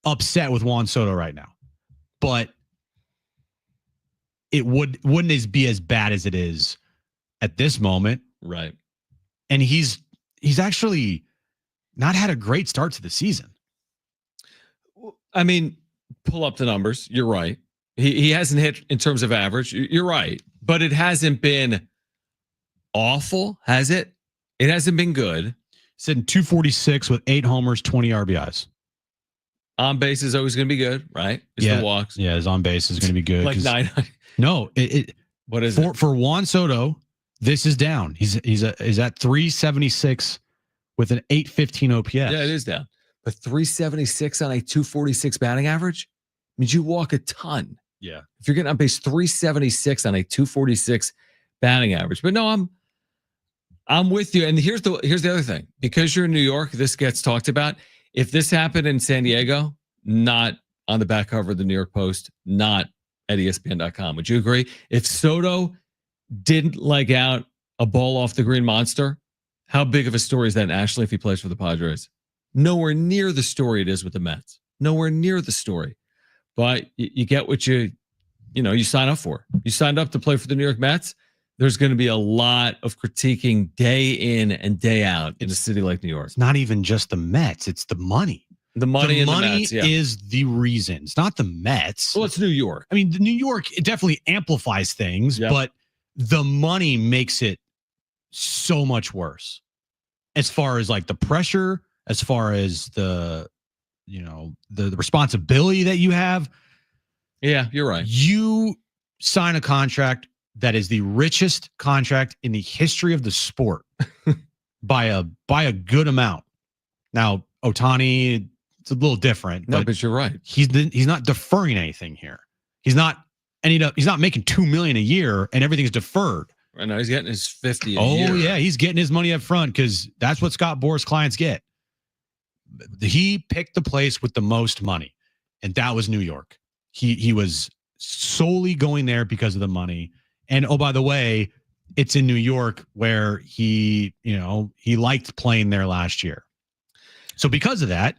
upset with Juan Soto right now. But it wouldn't be as bad as it is at this moment. Right. And he's actually not had a great start to the season. I mean, pull up the numbers. You're right. He hasn't hit in terms of average. You're right. But it hasn't been awful, has it? It hasn't been good. Sitting 246 with 8 homers, 20 RBIs. On base is always going to be good, right? The walks. Yeah, his on base is going to be good. Like 9. No, what is it? For Juan Soto, this is down. He's at 376 with an 815 OPS. Yeah, it is down. But 376 on a 246 batting average means you walk a ton. Yeah. If you're getting on base 376 on a 246 batting average. But no, I'm with you. And here's the other thing. Because you're in New York, this gets talked about. If this happened in San Diego, not on the back cover of the New York Post, not at ESPN.com. Would you agree? If Soto didn't leg out a ball off the green monster, how big of a story is that nationally if he plays for the Padres? Nowhere near the story it is with the Mets. Nowhere near the story. But you get what you sign up for. You signed up to play for the New York Mets. There's going to be a lot of critiquing day in and day out in a city like New York. It's not even just the Mets. It's the money. The money is the reason. It's not the Mets. Well, it's New York. I mean, the New York, it definitely amplifies things, but the money makes it so much worse. As far as like the pressure, as far as the responsibility that you have. Yeah, you're right. You sign a contract that is the richest contract in the history of the sport by a good amount. Now, Ohtani, it's a little different. No, but you're right. He's not deferring anything here. He's not making $2 million a year and everything's deferred. I know he's getting his 50 a year. Oh yeah, he's getting his money up front because that's what Scott Boras clients get. He picked the place with the most money, and that was New York. He was solely going there because of the money. And oh, by the way, it's in New York where he liked playing there last year. So because of that,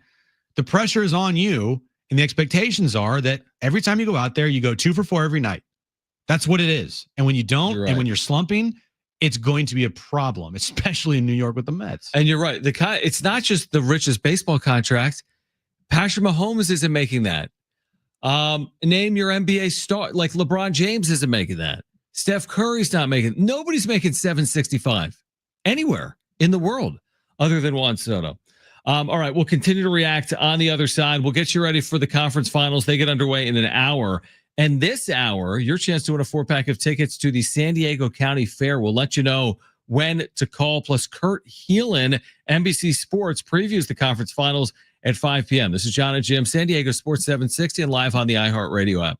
the pressure is on you, and the expectations are that every time you go out there, you go 2 for 4 every night. That's what it is. And when you don't, and when you're slumping, it's going to be a problem, especially in New York with the Mets. And you're right. It's not just the richest baseball contract. Patrick Mahomes isn't making that. Name your NBA star. Like LeBron James isn't making that. Steph Curry's not making. Nobody's making $765 anywhere in the world other than Juan Soto. All right, we'll continue to react on the other side. We'll get you ready for the conference finals. They get underway in an hour. And this hour, your chance to win a 4-pack of tickets to the San Diego County Fair. We'll let you know when to call. Plus, Kurt Heelan, NBC Sports, previews the conference finals at 5 p.m. This is Jon and Jim, San Diego Sports 760, and live on the iHeartRadio app.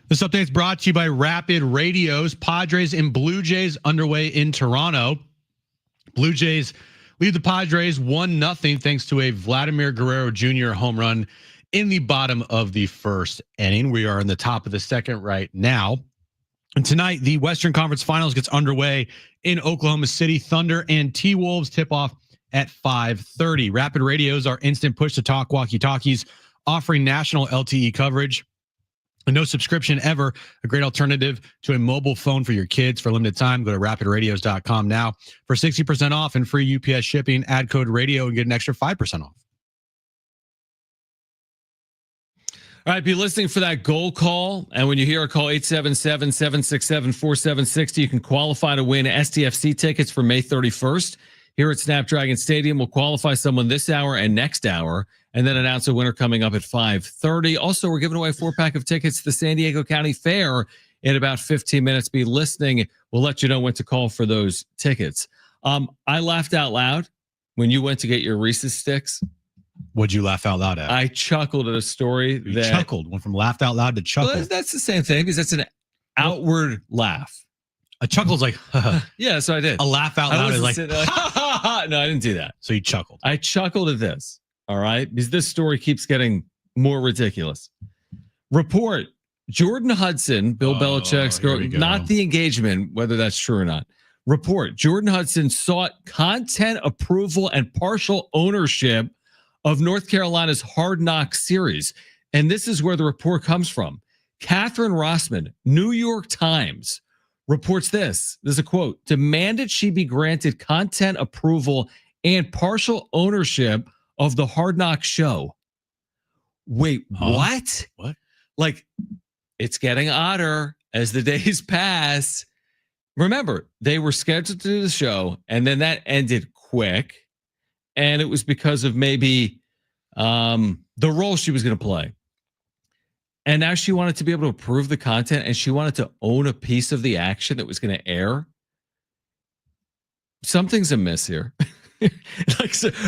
This update is brought to you by Rapid Radios. Padres and Blue Jays underway in Toronto. Blue Jays lead the Padres 1-0 thanks to a Vladimir Guerrero Jr. home run in the bottom of the first inning. We are in the top of the second right now. And tonight, the Western Conference Finals gets underway in Oklahoma City. Thunder and T-Wolves tip off at 5:30. Rapid Radios are instant push-to-talk walkie-talkies offering national LTE coverage. No subscription ever. A great alternative to a mobile phone for your kids. For a limited time, go to rapidradios.com now for 60% off and free UPS shipping. Add code radio and get an extra 5% off. All right, be listening for that goal call. And when you hear a call, 877-767-4760, you can qualify to win STFC tickets for May 31st. Here at Snapdragon Stadium, we'll qualify someone this hour and next hour, and then announce a winner coming up at 5:30. Also, we're giving away a 4-pack of tickets to the San Diego County Fair in about 15 minutes. Be listening. We'll let you know when to call for those tickets. I laughed out loud when you went to get your Reese's Sticks. What'd you laugh out loud at? I chuckled at a story you chuckled. Went from laughed out loud to chuckle. Well, that's the same thing because that's an outward laugh. A chuckle's like, yeah, so I did. A laugh out loud is like, no, I didn't do that. So you chuckled. I chuckled at this. All right. Because this story keeps getting more ridiculous. Report Jordan Hudson, Bill Belichick's girl, not the engagement, whether that's true or not. Report Jordan Hudson sought content approval and partial ownership of North Carolina's Hard Knocks series. And this is where the report comes from. Catherine Rossman, New York Times, reports this. There's a quote, demanded she be granted content approval and partial ownership of the Hard Knocks show. Wait, what? What? Like, it's getting odder as the days pass. Remember, they were scheduled to do the show, and then that ended quick. And it was because of maybe the role she was going to play. And now she wanted to be able to approve the content, and she wanted to own a piece of the action that was going to air. Something's amiss here.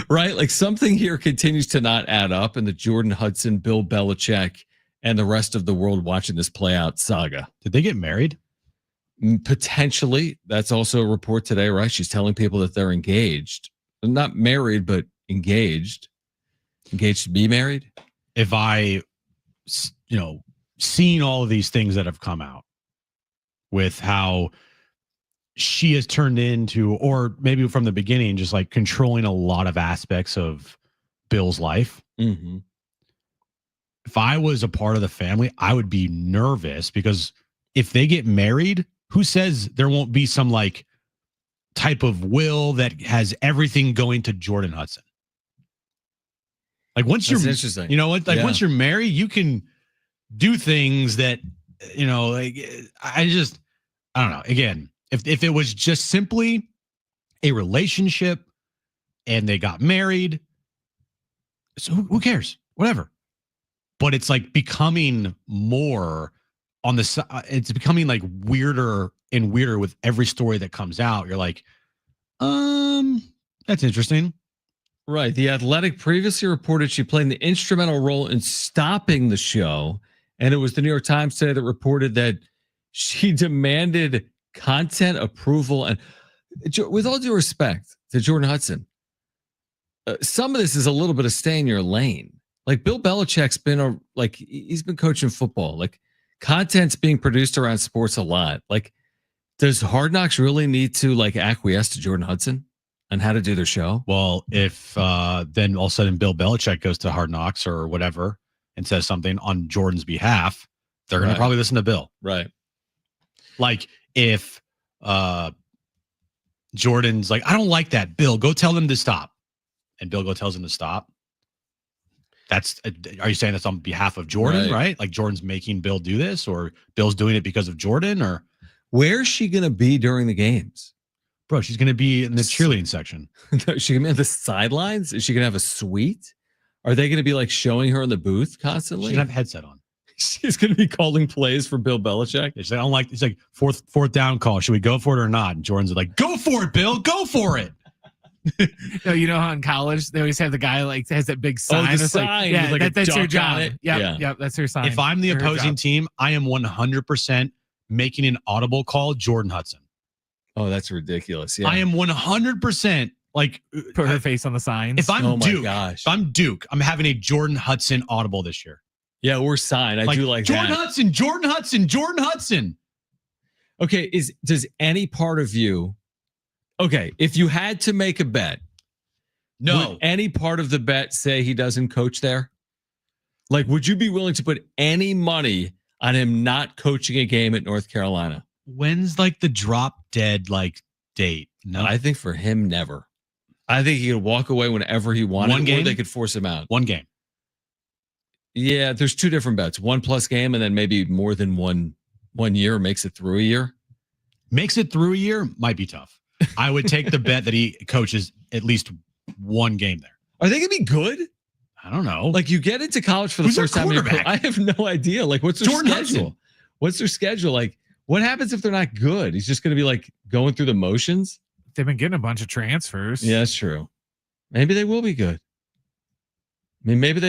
Right? Like something here continues to not add up in the Jordan Hudson, Bill Belichick, and the rest of the world watching this play out saga. Did they get married? Potentially. That's also a report today, right? She's telling people that they're engaged. Not married, but engaged. Engaged to be married. If I, seen all of these things that have come out with how she has turned into, or maybe from the beginning, just like controlling a lot of aspects of Bill's life. Mm-hmm. If I was a part of the family, I would be nervous because if they get married, who says there won't be some like type of will that has everything going to Jordan Hudson? Like once you're, interesting. You know what? Like once you're married, you can do things that, like I don't know. Again, if it was just simply a relationship and they got married, so who cares? Whatever. But it's like becoming more on the, it's becoming like weirder and weirder with every story that comes out. You're like, that's interesting. Right. The Athletic previously reported she played an instrumental role in stopping the show. And it was the New York Times today that reported that she demanded content approval. And with all due respect to Jordan Hudson, some of this is a little bit of stay in your lane. Like Bill Belichick's been he's been coaching football. Like content's being produced around sports a lot. Like, does Hard Knocks really need to like acquiesce to Jordan Hudson on how to do their show? Well, if then all of a sudden Bill Belichick goes to Hard Knocks or whatever and says something on Jordan's behalf, they're going to probably listen to Bill. Right. Like if Jordan's like, I don't like that, Bill, go tell them to stop. And Bill tells him to stop. Are you saying that's on behalf of Jordan, right? Like Jordan's making Bill do this, or Bill's doing it because of Jordan, or where's she going to be during the games? Bro, she's going to be in the cheerleading section. Is she going to be on the sidelines? Is she going to have a suite? Are they going to be like showing her in the booth constantly? She's going to have a headset on. She's going to be calling plays for Bill Belichick. It's like fourth down call. Should we go for it or not? And Jordan's like, go for it, Bill. Go for it. No, you know how in college they always have the guy like has that big sign. the It's sign like, with like a that's your duck on job. it. Yep, that's her sign. If I'm the Or her opposing job. team, I am 100% making an audible call Jordan Hudson. Oh, that's ridiculous. Yeah. I am 100% like Put her face on the sign. if I'm Oh my Duke, gosh. if I'm Duke, I'm having a Jordan Hudson audible this year. Yeah, or sign. I do like Jordan that. Hudson, Jordan Hudson, Jordan Hudson. Okay, does any part of you, okay, if you had to make a bet, No. would any part of the bet say he doesn't coach there? Like, would you be willing to put any money on him not coaching a game at North Carolina? When's like the drop dead like date? No. I think for him, never. I think he could walk away whenever he wanted, One game? or they could force him out. One game. Yeah, there's two different bets. 1+ game, and then maybe more than one year makes it through a year. Makes it through a year might be tough. I would take the bet that he coaches at least one game there. Are they going to be good? I don't know. Like, you get into college for the Who's their first time. quarterback? I have no idea. Like, what's their Jordan schedule? Hudson. What's their schedule? Like, what happens if they're not good? He's just going to be like going through the motions. They've been getting a bunch of transfers. Yeah, that's true. Maybe they will be good. I mean, maybe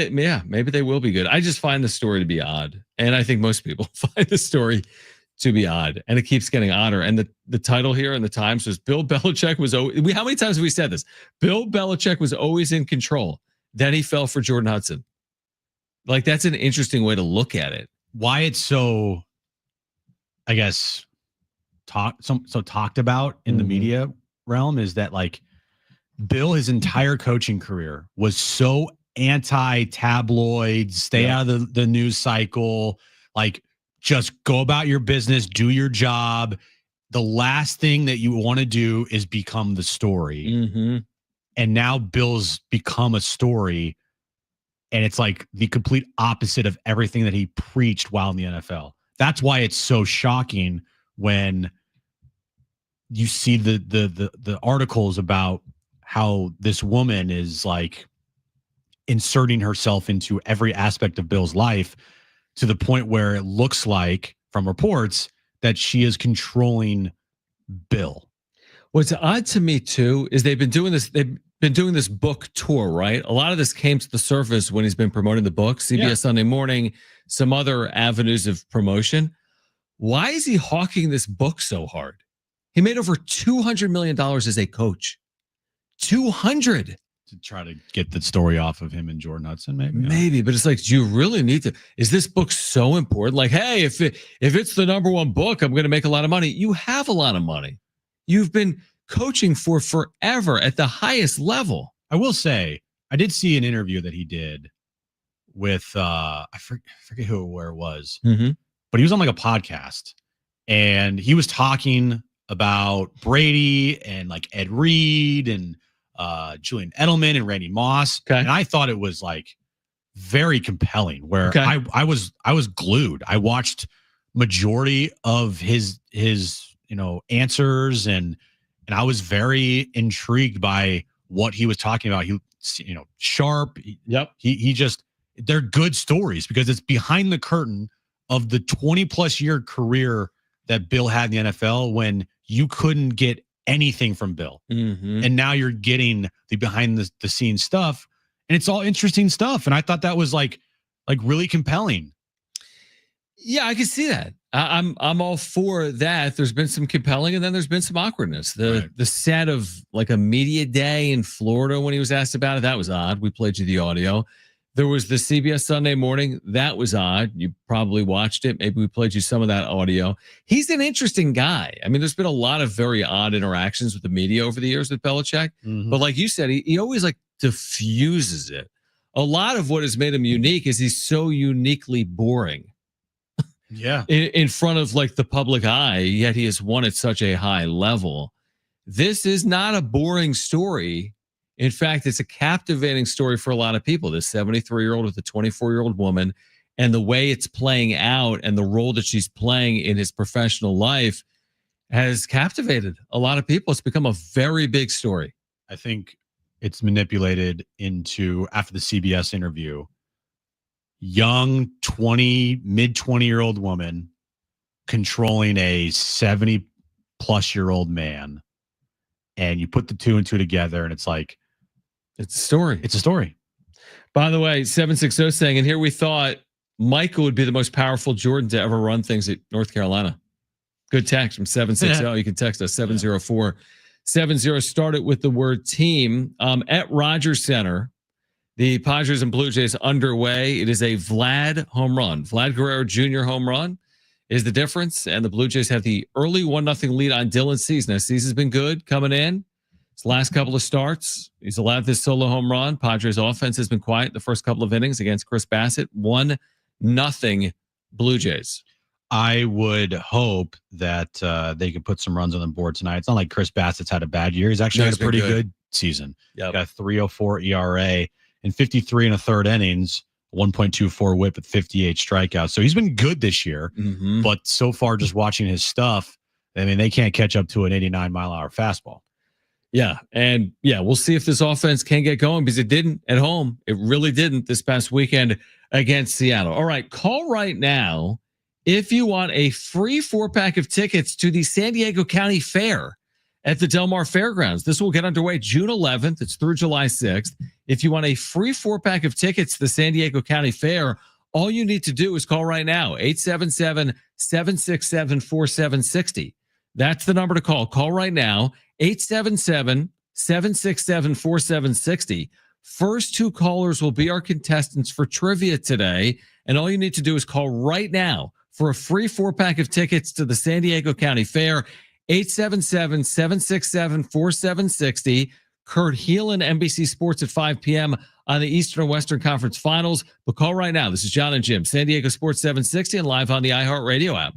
they will be good. I just find the story to be odd. And I think most people find the story to be odd. And it keeps getting odder. And the title here in the Times was Bill Belichick was always, how many times have we said this? Bill Belichick was always in control. Then he fell for Jordan Hudson. Like, that's an interesting way to look at it. Why it's so, I guess, talked about in the media realm is that like Bill, his entire coaching career was so anti-tabloid, stay out of the news cycle, like just go about your business, do your job. The last thing that you want to do is become the story. Mm-hmm. And now Bill's become a story. And it's like the complete opposite of everything that he preached while in the NFL. That's why it's so shocking when you see the articles about how this woman is like inserting herself into every aspect of Bill's life to the point where it looks like from reports that she is controlling Bill. What's odd to me too is they've been doing this book tour, right? A lot of this came to the surface when he's been promoting the book, CBS Sunday Morning, some other avenues of promotion. Why is he hawking this book so hard? He made over $200 million as a coach. 200 to try to get the story off of him and Jordan Hudson, maybe, but it's like, do you really need to? Is this book so important? Like, hey, if it's the number one book, I'm going to make a lot of money. You have a lot of money. You've been coaching for forever at the highest level. I will say, I did see an interview that he did with I forget where it was, but he was on like a podcast, and he was talking about Brady and like Ed Reed and Julian Edelman and Randy Moss. Okay. And I thought it was like very compelling where I was glued. I watched majority of his answers and I was very intrigued by what he was talking about. He, sharp. Yep. He just, they're good stories because it's behind the curtain of the 20+ year career that Bill had in the NFL when you couldn't get anything from Bill. And now you're getting the behind the scenes stuff, and it's all interesting stuff. And I thought that was like really compelling. Yeah, I can see that. I'm all for that. There's been some compelling, and then there's been some awkwardness. The set of like a media day in Florida when he was asked about it, that was odd. We played you the audio. There was the CBS Sunday Morning. That was odd. You probably watched it. Maybe we played you some of that audio. He's an interesting guy. I mean, there's been a lot of very odd interactions with the media over the years with Belichick. But like you said, he always like diffuses it. A lot of what has made him unique is he's so uniquely boring. Yeah. In front of like the public eye, yet he has won at such a high level. This is not a boring story. In fact, it's a captivating story for a lot of people. This 73-year-old with a 24-year-old woman, and the way it's playing out and the role that she's playing in his professional life has captivated a lot of people. It's become a very big story. I think it's manipulated into, after the CBS interview, young mid-20-year-old woman controlling a 70+ year old man. and you put the 2 and 2 together, and it's like it's a story. It's a story. By the way, 760 saying, and here we thought Michael would be the most powerful Jordan to ever run things at North Carolina. Good text from 760. You can text us 70470. Start it with the word team. At Rogers Center, the Padres and Blue Jays underway. It is a Vlad home run. Vlad Guerrero Jr. home run is the difference. And the Blue Jays have the early 1-0 lead on Dylan Cease. Now, Cease has been good coming in. His last couple of starts, he's allowed this solo home run. Padres offense has been quiet the first couple of innings against Chris Bassett. 1-0 Blue Jays. I would hope that they could put some runs on the board tonight. It's not like Chris Bassett's had a bad year. He's actually had a pretty good season. Yep. Got a 3.04 ERA in 53 and a third innings, 1.24 whip with 58 strikeouts. So he's been good this year. But so far, just watching his stuff, I mean, they can't catch up to an 89-mile-an-hour fastball. Yeah. And we'll see if this offense can get going because it didn't at home. It really didn't this past weekend against Seattle. All right. Call right now if you want a free 4-pack of tickets to the San Diego County Fair at the Del Mar Fairgrounds. This will get underway June 11th. It's through July 6th. If you want a free 4-pack of tickets to the San Diego County Fair, all you need to do is call right now, 877-767-4760. That's the number to call. Call right now, 877-767-4760. First 2 callers will be our contestants for trivia today. And all you need to do is call right now for a free 4-pack of tickets to the San Diego County Fair, 877-767-4760. Kurt Heelan, NBC Sports at 5 p.m. on the Eastern and Western Conference Finals. But call right now. This is Jon and Jim, San Diego Sports 760 and live on the iHeartRadio app.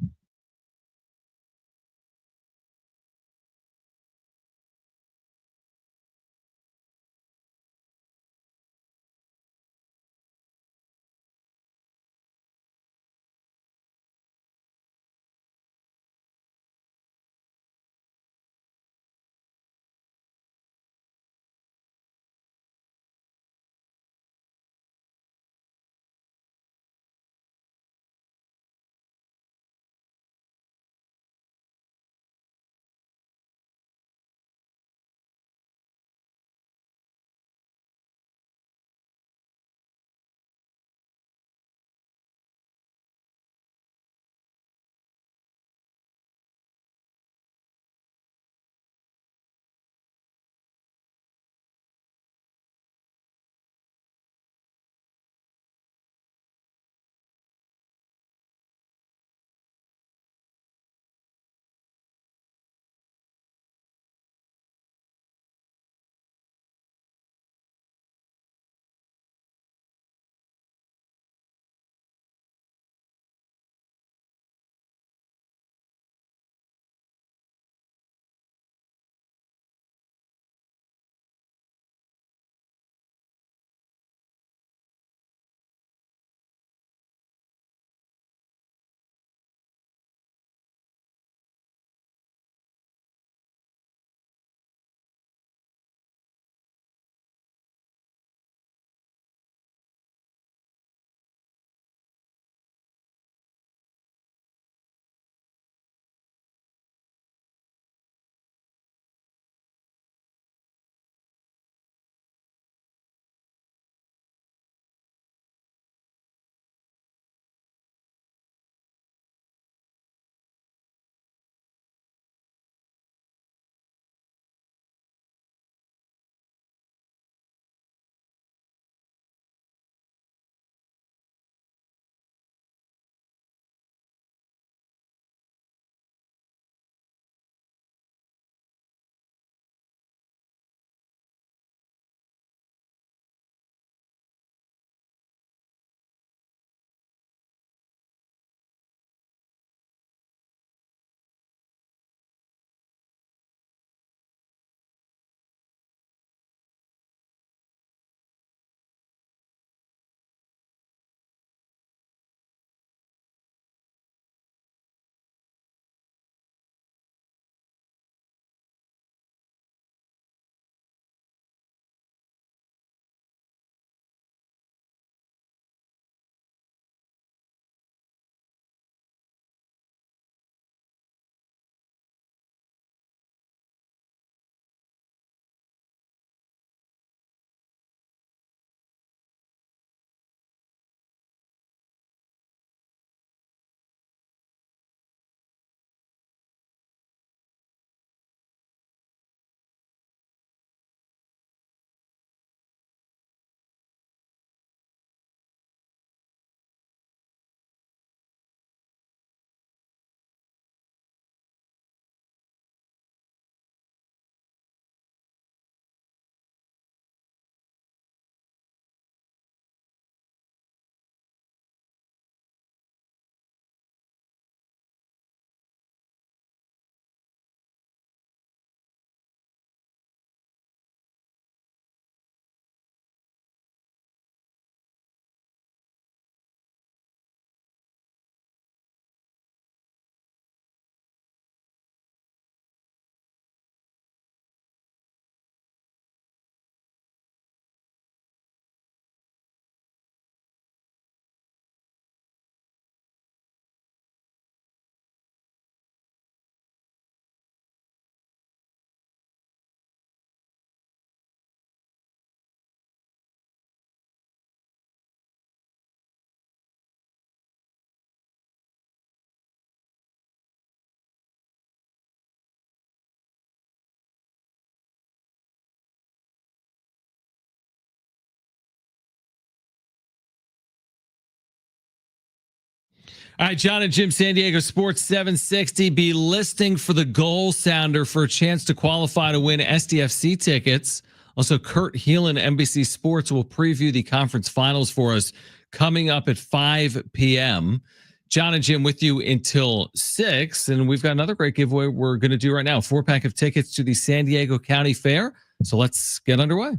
All right, Jon and Jim, San Diego Sports 760. Be listing for the goal sounder for a chance to qualify to win SDFC tickets. Also, Kurt Heelan, NBC Sports, will preview the conference finals for us coming up at 5 p.m. Jon and Jim with you until 6. And we've got another great giveaway we're going to do right now. 4-pack of tickets to the San Diego County Fair. So let's get underway.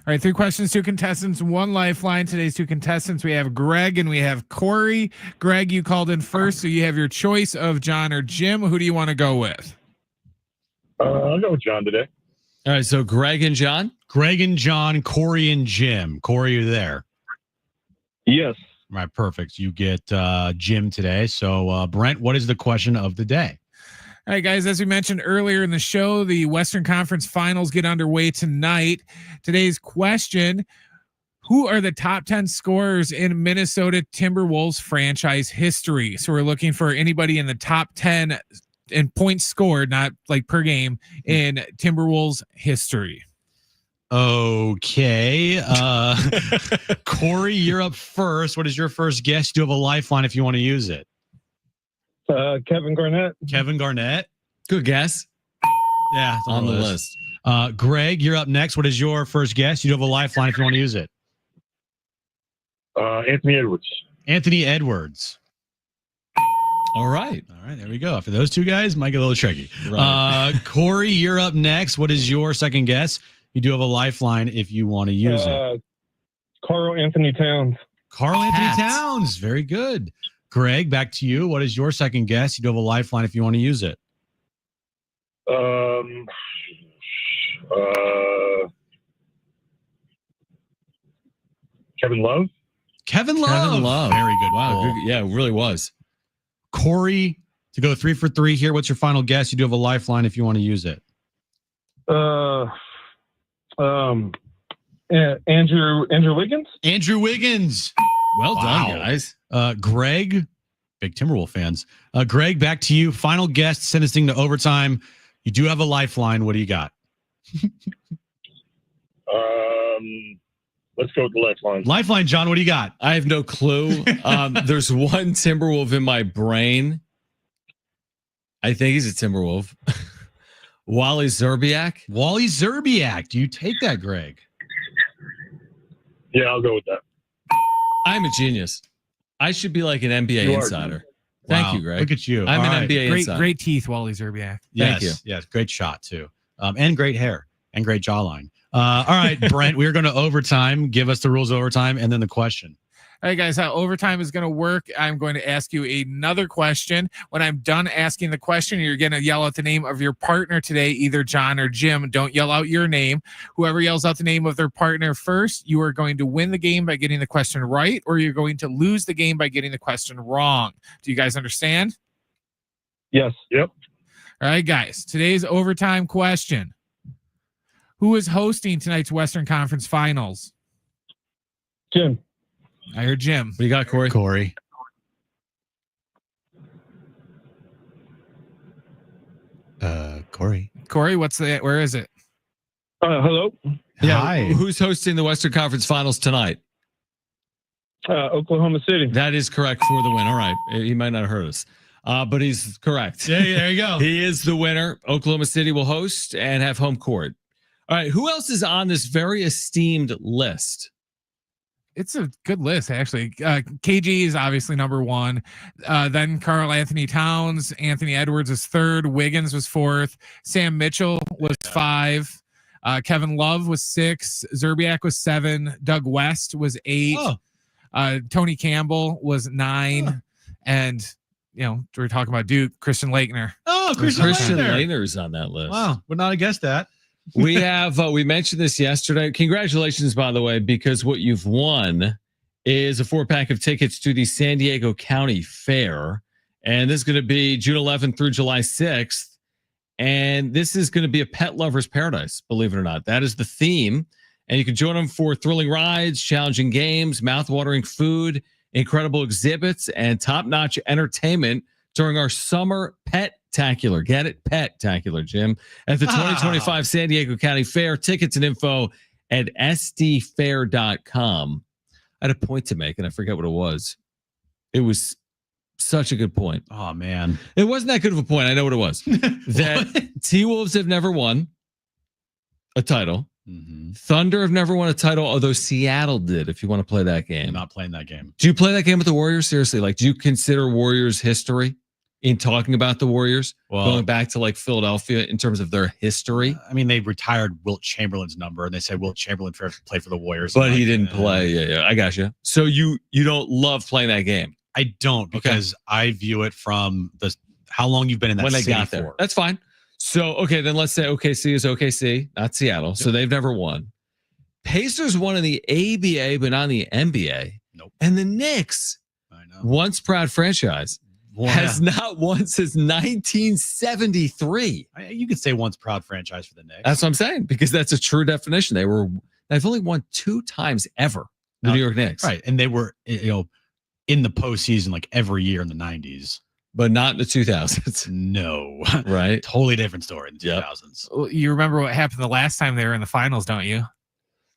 All right, 3 questions, 2 contestants, 1 lifeline. Today's 2 contestants, we have Greg and we have Corey. Greg, you called in first, so you have your choice of Jon or Jim. Who do you want to go with? I'll go with Jon today. All right, so Greg and Jon? Greg and Jon, Corey and Jim. Corey, you there? Yes. All right, perfect. You get Jim today. So, Brent, what is the question of the day? All right, guys, as we mentioned earlier in the show, the Western Conference Finals get underway tonight. Today's question, who are the top 10 scorers in Minnesota Timberwolves franchise history? So we're looking for anybody in the top 10 in points scored, not like per game, in Timberwolves history. Okay. Corey, you're up first. What is your first guess? You do have a lifeline if you want to use it. Kevin Garnett. Kevin Garnett. Good guess. Yeah, it's on the list. Greg, you're up next. What is your first guess? You do have a lifeline if you want to use it. Anthony Edwards. Anthony Edwards. All right. All right, there we go. For those 2 guys, might get a little tricky. Right. Corey, you're up next. What is your second guess? You do have a lifeline if you want to use it. Karl Anthony Towns. Karl Anthony Towns. Very good. Greg, back to you. What is your second guess? You do have a lifeline if you want to use it. Kevin Love. Kevin Love. Very good. Wow. Good. Yeah, it really was. Corey, to go 3 for 3 here. What's your final guess? You do have a lifeline if you want to use it. Andrew Wiggins. Andrew Wiggins. Well done, guys. Greg, big Timberwolves fans. Greg, back to you. Final guess, send this thing to overtime. You do have a lifeline. What do you got? Let's go with the lifeline. Lifeline, Jon, what do you got? I have no clue. There's one Timberwolf in my brain. I think he's a Timberwolf. Wally Szczerbiak. Wally Szczerbiak. Do you take that, Greg? Yeah, I'll go with that. I'm a genius. I should be like an NBA insider. Thank you, Greg. Look at you. I'm an NBA insider. Great teeth, Wally Szczerbiak. Thank you. Yes, great shot, too. And great hair and great jawline. All right, Brent, we're going to overtime. Give us the rules of overtime and then the question. All right, guys, how overtime is going to work, I'm going to ask you another question. When I'm done asking the question, you're going to yell out the name of your partner today, either Jon or Jim. Don't yell out your name. Whoever yells out the name of their partner first, you are going to win the game by getting the question right, or you're going to lose the game by getting the question wrong. Do you guys understand? Yes. Yep. All right, guys, today's overtime question. Who is hosting tonight's Western Conference Finals? Jim. I heard Jim. What do you got, Corey? Corey. Corey. Corey, what's the? Where is it? Hello. Yeah. Hi. Who's hosting the Western Conference Finals tonight? Oklahoma City. That is correct for the win. All right. He might not have heard us, but he's correct. Yeah, there you go. He is the winner. Oklahoma City will host and have home court. All right. Who else is on this very esteemed list? It's a good list, actually. KG is obviously number 1. Then Karl Anthony Towns. Anthony Edwards is 3rd. Wiggins was 4th. Sam Mitchell was 5. Kevin Love was 6. Szczerbiak was 7. Doug West was 8. Tony Campbell was 9. And, you know, we're talking about Duke, Christian Laettner. Oh, Christian Laettner is on that list. Wow. Would not have guessed that. We have, we mentioned this yesterday. Congratulations, by the way, because what you've won is a 4-pack of tickets to the San Diego County Fair. And this is going to be June 11th through July 6th. And this is going to be a pet lover's paradise, believe it or not. That is the theme. And you can join them for thrilling rides, challenging games, mouth-watering food, incredible exhibits, and top-notch entertainment during our summer pet Pet-tacular. Get it? Pet-tacular, Jim. At the 2025 San Diego County Fair. Tickets and info at sdfair.com. I had a point to make, and I forget what it was. It was such a good point. Oh, man. It wasn't that good of a point. I know what it was. That T-Wolves have never won a title. Mm-hmm. Thunder have never won a title, although Seattle did, if you want to play that game. I'm not playing that game. Do you play that game with the Warriors? Seriously, like, do you consider Warriors history in talking about the Warriors? Well, going back to like Philadelphia in terms of their history? I mean, they retired Wilt Chamberlain's number, and they said Wilt Chamberlain played for the Warriors. But he didn't play. Yeah, I got you. So you don't love playing that game? I don't, because I view it from how long you've been in that when they city got there. for. That's fine. So, okay, then let's say OKC is OKC, not Seattle. So they've never won. Pacers won in the ABA, but not in the NBA. Nope. And the Knicks, once proud franchise, has not won since 1973. You could say once proud franchise for the Knicks. That's what I'm saying, because that's a true definition. They've only won 2 times ever, the New York Knicks. Right. And they were, in the postseason like every year in the 90s. But not in the 2000s. No. Right. Totally different story in the 2000s. Well, you remember what happened the last time they were in the finals, don't you?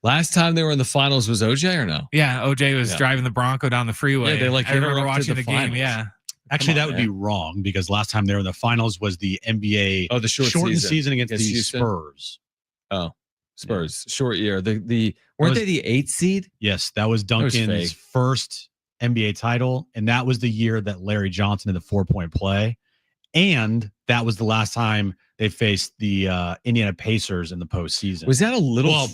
Last time they were in the finals was OJ or no? Yeah, OJ was driving the Bronco down the freeway. Yeah, they I remember interrupted watching the game. finals. Yeah. Actually, that would be wrong, because last time they were in the finals was the NBA the shortened season against the Houston? Spurs. Oh, Spurs. Short year. Weren't they the 8th seed? Yes, that was Duncan's first NBA title, and that was the year that Larry Johnson did the 4-point play. And that was the last time they faced the Indiana Pacers in the postseason. Was that a little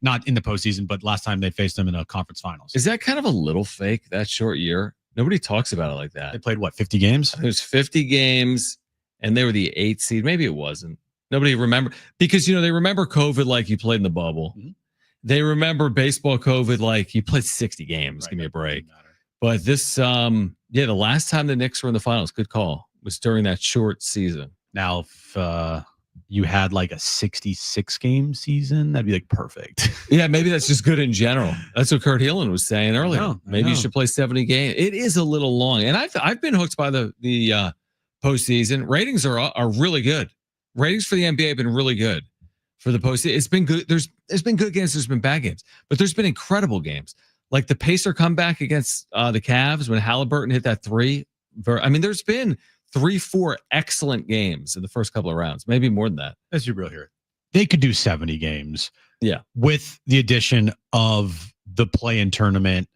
not in the postseason, but last time they faced them in a conference finals. Is that kind of a little fake, that short year? Nobody talks about it like that. They played 50 games? It was 50 games, and they were the 8th seed. Maybe it wasn't. Nobody remember, because they remember COVID like you played in the bubble. Mm-hmm. They remember baseball COVID like you played 60 games. Right, give me a break. But this, the last time the Knicks were in the finals, good call, was during that short season. Now, if you had like a 66 game season, that'd be like perfect. Yeah, maybe that's just good in general. That's what Kurt Heelan was saying earlier. I know. Maybe you should play 70 games. It is a little long, and I've been hooked by the postseason. Ratings are really good. Ratings for the NBA have been really good for the postseason. It's been good. There's been good games. There's been bad games, but there's been incredible games. Like the Pacer comeback against the Cavs when Halliburton hit that 3. There's been 3-4 excellent games in the first couple of rounds, maybe more than that. Let's be real here. They could do 70 games. Yeah. With the addition of the play-in tournament,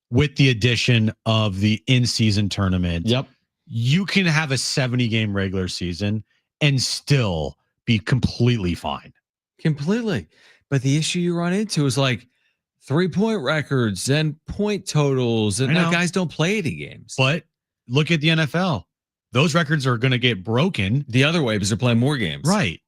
with the addition of the in-season tournament. Yep. You can have a 70-game regular season and still be completely fine. Completely. But the issue you run into is like 3-point records and point totals, and guys don't play 80 games. But look at the NFL. Those records are going to get broken the other way because they're playing more games. Right.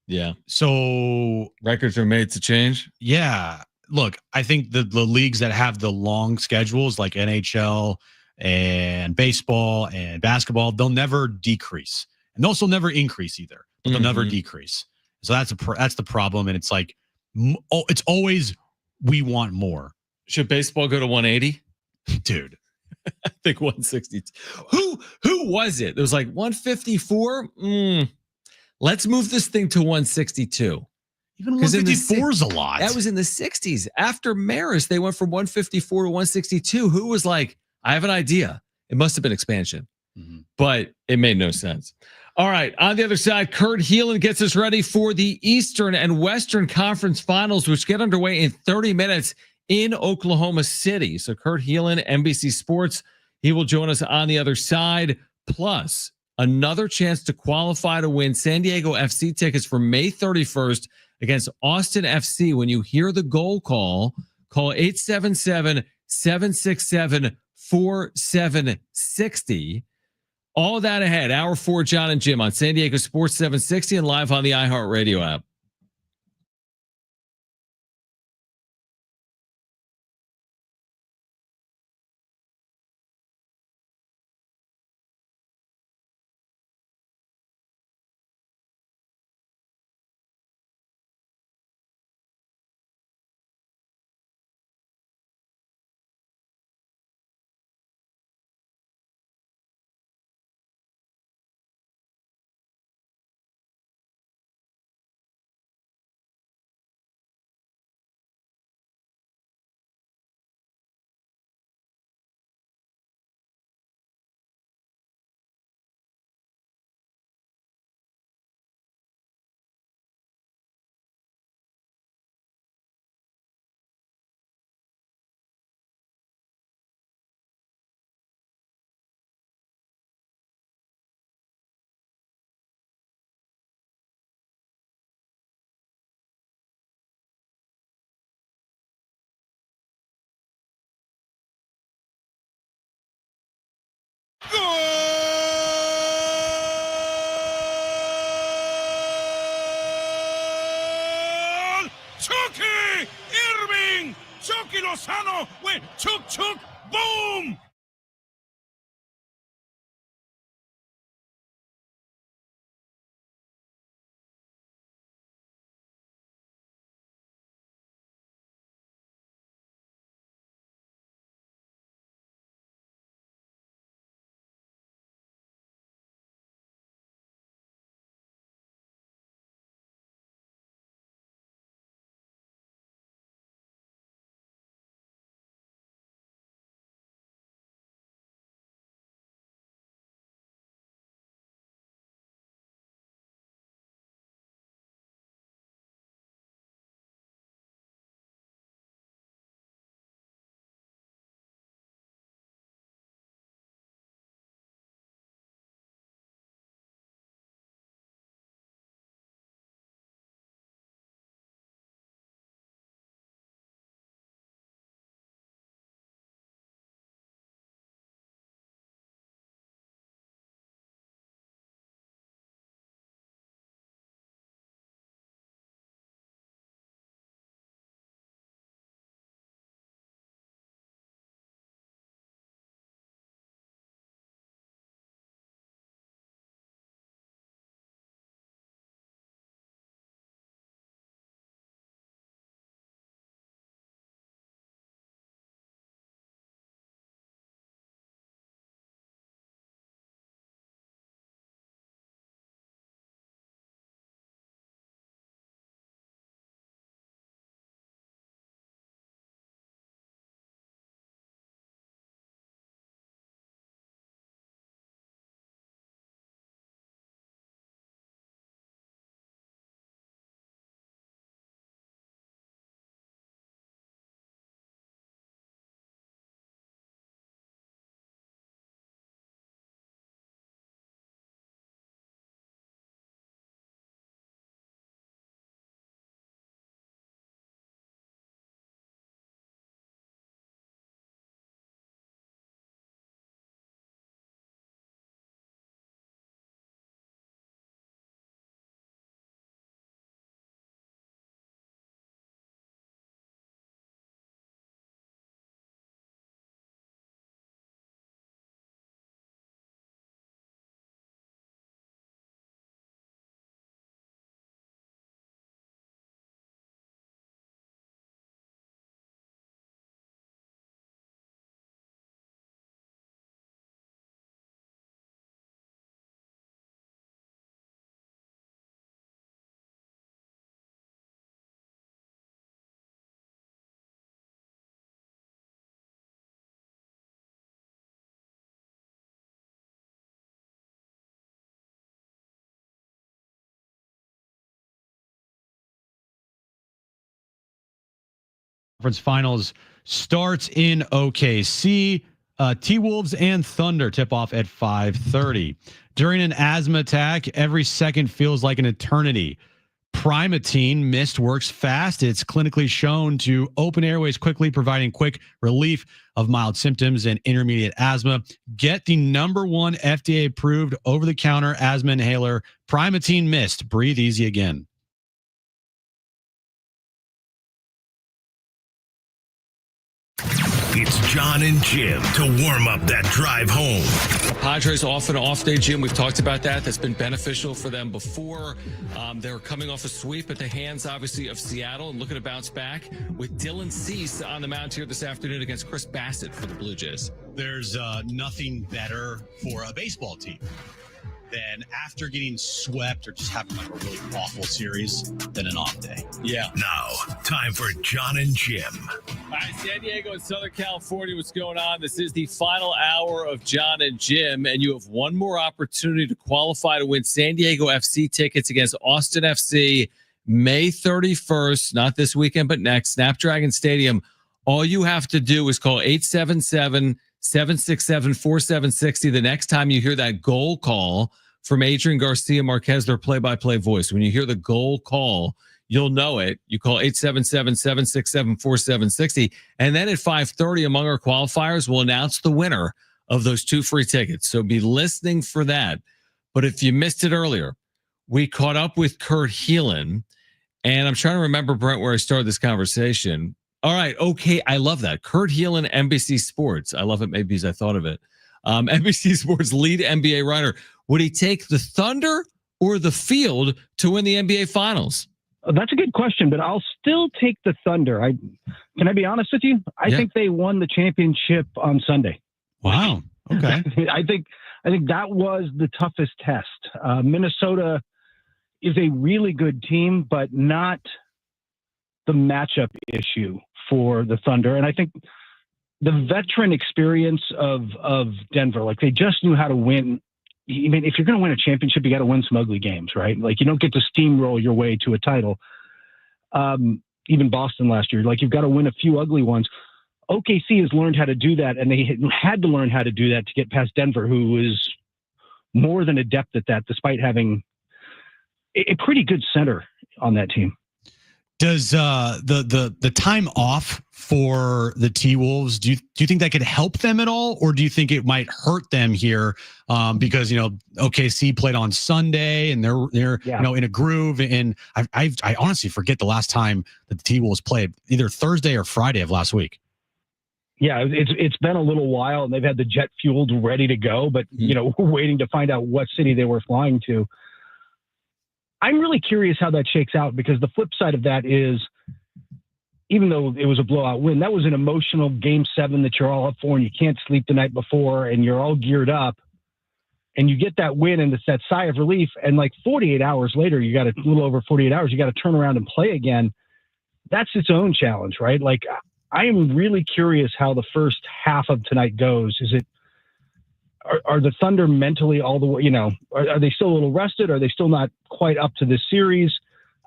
Yeah. So records are made to change. Yeah. Look, I think the leagues that have the long schedules like NHL and baseball and basketball, they'll never decrease. And they'll also never increase either, but they'll never decrease. So that's the problem. And it's like, it's always, we want more. Should baseball go to 180? Dude. I think 162. Who was it? It was like 154. Let's move this thing to 162. Even 154 is a lot. That was in the 60s. After Maris, they went from 154 to 162. Who was like, I have an idea. It must have been expansion, but it made no sense. All right. On the other side, Kurt Heelan gets us ready for the Eastern and Western Conference Finals, which get underway in 30 minutes in Oklahoma City. So Kurt Heelan, NBC Sports, he will join us on the other side. Plus, another chance to qualify to win San Diego FC tickets for May 31st against Austin FC. When you hear the goal call 877-767-4760. All that ahead. Hour 4, Jon and Jim on San Diego Sports 760 and live on the iHeartRadio app. Chucky Irving, Chucky Lozano with chuk, boom. Conference Finals starts in OKC. T-Wolves and Thunder tip off at 5:30. During an asthma attack, every second feels like an eternity. Primatine Mist works fast. It's clinically shown to open airways quickly, providing quick relief of mild symptoms and intermediate asthma. Get the #1 FDA-approved over-the-counter asthma inhaler, Primatine Mist. Breathe easy again. It's Jon and Jim to warm up that drive home. Padres off an off day, Jim. We've talked about that. That's been beneficial for them before. They're coming off a sweep at the hands, obviously, of Seattle and looking to bounce back with Dylan Cease on the mound here this afternoon against Chris Bassett for the Blue Jays. There's nothing better for a baseball team than after getting swept or just having like a really awful series than an off day. Yeah. Now, time for Jon and Jim. All right, San Diego and Southern California, what's going on? This is the final hour of Jon and Jim, and you have one more opportunity to qualify to win San Diego FC tickets against Austin FC May 31st, not this weekend, but next, Snapdragon Stadium. All you have to do is call 877-767-4760 the next time you hear that goal call from Adrian Garcia Marquez, their play-by-play voice. When you hear the goal call, you'll know it. You call 877-767-4760. And then at 5:30, among our qualifiers, we'll announce the winner of those 2 free tickets. So be listening for that. But if you missed it earlier, we caught up with Kurt Helin, and I'm trying to remember, Brent, where I started this conversation. All right. Okay. I love that. Kurt Helin, NBC Sports. I love it maybe as I thought of it. NBC Sports lead NBA writer. Would he take the Thunder or the field to win the NBA Finals? That's a good question, but I'll still take the Thunder. Can I be honest with you? I think they won the championship on Sunday. Wow. Okay. I think that was the toughest test. Minnesota is a really good team, but not the matchup issue for the Thunder. And I think the veteran experience of Denver, like they just knew how to win. I mean, if you're going to win a championship, you got to win some ugly games, right? Like you don't get to steamroll your way to a title. Even Boston last year, like you've got to win a few ugly ones. OKC has learned how to do that, and they had to learn how to do that to get past Denver, who is more than adept at that, despite having a pretty good center on that team. Does the time off for the T-Wolves, do you think that could help them at all, or do you think it might hurt them here because OKC played on Sunday and they're in a groove, and I honestly forget the last time that the T-Wolves played, either Thursday or Friday of last week. Yeah, it's been a little while, and they've had the jet fueled ready to go, but we're waiting to find out what city they were flying to. I'm really curious how that shakes out, because the flip side of that is, even though it was a blowout win, that was an emotional Game 7 that you're all up for, and you can't sleep the night before, and you're all geared up, and you get that win, and it's that sigh of relief. And like 48 hours later, you got a little over 48 hours, you got to turn around and play again. That's its own challenge, right? Like, I am really curious how the first half of tonight goes. Are the Thunder mentally all the way, are they still a little rested? Are they still not quite up to this series?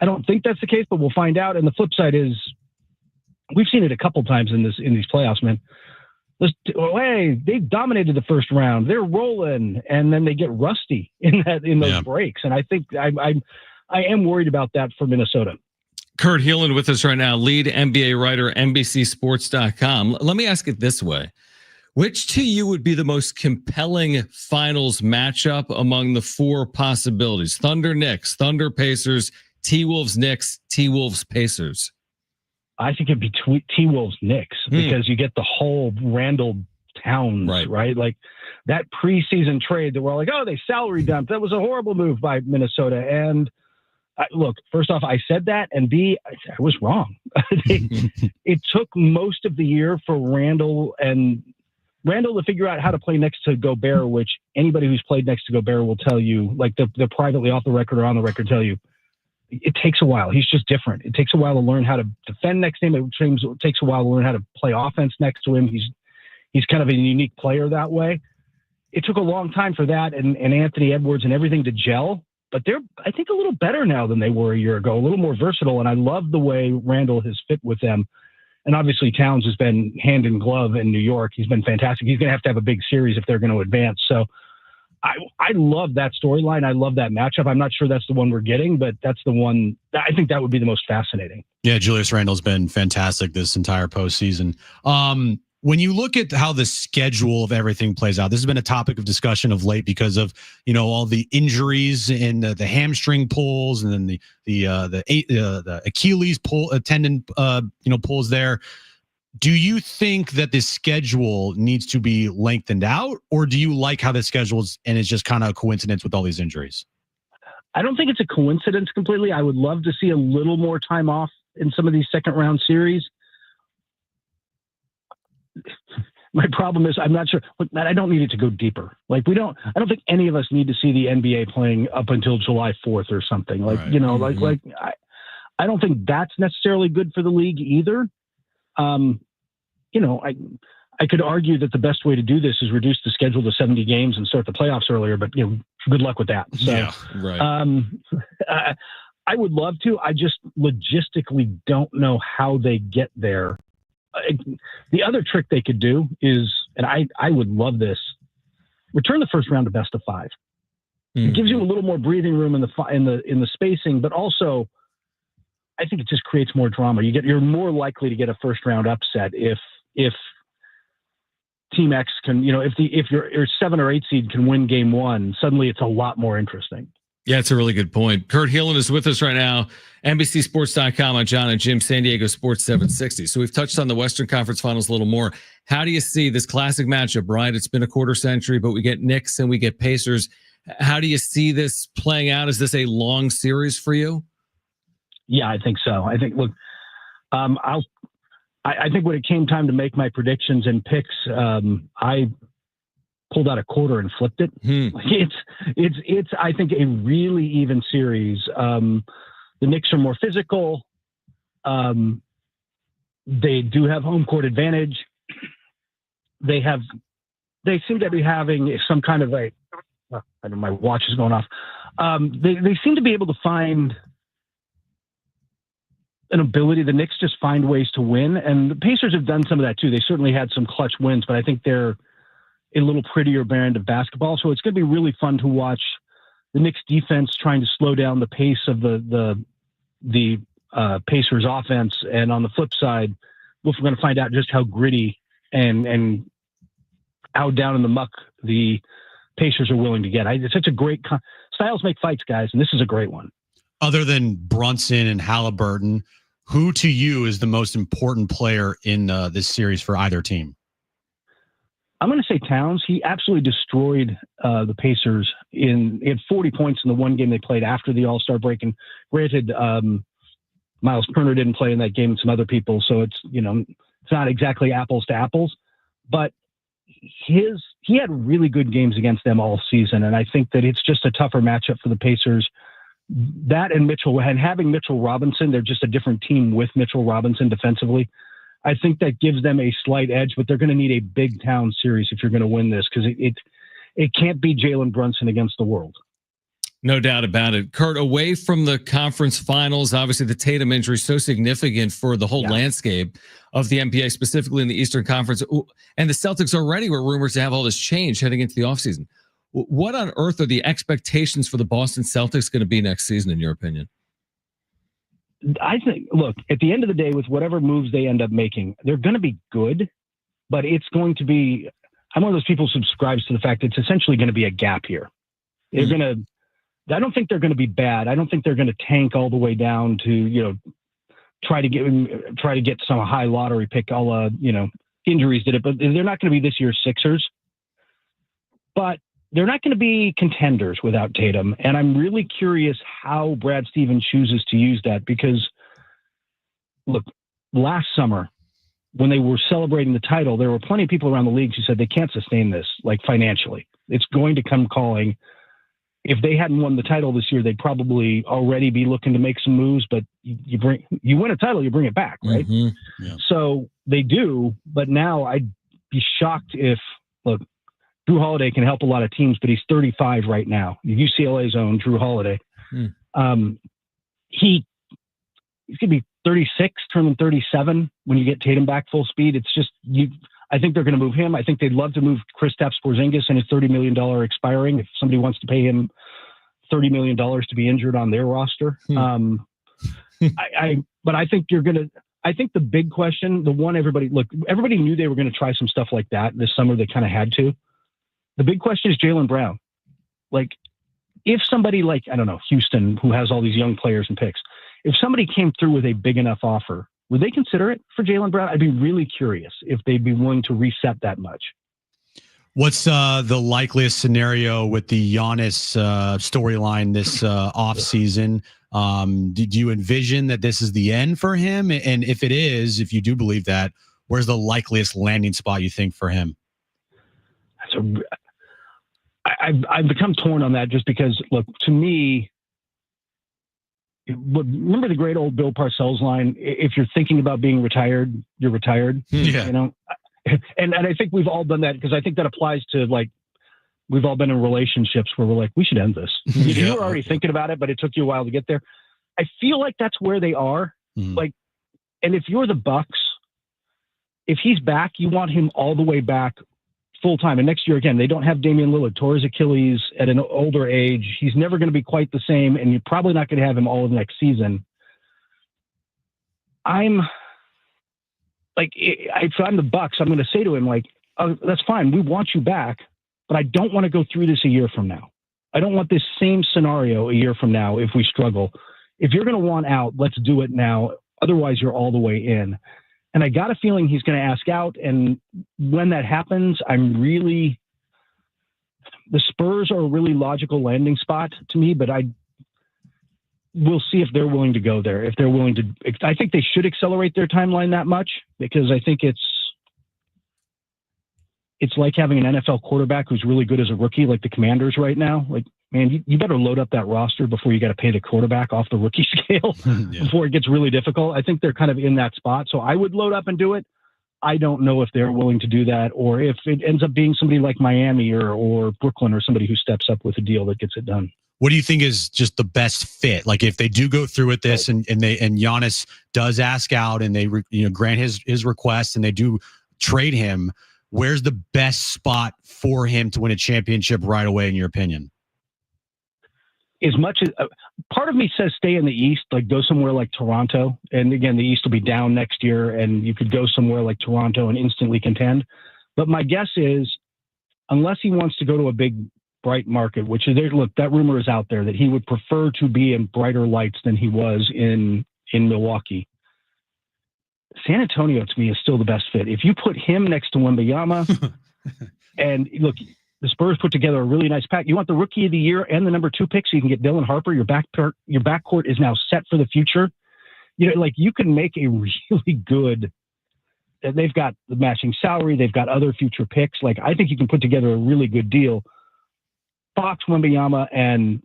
I don't think that's the case, but we'll find out. And the flip side is, we've seen it a couple times in these playoffs, man. Hey, they dominated the first round. They're rolling, and then they get rusty in those breaks. And I think I am worried about that for Minnesota. Kurt Helin with us right now, lead NBA writer, NBCSports.com. Let me ask it this way. Which to you would be the most compelling finals matchup among the 4 possibilities? Thunder Knicks, Thunder Pacers, T-Wolves Knicks, T-Wolves Pacers. I think it'd be T-Wolves Knicks, because you get the whole Randall Towns, right? Like that preseason trade that we're like, oh, they salary dumped. That was a horrible move by Minnesota. And look, first off, I said that, and B, I was wrong. It took most of the year for Randall to figure out how to play next to Gobert, which anybody who's played next to Gobert will tell you, like they're privately off the record or on the record, tell you it takes a while. He's just different. It takes a while to learn how to defend next to him. It takes a while to learn how to play offense next to him. He's kind of a unique player that way. It took a long time for that and Anthony Edwards and everything to gel, but they're, I think, a little better now than they were a year ago, a little more versatile. And I love the way Randall has fit with them. And obviously Towns has been hand in glove in New York. He's been fantastic. He's going to have a big series if they're going to advance. So I love that storyline. I love that matchup. I'm not sure that's the one we're getting, but that's the one. I think that would be the most fascinating. Yeah, Julius Randle's been fantastic this entire postseason. When you look at how the schedule of everything plays out, this has been a topic of discussion of late because of all the injuries and the hamstring pulls, and then the Achilles tendon pulls there. Do you think that this schedule needs to be lengthened out, or do you like how the schedule is and it's just kind of a coincidence with all these injuries? I don't think it's a coincidence completely. I would love to see a little more time off in some of these second round series. My problem is I'm not sure. Look, Matt, I don't need it to go deeper. Like I don't think any of us need to see the NBA playing up until July 4th or something. Like, right. I don't think that's necessarily good for the league either. I could argue that the best way to do this is reduce the schedule to 70 games and start the playoffs earlier, but good luck with that. So, yeah, right. I would love to. I just logistically don't know how they get there. The other trick they could do is, and I would love this, return the first round to best of 5. Mm-hmm. It gives you a little more breathing room in the spacing, but also I think it just creates more drama. You're more likely to get a first round upset if Team X can, if your 7 or 8 seed can win game 1, suddenly it's a lot more interesting. Yeah, it's a really good point. Kurt Heelan is with us right now. NBCSports.com on Jon and Jim, San Diego Sports 760. So we've touched on the Western Conference Finals a little more. How do you see this classic matchup, right? It's been a quarter century, but we get Knicks and we get Pacers. How do you see this playing out? Is this a long series for you? Yeah, I think so. I think, look, I think when it came time to make my predictions and picks, I pulled out a quarter and flipped it. It's I think a really even series. The Knicks are more physical. They do have home court advantage. They seem to be having some kind of I don't know, my watch is going off. They seem to be able to find an ability. The Knicks just find ways to win, and the Pacers have done some of that too. They certainly had some clutch wins, but I think they're a little prettier brand of basketball. So it's going to be really fun to watch the Knicks defense trying to slow down the pace of the Pacers offense. And on the flip side, we're going to find out just how gritty and how down in the muck the Pacers are willing to get. It's such a great styles make fights, guys, and this is a great one. Other than Brunson and Halliburton, who to you is the most important player in this series for either team? I'm going to say Towns. He absolutely destroyed the Pacers. He had 40 points in the one game they played after the All-Star break. And granted, Miles Turner didn't play in that game and some other people. So it's not exactly apples to apples, but he had really good games against them all season. And I think that it's just a tougher matchup for the Pacers. That and Mitchell, and having Mitchell Robinson, they're just a different team with Mitchell Robinson defensively. I think that gives them a slight edge, but they're going to need a big town series if you're going to win this, because it can't be Jalen Brunson against the world. No doubt about it. Kurt, away from the conference finals, obviously the Tatum injury is so significant for the whole landscape of the NBA, specifically in the Eastern Conference. And the Celtics already were rumored to have all this change heading into the offseason. What on earth are the expectations for the Boston Celtics going to be next season, in your opinion? I think, look, at the end of the day, with whatever moves they end up making, they're going to be good, but it's going to be, I'm one of those people who subscribes to the fact it's essentially going to be a gap here. They're going to, I don't think they're going to be bad. I don't think they're going to tank all the way down to, try to get some high lottery pick, injuries did it, but they're not going to be this year's Sixers, but they're not going to be contenders without Tatum. And I'm really curious how Brad Stevens chooses to use that, because look, last summer when they were celebrating the title, there were plenty of people around the league who said they can't sustain this, like financially. It's going to come calling. If they hadn't won the title this year, they'd probably already be looking to make some moves, but you win a title, you bring it back, right? Mm-hmm. Yeah. So they do, but now I'd be shocked if, look, Drew Holiday can help a lot of teams, but he's 35 right now. UCLA's own Drew Holiday. He's going to be 36, turning 37 when you get Tatum back full speed. It's just, I think they're going to move him. I think they'd love to move Kristaps Porzingis and his $30 million expiring. If somebody wants to pay him $30 million to be injured on their roster. But I think I think the big question, the one everybody knew they were going to try some stuff like that this summer. They kind of had to. The big question is Jaylen Brown. Like, if somebody like, I don't know, Houston, who has all these young players and picks, if somebody came through with a big enough offer, would they consider it for Jaylen Brown? I'd be really curious if they'd be willing to reset that much. What's the likeliest scenario with the Giannis storyline this offseason? Did you envision that this is the end for him? And if it is, if you do believe that, where's the likeliest landing spot you think for him? I've become torn on that, just because, look, to me, remember the great old Bill Parcells line, if you're thinking about being retired, you're retired. Yeah. And I think we've all done that, because I think that applies to, like, we've all been in relationships where we're like, we should end this. You were already thinking about it, but it took you a while to get there. I feel like that's where they are. Like, and if you're the Bucks, if he's back, you want him all the way back full time. And next year, again, they don't have Damian Lillard, tore his Achilles at an older age. He's never going to be quite the same, and you're probably not going to have him all of next season. I'm like, if I'm the Bucks, I'm going to say to him, like, That's fine. We want you back, but I don't want to go through this a year from now. I don't want this same scenario a year from now if we struggle. If you're going to want out, let's do it now. Otherwise, you're all the way in. And I got a feeling he's going to ask out. And when that happens, the Spurs are a really logical landing spot to me, but we'll see if they're willing to go there. If they're willing to, I think they should accelerate their timeline that much, because I think it's like having an NFL quarterback who's really good as a rookie, like the Commanders right now. Like, man, you better load up that roster before you got to pay the quarterback off the rookie scale before it gets really difficult. I think they're kind of in that spot. So I would load up and do it. I don't know if they're willing to do that, or if it ends up being somebody like Miami or Brooklyn, or somebody who steps up with a deal that gets it done. What do you think is just the best fit? Like, if they do go through with this, and Giannis does ask out, and they grant his request, and they do trade him, where's the best spot for him to win a championship right away, in your opinion? As much as part of me says stay in the East, like go somewhere like Toronto. And again, the East will be down next year, and you could go somewhere like Toronto and instantly contend. But my guess is, unless he wants to go to a big, bright market, which is, look, that rumor is out there that he would prefer to be in brighter lights than he was in Milwaukee. San Antonio, to me, is still the best fit. If you put him next to Wembanyama, and look, the Spurs put together a really nice pack. You want the rookie of the year and the number 2 pick, so you can get Dylan Harper. Your backcourt is now set for the future. You can make a really good. They've got the matching salary. They've got other future picks. I think you can put together a really good deal. Fox, Wembanyama, and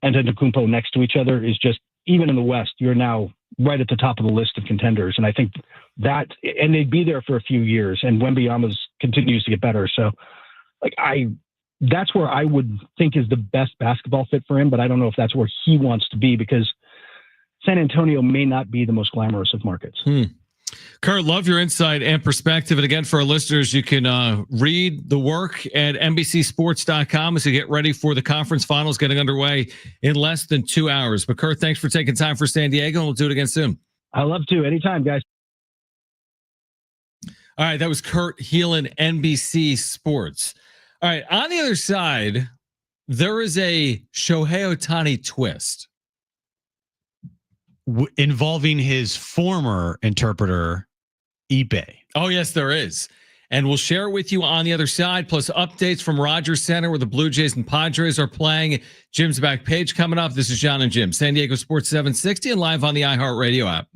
Antetokounmpo next to each other is just, even in the West, you're now right at the top of the list of contenders. And I think that, and they'd be there for a few years, and Wembanyama continues to get better. So that's where I would think is the best basketball fit for him, but I don't know if that's where he wants to be, because San Antonio may not be the most glamorous of markets. Kurt, love your insight and perspective. And again, for our listeners, you can read the work at NBCSports.com as you get ready for the conference finals getting underway in less than 2 hours. But Kurt, thanks for taking time for San Diego, and we'll do it again soon. I love to. Anytime, guys. All right, that was Kurt Heelan, NBC Sports. All right, on the other side, there is a Shohei Ohtani twist involving his former interpreter, Ipe. Oh, yes, there is. And we'll share it with you on the other side, plus updates from Rogers Center where the Blue Jays and Padres are playing. Jim's back page coming up. This is Jon and Jim, San Diego Sports 760, and live on the iHeartRadio app.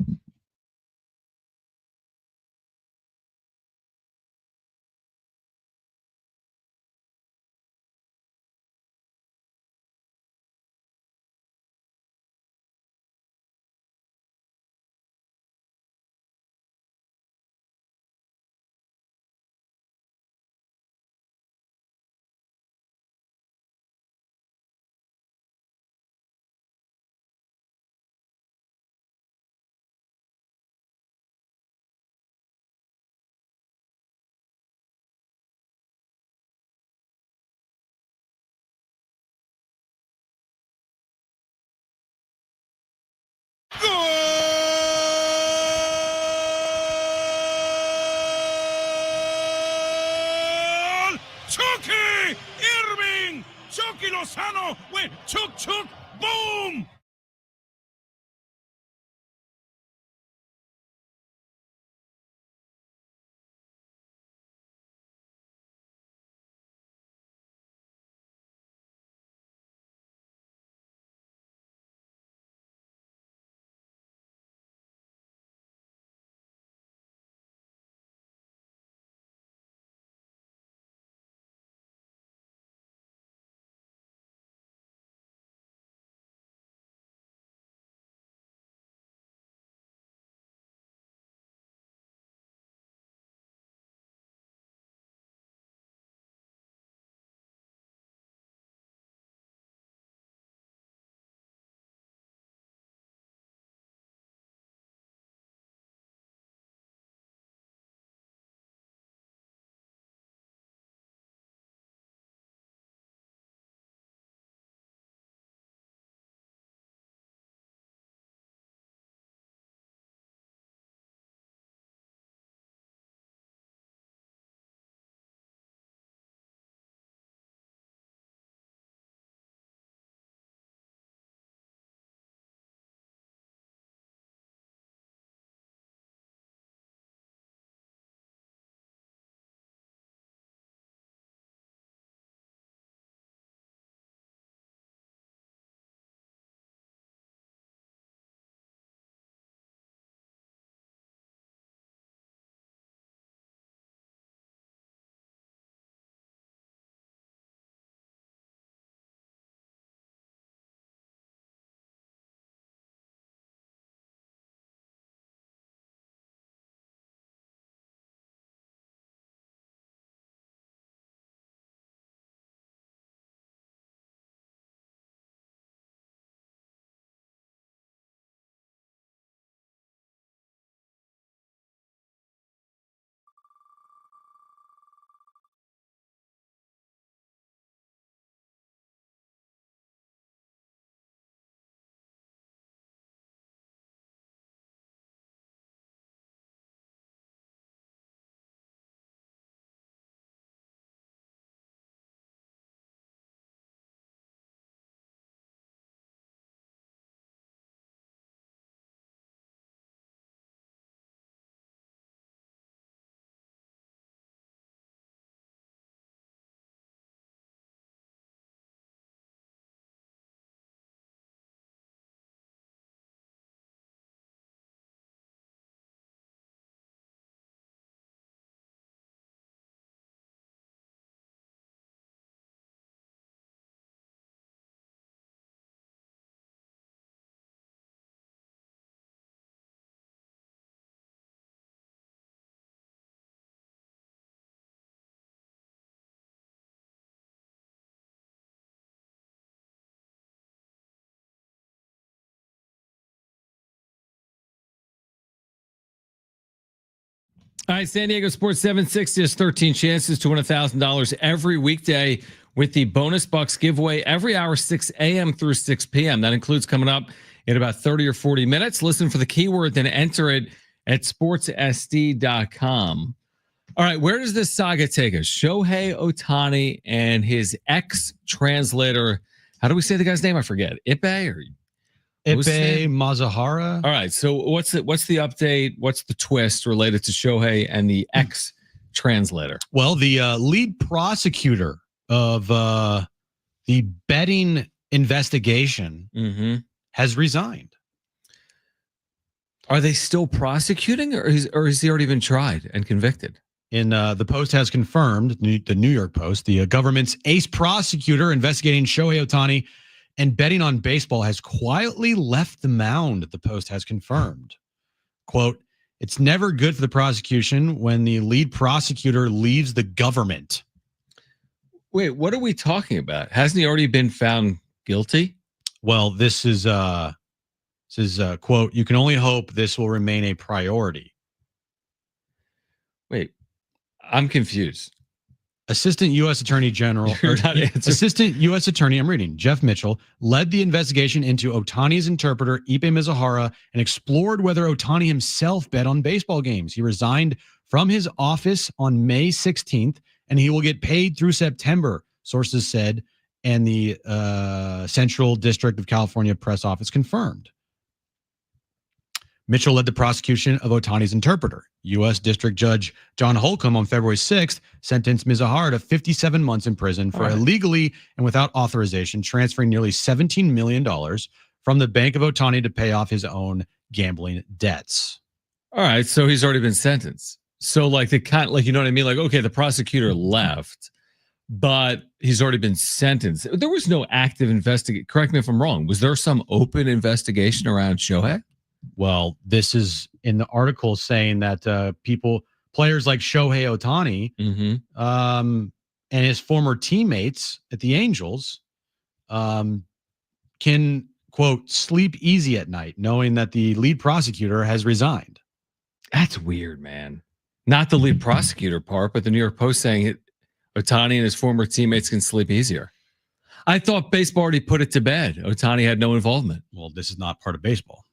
All right, San Diego Sports 760 has 13 chances to win $1,000 every weekday with the Bonus Bucks giveaway every hour, 6 a.m. through 6 p.m. That includes coming up in about 30 or 40 minutes. Listen for the keyword, then enter it at sportsSD.com. All right, where does this saga take us? Shohei Ohtani and his ex-translator. How do we say the guy's name? I forget. Ippei or Ippei Mazahara. All right. So what's the update? What's the twist related to Shohei and the ex-translator? Well, the lead prosecutor of the betting investigation has resigned. Are they still prosecuting, or has he already been tried and convicted? In the Post has confirmed, the New York Post, the government's ace prosecutor investigating Shohei Ohtani and betting on baseball has quietly left the mound, the Post has confirmed. Quote, "It's never good for the prosecution when the lead prosecutor leaves the government." Wait, what are we talking about? Hasn't he already been found guilty? Well, this is quote, "You can only hope this will remain a priority." Wait, I'm confused. Assistant U.S. Attorney General, Assistant U.S. Attorney, I'm reading, Jeff Mitchell, led the investigation into Ohtani's interpreter, Ippei Mazahara, and explored whether Ohtani himself bet on baseball games. He resigned from his office on May 16th, and he will get paid through September, sources said, and the Central District of California press office confirmed. Mitchell led the prosecution of Ohtani's interpreter. U.S. District Judge John Holcomb on February 6th sentenced Mazahara to 57 months in prison for illegally and without authorization transferring nearly $17 million from the Bank of Ohtani to pay off his own gambling debts. All right, so he's already been sentenced. So like you know what I mean? Like, okay, the prosecutor left, but he's already been sentenced. There was no active investigation. Correct me if I'm wrong. Was there some open investigation around Shohei? Well, this is in the article saying that players like Shohei Ohtani and his former teammates at the Angels can, quote, sleep easy at night, knowing that the lead prosecutor has resigned. That's weird, man. Not the lead prosecutor part, but the New York Post saying Ohtani and his former teammates can sleep easier. I thought baseball already put it to bed. Ohtani had no involvement. Well, this is not part of baseball.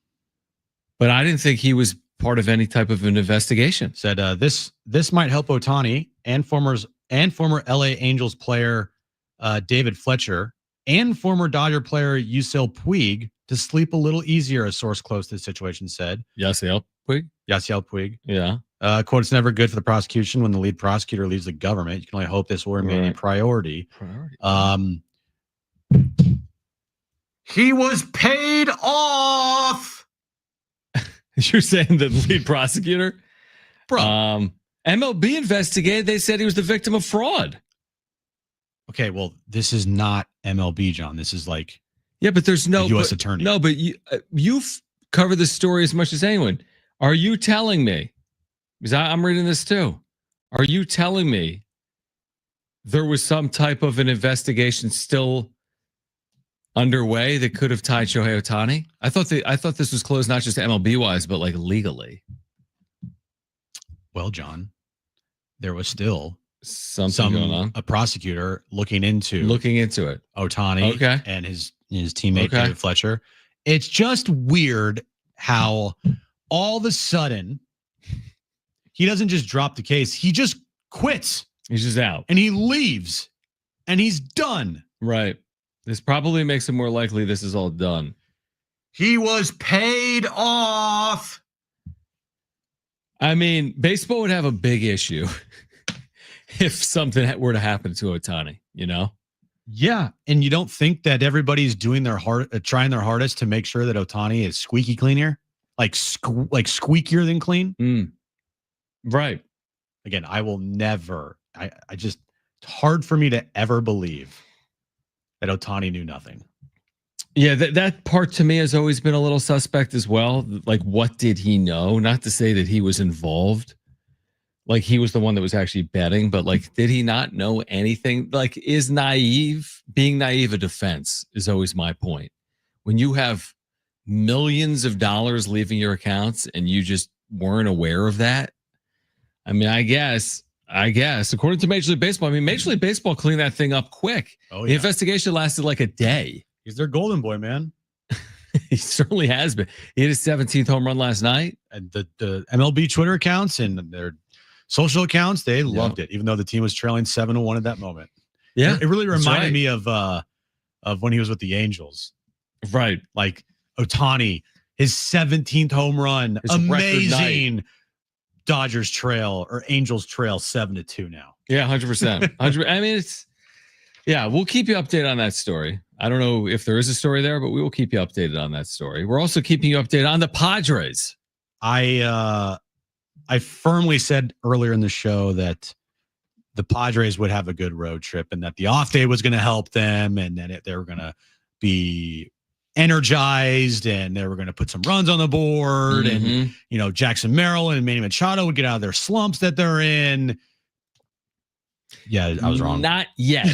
But I didn't think he was part of any type of an investigation. Said this might help Ohtani and former LA Angels player David Fletcher and former Dodger player Yasiel Puig to sleep a little easier, a source close to the situation said. Yasiel Puig? Yeah. Quote, "It's never good for the prosecution when the lead prosecutor leaves the government. You can only hope this will remain a priority." He was paid off. You're saying the lead prosecutor? Bro. MLB investigated. They said he was the victim of fraud. Okay, well, this is not MLB, John. This is like but there's no U.S. attorney. No, but you've covered this story as much as anyone. Are you telling me, because I'm reading this too, are you telling me there was some type of an investigation still underway that could have tied Shohei Ohtani? I thought this was closed not just MLB wise, but like legally. Well, John, there was still something going on. A prosecutor looking into it. Ohtani and his teammate David Fletcher. It's just weird how all of a sudden he doesn't just drop the case. He just quits. He's just out. And he leaves. And he's done. Right. This probably makes it more likely this is all done. He was paid off. I mean, baseball would have a big issue if something were to happen to Ohtani, you know? Yeah. And you don't think that everybody's doing trying their hardest to make sure that Ohtani is squeaky clean here? Like squeakier than clean? Right. Again, I will never, it's hard for me to ever believe that Ohtani knew nothing. Yeah, that part to me has always been a little suspect as well. Like, what did he know? Not to say that he was involved. Like, he was the one that was actually betting, but like, did he not know anything? Like, being naive a defense is always my point. When you have millions of dollars leaving your accounts and you just weren't aware of that, I mean, I guess, according to Major League Baseball, Major League Baseball cleaned that thing up quick. Oh, The yeah. investigation lasted like a day. He's their golden boy, man. He certainly has been. He hit his 17th home run last night. And the MLB Twitter accounts and their social accounts, they loved it, even though the team was trailing 7-1 at that moment. Yeah. It really reminded me of when he was with the Angels. Right. Like Ohtani, his 17th home run. His amazing. Dodgers trail or Angels trail 7-2 now. Yeah, 100%. We'll keep you updated on that story. I don't know if there is a story there, but we will keep you updated on that story. We're also keeping you updated on the Padres. I firmly said earlier in the show that the Padres would have a good road trip and that the off day was going to help them and then they were going to be energized and they were going to put some runs on the board and, Jackson Merrill and Manny Machado would get out of their slumps that they're in. Yeah, I was wrong. Not yet.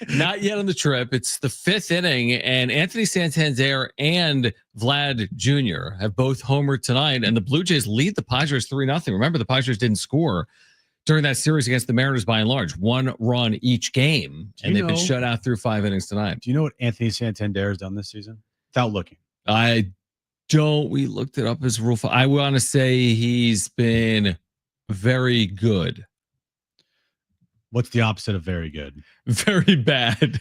Not yet on the trip. It's the 5th inning, and Anthony Santander and Vlad Jr. have both homered tonight, and the Blue Jays lead the Padres 3-0. Remember, the Padres didn't score during that series against the Mariners by and large. 1 run each game, and they've been shut out through 5 innings tonight. Do you know what Anthony Santander has done this season? Without looking. I don't. We looked it up as Rule 5. I want to say he's been very good. What's the opposite of very good? Very bad.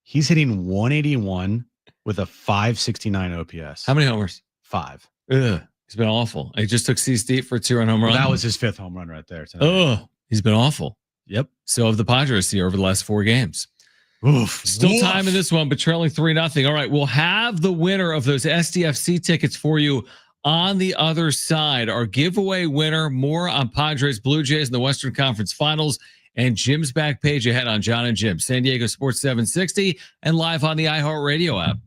He's hitting 181 with a 569 OPS. How many homers? 5. Ugh. He's been awful. He just took C-Steep for a 2-run home run. That was his 5th home run right there tonight. Oh, he's been awful. Yep. So have the Padres here over the last 4 games. Oof. Still time in this one, but trailing 3-0. All right, we'll have the winner of those SDFC tickets for you on the other side. Our giveaway winner, more on Padres Blue Jays in the Western Conference Finals, and Jim's back page ahead on Jon and Jim, San Diego Sports 760, and live on the iHeartRadio app.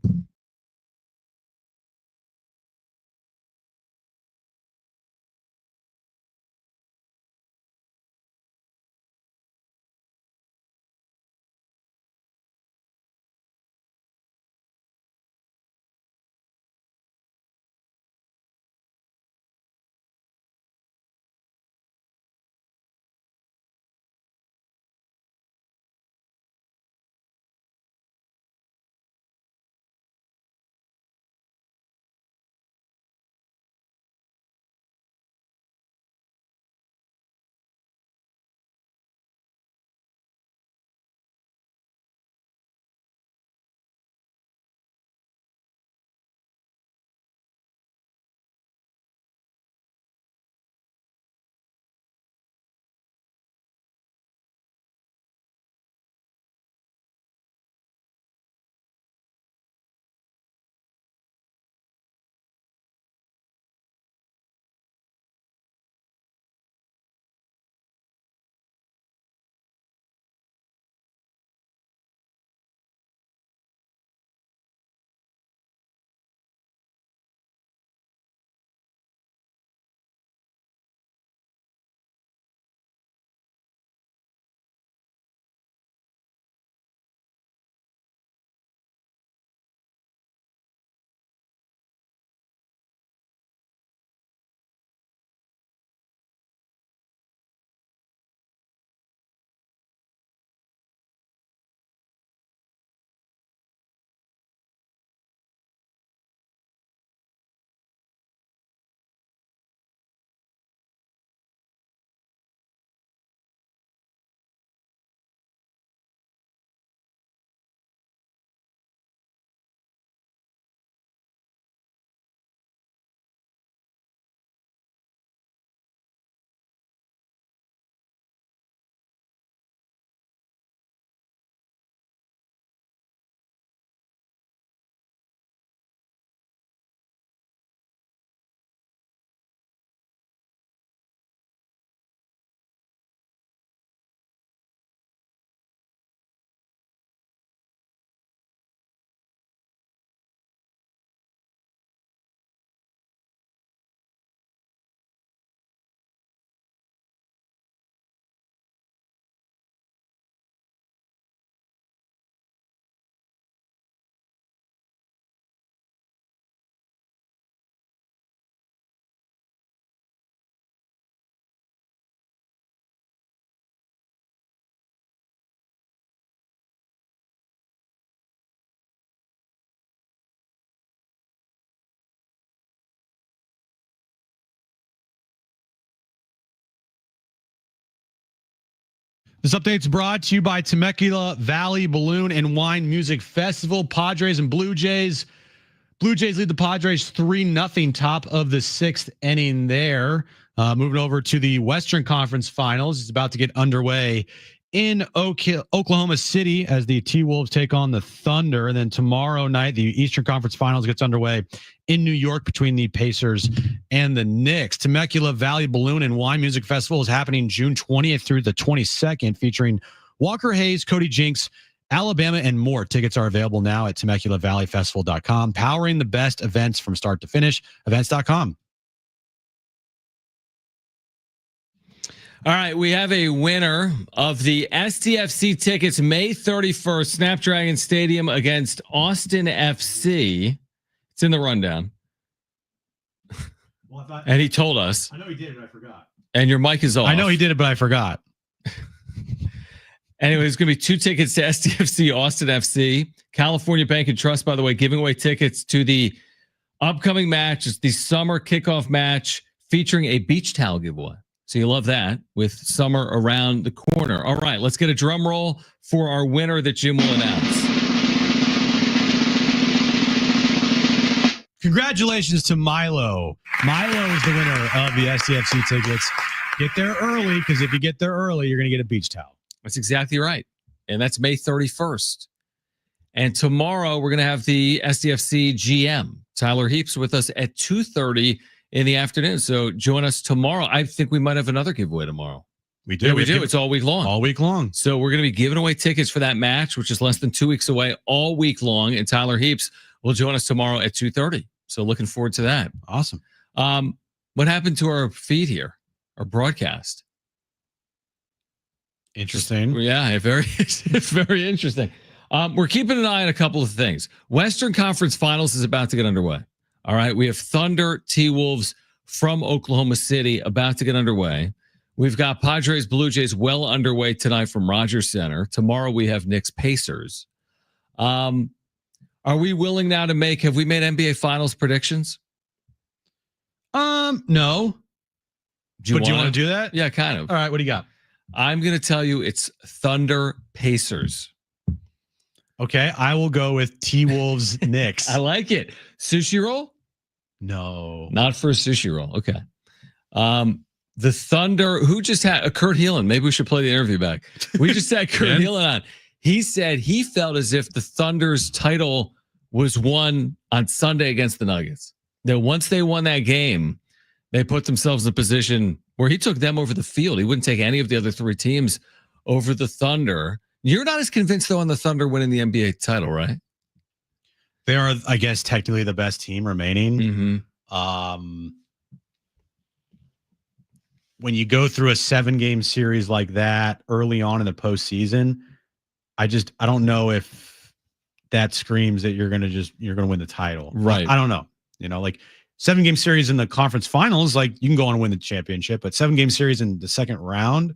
This update's brought to you by Temecula Valley Balloon and Wine Music Festival. Padres and Blue Jays. Blue Jays lead the Padres 3-0, top of the 6th inning there. Moving over to the Western Conference Finals. It's about to get underway in Oklahoma City as the T-Wolves take on the Thunder. And then tomorrow night, the Eastern Conference Finals gets underway in New York between the Pacers and the Knicks. Temecula Valley Balloon and Wine Music Festival is happening June 20th through the 22nd, featuring Walker Hayes, Cody Jinks, Alabama, and more. Tickets are available now at TemeculaValleyFestival.com. Powering the best events from start to finish. Events.com. All right, we have a winner of the STFC tickets May 31st, Snapdragon Stadium against Austin FC. It's in the rundown. Well, and he told us. I know he did it, but I forgot. And your mic is off. I know he did it, but I forgot. Anyway, it's going to be 2 tickets to STFC Austin FC. California Bank and Trust, by the way, giving away tickets to the upcoming match. It's the summer kickoff match featuring a beach towel giveaway. So you love that with summer around the corner. All right, let's get a drum roll for our winner that Jim will announce. Congratulations to Milo. Milo is the winner of the STFC tickets. Get there early, because if you get there early, you're going to get a beach towel. That's exactly right. And that's May 31st. And tomorrow we're going to have the SDFC GM, Tyler Heaps, with us at 2:30 in the afternoon. So join us tomorrow. I think we might have another giveaway tomorrow. We do. Yeah, we do. It's all week long. All week long. So we're going to be giving away tickets for that match, which is less than 2 weeks away, all week long. And Tyler Heaps will join us tomorrow at 2:30. So looking forward to that. Awesome. What happened to our feed here, our broadcast? Interesting. Yeah, it's very interesting. We're keeping an eye on a couple of things. Western Conference Finals is about to get underway. All right. We have Thunder T-Wolves from Oklahoma City about to get underway. We've got Padres Blue Jays well underway tonight from Rogers Center. Tomorrow we have Knicks Pacers. Are we willing now to have we made NBA Finals predictions? No. Do you want to do that? Yeah, kind of. All right. What do you got? I'm going to tell you it's Thunder Pacers. Okay. I will go with T-Wolves Knicks. I like it. Sushi roll? No. Not for a sushi roll. Okay. The Thunder, who just had Kurt Heelan. Maybe we should play the interview back. We just had Kurt Heelan on. He said he felt as if the Thunder's title was won on Sunday against the Nuggets. That once they won that game, they put themselves in a position where he took them over the field. He wouldn't take any of the other 3 teams over the Thunder. You're not as convinced, though, on the Thunder winning the NBA title, right? They are, I guess, technically the best team remaining. Mm-hmm. When you go through a 7-game series like that early on in the postseason, I don't know if that screams that you're going to win the title. Right. I don't know. Like 7-game series in the conference finals, like you can go on and win the championship, but 7-game series in the second round,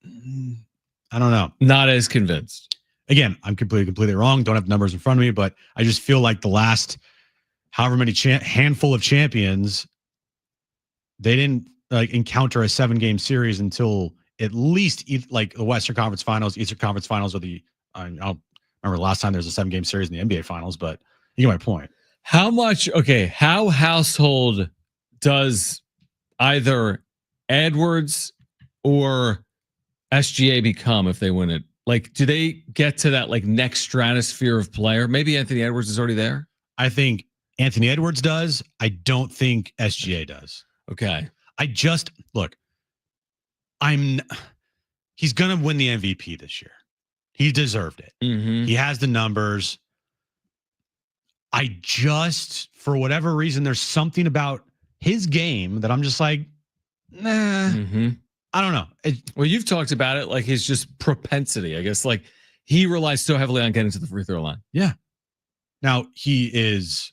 I don't know. Not as convinced. Again, I'm completely wrong. Don't have numbers in front of me, but I just feel like the last however many handful of champions, they didn't encounter a 7-game series until at least like the Western Conference Finals, Eastern Conference Finals, or I don't remember the last time there was a 7-game series in the NBA Finals, but you get my point. How household does either Edwards or SGA become if they win it? Like, do they get to that next stratosphere of player? Maybe Anthony Edwards is already there. I think Anthony Edwards does. I don't think SGA does. Okay. He's going to win the MVP this year. He deserved it. Mm-hmm. He has the numbers. For whatever reason, there's something about his game that I'm just like, nah. Mm-hmm. I don't know. Well, you've talked about it, like his just propensity, I guess. Like he relies so heavily on getting to the free throw line. Yeah. Now he is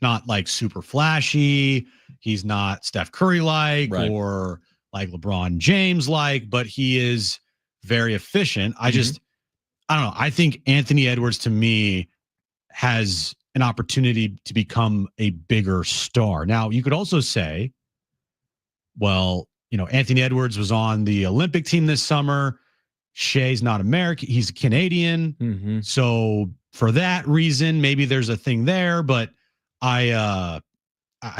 not like super flashy. He's not Steph Curry like or like LeBron James like, but he is very efficient. I don't know. I think Anthony Edwards to me has an opportunity to become a bigger star. Now, you could also say, well, Anthony Edwards was on the Olympic team this summer. Shea's not American. He's Canadian. Mm-hmm. So for that reason, maybe there's a thing there. But I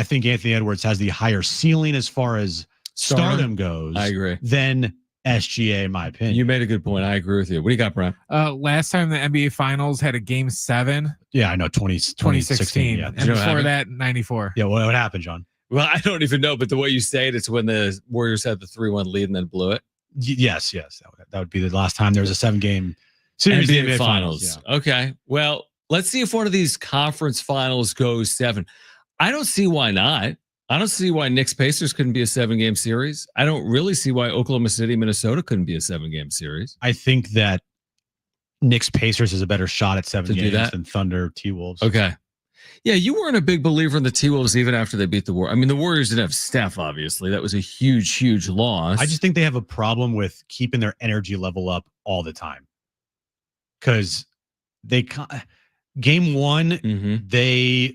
think Anthony Edwards has the higher ceiling as far as stardom goes. I agree. Than SGA, in my opinion. You made a good point. I agree with you. What do you got, Brian? Last time the NBA Finals had a game 7. Yeah, I know. 2016. Yeah. And before that, 94. Yeah, what happened, John? Well, I don't even know, but the way you say it, it's when the Warriors had the 3-1 lead and then blew it. Yes. That would be the last time there was a 7-game series in the NBA Finals. Yeah. Okay. Well, let's see if one of these conference finals goes 7. I don't see why not. I don't see why Knicks Pacers couldn't be a 7-game series. I don't really see why Oklahoma City, Minnesota couldn't be a 7-game series. I think that Knicks Pacers is a better shot at 7 games than Thunder T-Wolves. Okay. Yeah, you weren't a big believer in the T-Wolves even after they beat the Warriors. I mean, the Warriors didn't have Steph, obviously. That was a huge, huge loss. I just think they have a problem with keeping their energy level up all the time. Because game 1, they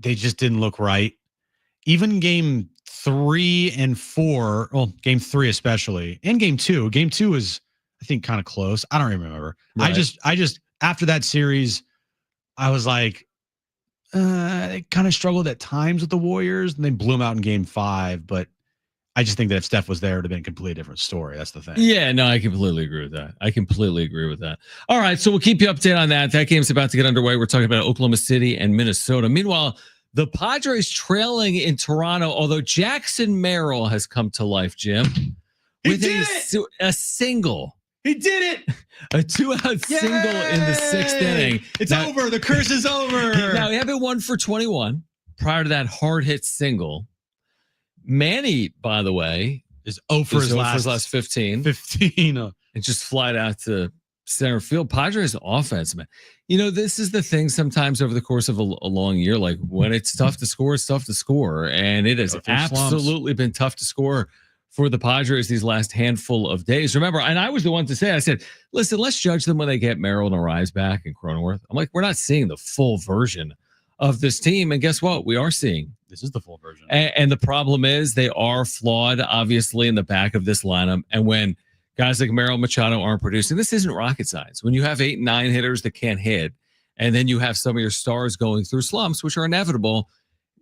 just didn't look right. Even game 3 and 4, well, game 3 especially, and game 2. Game 2 was, I think, kind of close. I don't even remember. Right. I just after that series, I was like, they kind of struggled at times with the Warriors, and they blew them out in game 5. But I just think that if Steph was there, it would have been a completely different story. That's the thing. Yeah, no, I completely agree with that. All right, so we'll keep you updated on that. That game's about to get underway. We're talking about Oklahoma City and Minnesota. Meanwhile, the Padres trailing in Toronto, although Jackson Merrill has come to life, Jim, with a single. He did it. A 2-out single in the 6th inning. It's over. The curse is over. Now, he had been 1 for 21 prior to that hard hit single. Manny, by the way, is 0 for his last 15. 15. And just flied out to center field. Padres offense, man. You know, this is the thing sometimes over the course of a long year. Like when it's tough to score, it's tough to score. And it has absolutely been tough to score for the Padres these last handful of days. Remember, and I was the one to say, I said, listen, let's judge them when they get Merrill and Arise back and Cronenworth. I'm like, we're not seeing the full version of this team. And guess what? We are seeing. This is the full version. And the problem is they are flawed, obviously, in the back of this lineup. And when guys like Merrill Machado aren't producing, this isn't rocket science. When you have 8 and 9 hitters that can't hit, and then you have some of your stars going through slumps, which are inevitable,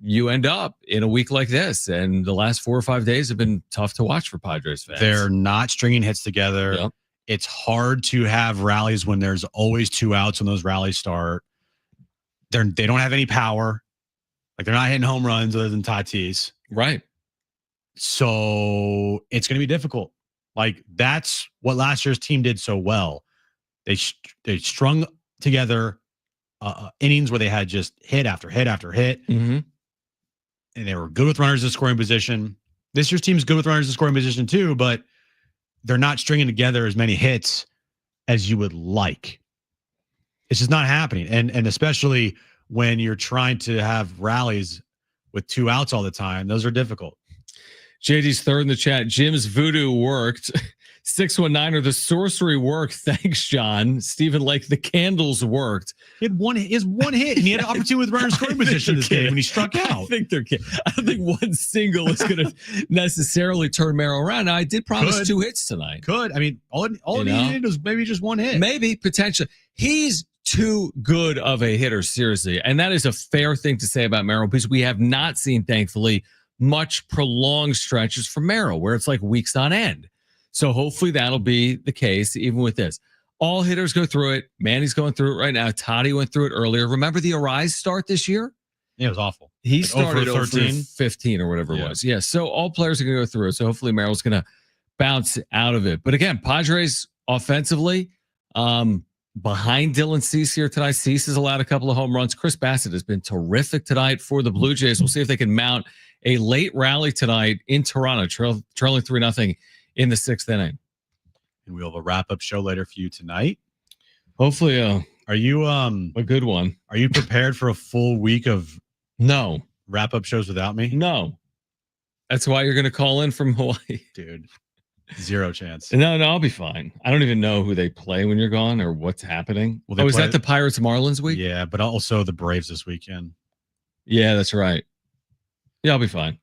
you end up in a week like this. And the last 4 or 5 days have been tough to watch for Padres fans. They're not stringing hits together. Yep. It's hard to have rallies when there's always 2 outs when those rallies start. They don't have any power. Like they're not hitting home runs other than Tatis. Right. So it's going to be difficult. Like that's what last year's team did so well. They strung together innings where they had just hit after hit after hit. Mm-hmm. And they were good with runners in scoring position. This year's team is good with runners in scoring position too, but they're not stringing together as many hits as you would like. It's just not happening. And especially when you're trying to have rallies with 2 outs all the time, those are difficult. JD's third in the chat. Jim's voodoo worked. 619er, the sorcery worked. Thanks, John. Stephen Lake, the candles worked. He had one hit, and he had an opportunity with runner scoring position this game when he struck out. I think they're kidding. I don't think one single is going to necessarily turn Merrill around. Now, I did promise 2 hits tonight. I mean, all he needed was maybe just 1 hit. Maybe, potentially. He's too good of a hitter, seriously. And that is a fair thing to say about Merrill because we have not seen, thankfully, much prolonged stretches from Merrill where it's like weeks on end. So hopefully that'll be the case even with this. All hitters go through it. Manny's going through it right now. Toddy went through it earlier. Remember the Arise start this year? Yeah, it was awful. He like started 13, 15 or whatever it was. Yeah, so all players are going to go through it. So hopefully Merrill's going to bounce out of it. But again, Padres offensively, behind Dylan Cease here tonight. Cease has allowed a couple of home runs. Chris Bassett has been terrific tonight for the Blue Jays. We'll see if they can mount a late rally tonight in Toronto, trailing 3-0 in the 6th inning. And we'll have a wrap-up show later for you tonight. Hopefully, are you a good one? Are you prepared for a full week of wrap-up shows without me? No. That's why you're going to call in from Hawaii, dude. 0 chance. No, I'll be fine. I don't even know who they play when you're gone or what's happening. Well, is that the Pirates Marlins week? Yeah, but also the Braves this weekend. Yeah, that's right. Yeah, I'll be fine.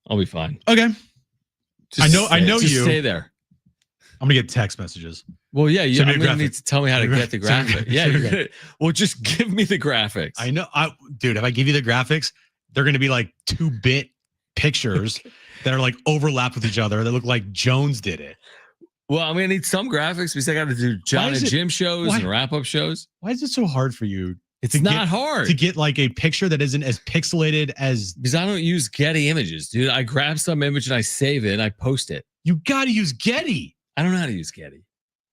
Okay. I know you. Stay there. I'm gonna get text messages. Well, yeah, Send me I'm a gonna graphic. need to tell me how to get the Send me- graphic. Yeah, send me you're a gonna, well, just give me the graphics. I know, dude. If I give you the graphics, they're gonna be like 2-bit pictures that are like overlapped with each other that look like Jones did it. Well, I'm gonna need some graphics because I got to do Jon and Jim shows and wrap-up shows. Why is it so hard for you? It's not hard to get like a picture that isn't as pixelated as, because I don't use Getty images, dude. I grab some image and I save it and I post it. You got to use Getty. I don't know how to use Getty.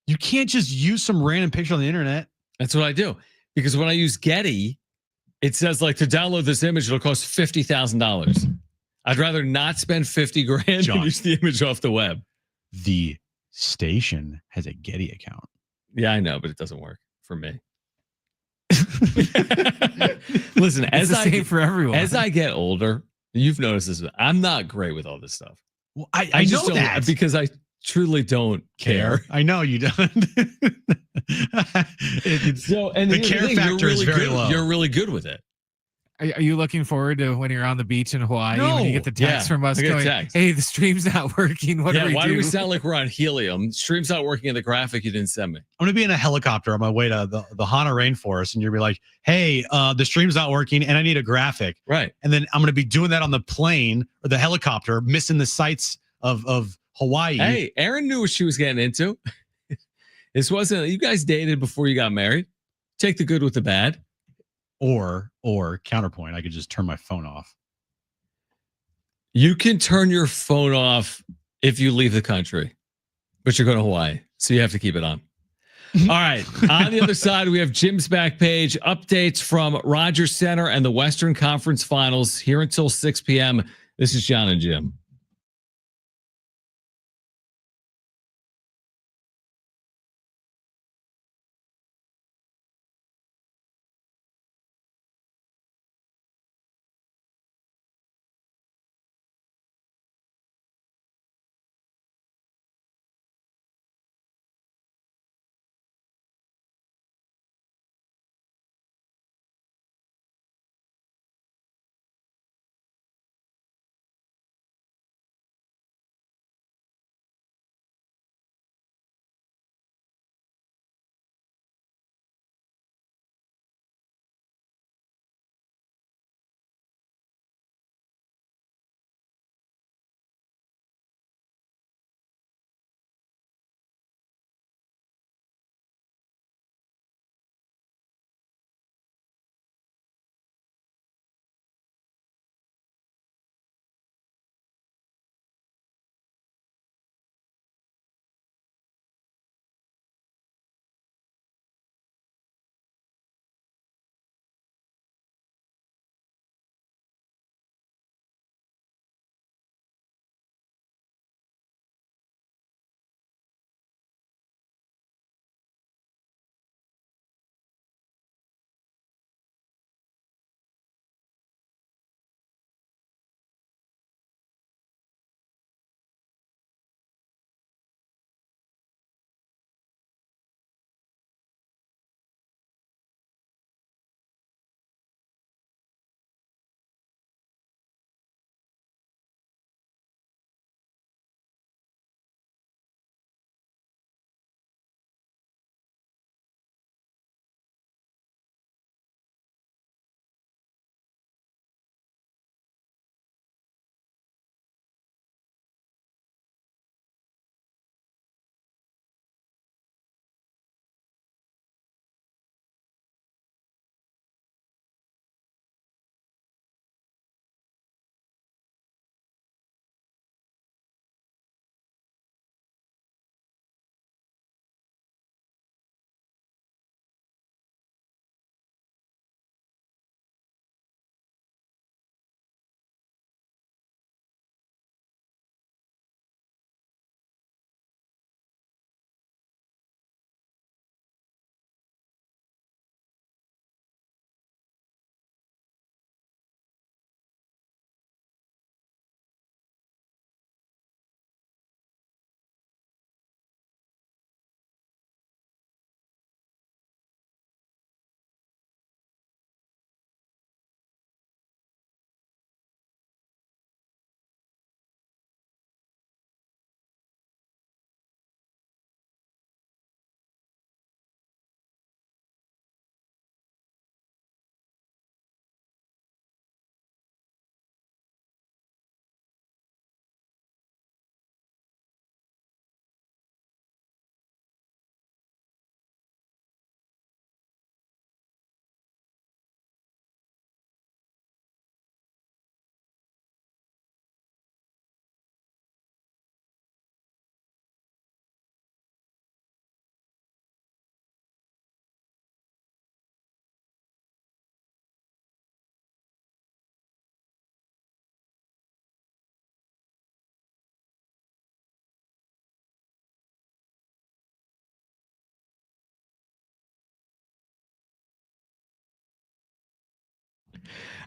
You can't just use some random picture on the internet. That's what I do because when I use Getty, it says like to download this image, it'll cost $50,000. I'd rather not spend $50,000 and use the image off the web. The station has a Getty account. Yeah, I know, but it doesn't work for me. Listen, It's the same for everyone. As I get older, you've noticed this. I'm not great with all this stuff. Well, I just know don't, that because I truly don't care. I know you don't. So, and the care factor is very low. You're really good with it. Are you looking forward to when you're on the beach in Hawaii No. when you get the text from us I get a going, text. "Hey, the stream's not working. What do we why do?" do we sound like we're on helium? Stream's not working in the graphic you didn't send me. I'm gonna be in a helicopter on my way to the Hana rainforest, and you're gonna be like, "Hey, the stream's not working, and I need a graphic." Right. And then I'm gonna be doing that on the plane or the helicopter, missing the sights of Hawaii. Hey, Erin knew what she was getting into. This wasn't, you guys dated before you got married. Take the good with the bad. Or counterpoint, I could just turn my phone off. You can turn your phone off if you leave the country, but you're going to Hawaii, so you have to keep it on. All right. On the other side, we have Jim's back page, updates from Rogers Center and the Western Conference Finals here until 6 p.m. This is Jon and Jim.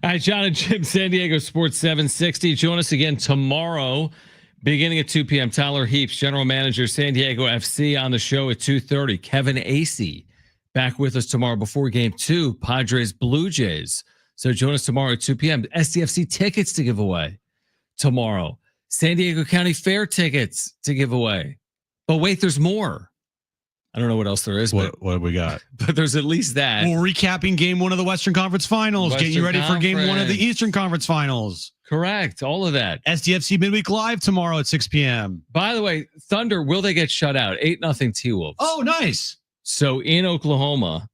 All right, Jon and Jim, San Diego Sports 760. Join us again tomorrow, beginning at 2 p.m. Tyler Heaps, General Manager, San Diego FC, on the show at 2:30. Kevin Acey back with us tomorrow before Game 2, Padres Blue Jays. So join us tomorrow at 2 p.m. SDFC tickets to give away tomorrow. San Diego County Fair tickets to give away. But wait, there's more. I don't know what else there is. What have we got? But there's at least that. We're recapping Game 1 of the Western Conference Finals. Get you ready for Game 1 of the Eastern Conference Finals. Correct. All of that. SDFC Midweek Live tomorrow at 6 p.m. By the way, Thunder, will they get shut out? 8-0 T-Wolves. Oh, nice. So in Oklahoma,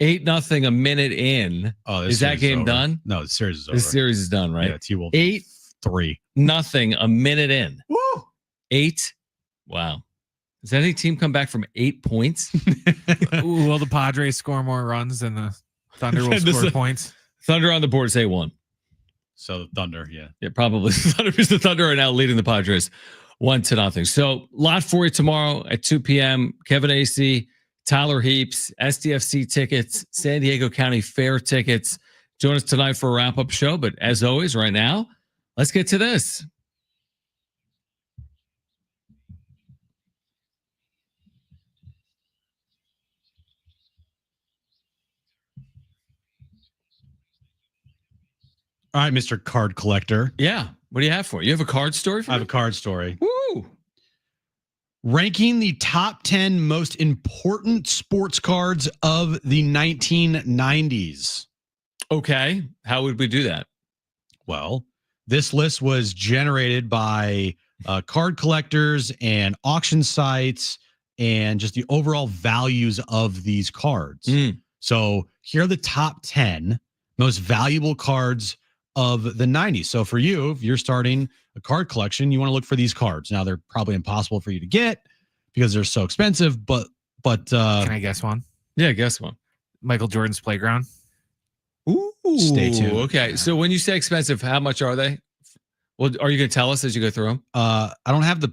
8-0 a minute in. Oh, is that game done? No, the series is over. The series is done, right? Yeah, T-Wolves 8-3 a minute in. Woo! 8. Wow. Does any team come back from 8 points? Will the Padres score more runs than the Thunder will score points? Thunder on the board say 1. So the Thunder, yeah. Yeah, probably. The Thunder are now leading the Padres 1-0. So lot for you tomorrow at 2 p.m. Kevin Acey, Tyler Heaps, SDFC tickets, San Diego County Fair tickets. Join us tonight for a wrap-up show. But as always, right now, let's get to this. All right, Mr. Card Collector. Yeah. What do you have for it? You have a card story for I have me? a card story. Woo! Ranking the top 10 most important sports cards of the 1990s. Okay. How would we do that? Well, this list was generated by card collectors and auction sites and just the overall values of these cards. So here are the top 10 most valuable cards of the 90s. So for you, if you're starting a card collection, you want to look for these cards. Now they're probably impossible for you to get because they're so expensive, but can I guess one? Yeah, guess one. Michael Jordan's Playground. Ooh, stay tuned. Okay. So when you say expensive, how much are they? Well, are you going to tell us as you go through them? I don't have the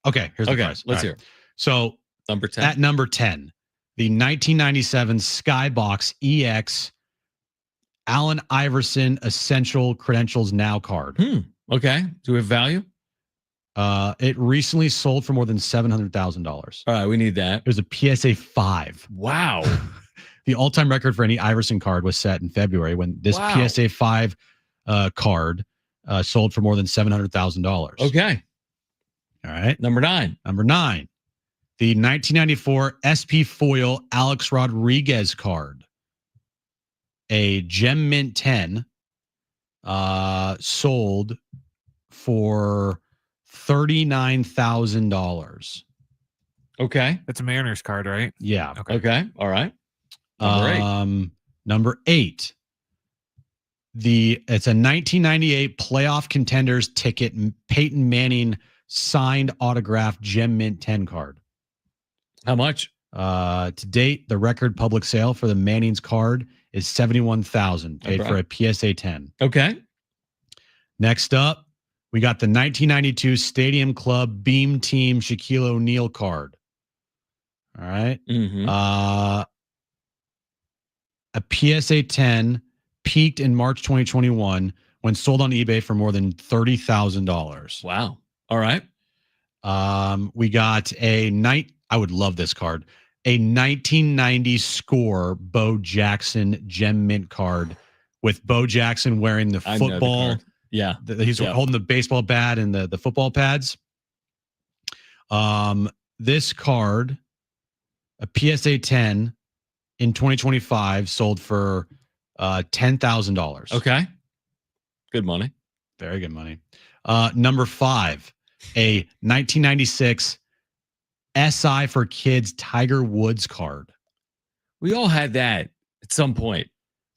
okay, here's the price. Let's hear it. So number 10. At number 10, the 1997 Skybox EX Allen Iverson Essential Credentials Now card. Okay. Do we have value? It recently sold for more than $700,000. All right, we need that. It was a PSA 5. Wow. The all-time record for any Iverson card was set in February when this PSA 5 card sold for more than $700,000. Okay. All right. Number 9. Number 9. The 1994 SP Foil Alex Rodriguez card. A Gem Mint 10 sold for $39,000. Okay. That's a Mariners card, right? Yeah. Okay. All right. Number 8. It's a 1998 playoff contenders ticket Peyton Manning signed autographed Gem Mint 10 card. How much? To date, the record public sale for the Manning's card is $71,000 paid for a PSA 10. Okay. Next up, we got the 1992 Stadium Club Beam Team Shaquille O'Neal card. All right. A PSA 10 peaked in March 2021 when sold on eBay for more than $30,000. Wow. All right. We got I would love this card. A 1990 Score Bo Jackson Gem Mint card with Bo Jackson wearing the football. Yeah. He's holding the baseball bat and the football pads. This card, a PSA 10 in 2025, sold for $10,000. Okay. Good money. Very good money. Number 5, a 1996 SI for Kids Tiger Woods card. We all had that at some point.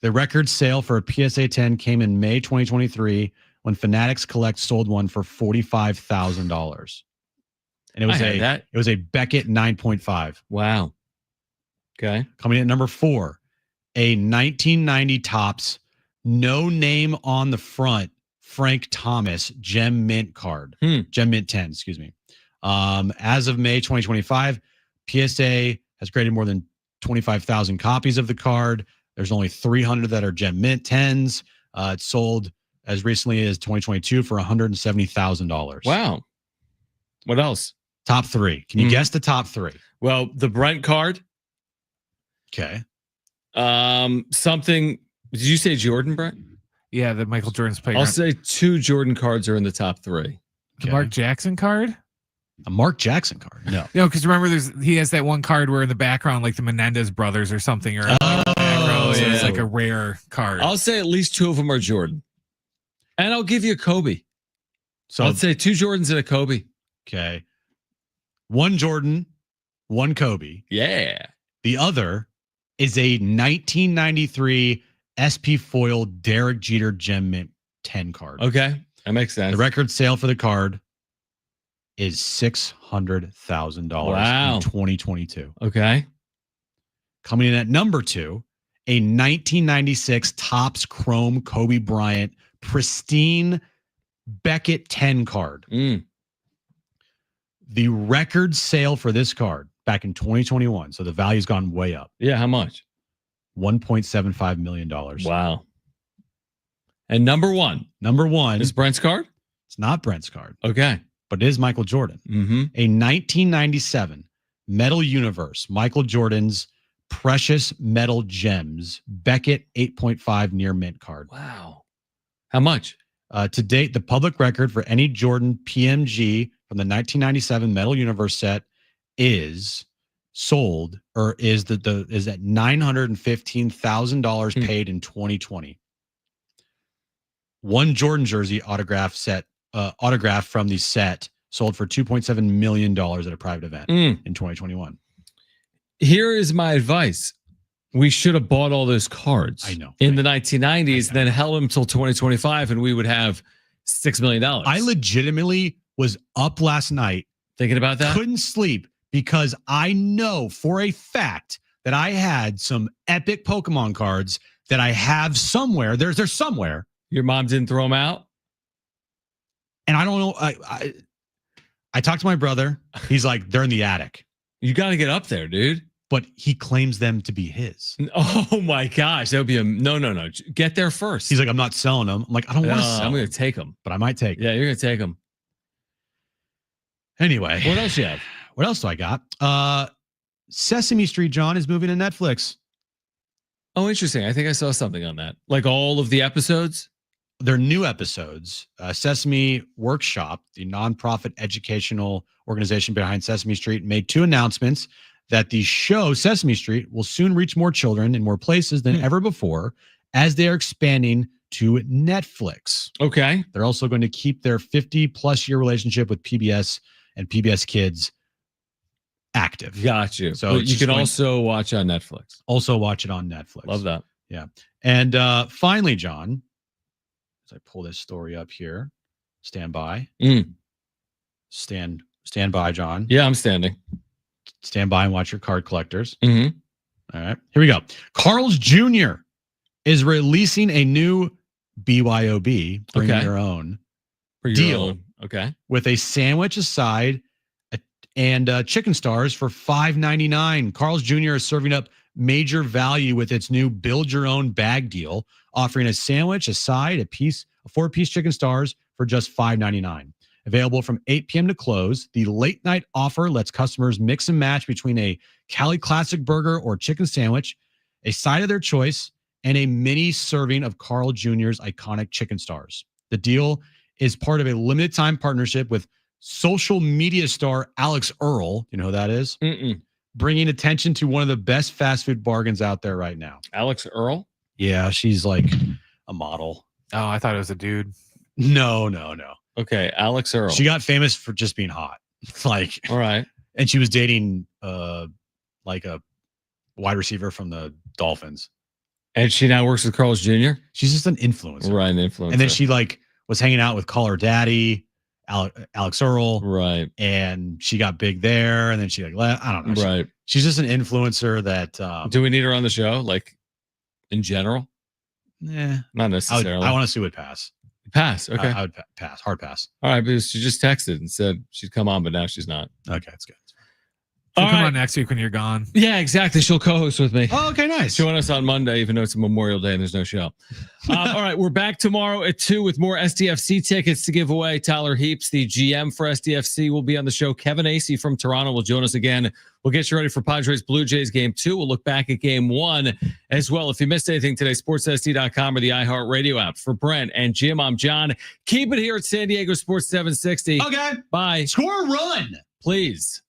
The record sale for a PSA 10 came in May 2023 when Fanatics Collect sold one for $45,000. And it was a Beckett 9.5. Wow. Okay. Coming in at number 4, a 1990 Topps no name on the front Frank Thomas Gem Mint card. Gem Mint 10, excuse me. As of May 2025, PSA has graded more than 25,000 copies of the card. There's only 300 that are Gem Mint 10s. It sold as recently as 2022 for $170,000. Wow. What else? Top 3. Can you guess the top 3? Well, the Brent card. Okay. Something. Did you say Jordan, Brent? Yeah, the Michael Jordan's playing. I'll say 2 Jordan cards are in the top 3. The Mark Jackson card? A Mark Jackson card? No. No, because remember, he has that one card where in the background, like the Menendez brothers or something, or so it's like a rare card. I'll say at least 2 of them are Jordan, and I'll give you a Kobe. So I'd say 2 Jordans and a Kobe. Okay. 1 Jordan, 1 Kobe. Yeah. The other is a 1993 SP Foil Derek Jeter Gem Mint 10 card. Okay. That makes sense. The record sale for the card is $600,000 in 2022. Okay. Coming in at number 2, a 1996 Topps Chrome Kobe Bryant pristine Beckett 10 card. The record sale for this card back in 2021, so the value's gone way up. Yeah, how much? $1.75 million. Wow. And number 1 is Brent's card? It's not Brent's card. Okay. But it is Michael Jordan. A 1997 Metal Universe, Michael Jordan's Precious Metal Gems, Beckett 8.5 near mint card. Wow. How much? To date, the public record for any Jordan PMG from the 1997 Metal Universe set is sold, or is at $915,000 paid in 2020. 1 Jordan jersey autograph from the set sold for $2.7 million at a private event in 2021. Here is my advice. We should have bought all those cards. I know. In the 1990s, then held them until 2025, and we would have $6 million. I legitimately was up last night thinking about that. Couldn't sleep because I know for a fact that I had some epic Pokemon cards that I have somewhere. They're somewhere. Your mom didn't throw them out? And I don't know. I talked to my brother. He's like, they're in the attic. You got to get up there, dude. But he claims them to be his. Oh my gosh. That would be no. Get there first. He's like, I'm not selling them. I'm like, I don't want to sell them. I'm going to take them. But I might take them. Yeah, you're going to take them. Anyway. What else you have? What else do I got? Sesame Street, John, is moving to Netflix. Oh, interesting. I think I saw something on that. Like all of the episodes? They're new episodes. Sesame Workshop, the nonprofit educational organization behind Sesame Street, made 2 announcements that the show Sesame Street will soon reach more children in more places than ever before as they are expanding to Netflix. Okay. They're also going to keep their 50-plus year relationship with PBS and PBS Kids active. Got you. So you can also watch on Netflix. Also watch it on Netflix. Love that. Yeah. And finally, John, as I pull this story up here, stand by. Stand by, John. Yeah, I'm standing. Stand by and watch your card collectors. All right, here we go. Carl's Jr. is releasing a new BYOB, bring your own deal. Okay. With a sandwich, a side, and chicken stars for $5.99. Carl's Jr. is serving up major value with its new build your own bag deal, offering a sandwich, a side, a 4-piece chicken stars for just $5.99. Available from 8 p.m. to close, the late night offer lets customers mix and match between a Cali Classic burger or chicken sandwich, a side of their choice, and a mini serving of Carl Jr.'s iconic chicken stars. The deal is part of a limited time partnership with social media star Alex Earl. You know who that is? Bringing attention to one of the best fast food bargains out there right now. Alex Earl? Yeah, she's like a model. Oh, I thought it was a dude. No. Okay, Alex Earl. She got famous for just being hot. Like, all right. And she was dating like a wide receiver from the Dolphins. And she now works with Carl's Jr.? She's just an influencer. Right, an influencer. And then she like was hanging out with Call Her Daddy, Alex Earl. Right. And she got big there. And then she like left. I don't know. Right. She's just an influencer that do we need her on the show? Like in general? Not necessarily. I want to see would pass. Pass. Okay. I would pass. Hard pass. All right, because she just texted and said she'd come on, but now she's not. Okay, that's good. She'll All come right. on next week when you're gone. Yeah, exactly. She'll co-host with me. Oh, okay, nice. Join us on Monday, even though it's a Memorial Day and there's no show. All right, we're back tomorrow at 2 with more SDFC tickets to give away. Tyler Heaps, the GM for SDFC, will be on the show. Kevin Acey from Toronto will join us again. We'll get you ready for Padres Blue Jays game 2. We'll look back at game 1 as well. If you missed anything today, sportssd.com or the iHeartRadio app. For Brent and Jim, I'm John. Keep it here at San Diego Sports 760. Okay. Bye. Score a run. Please.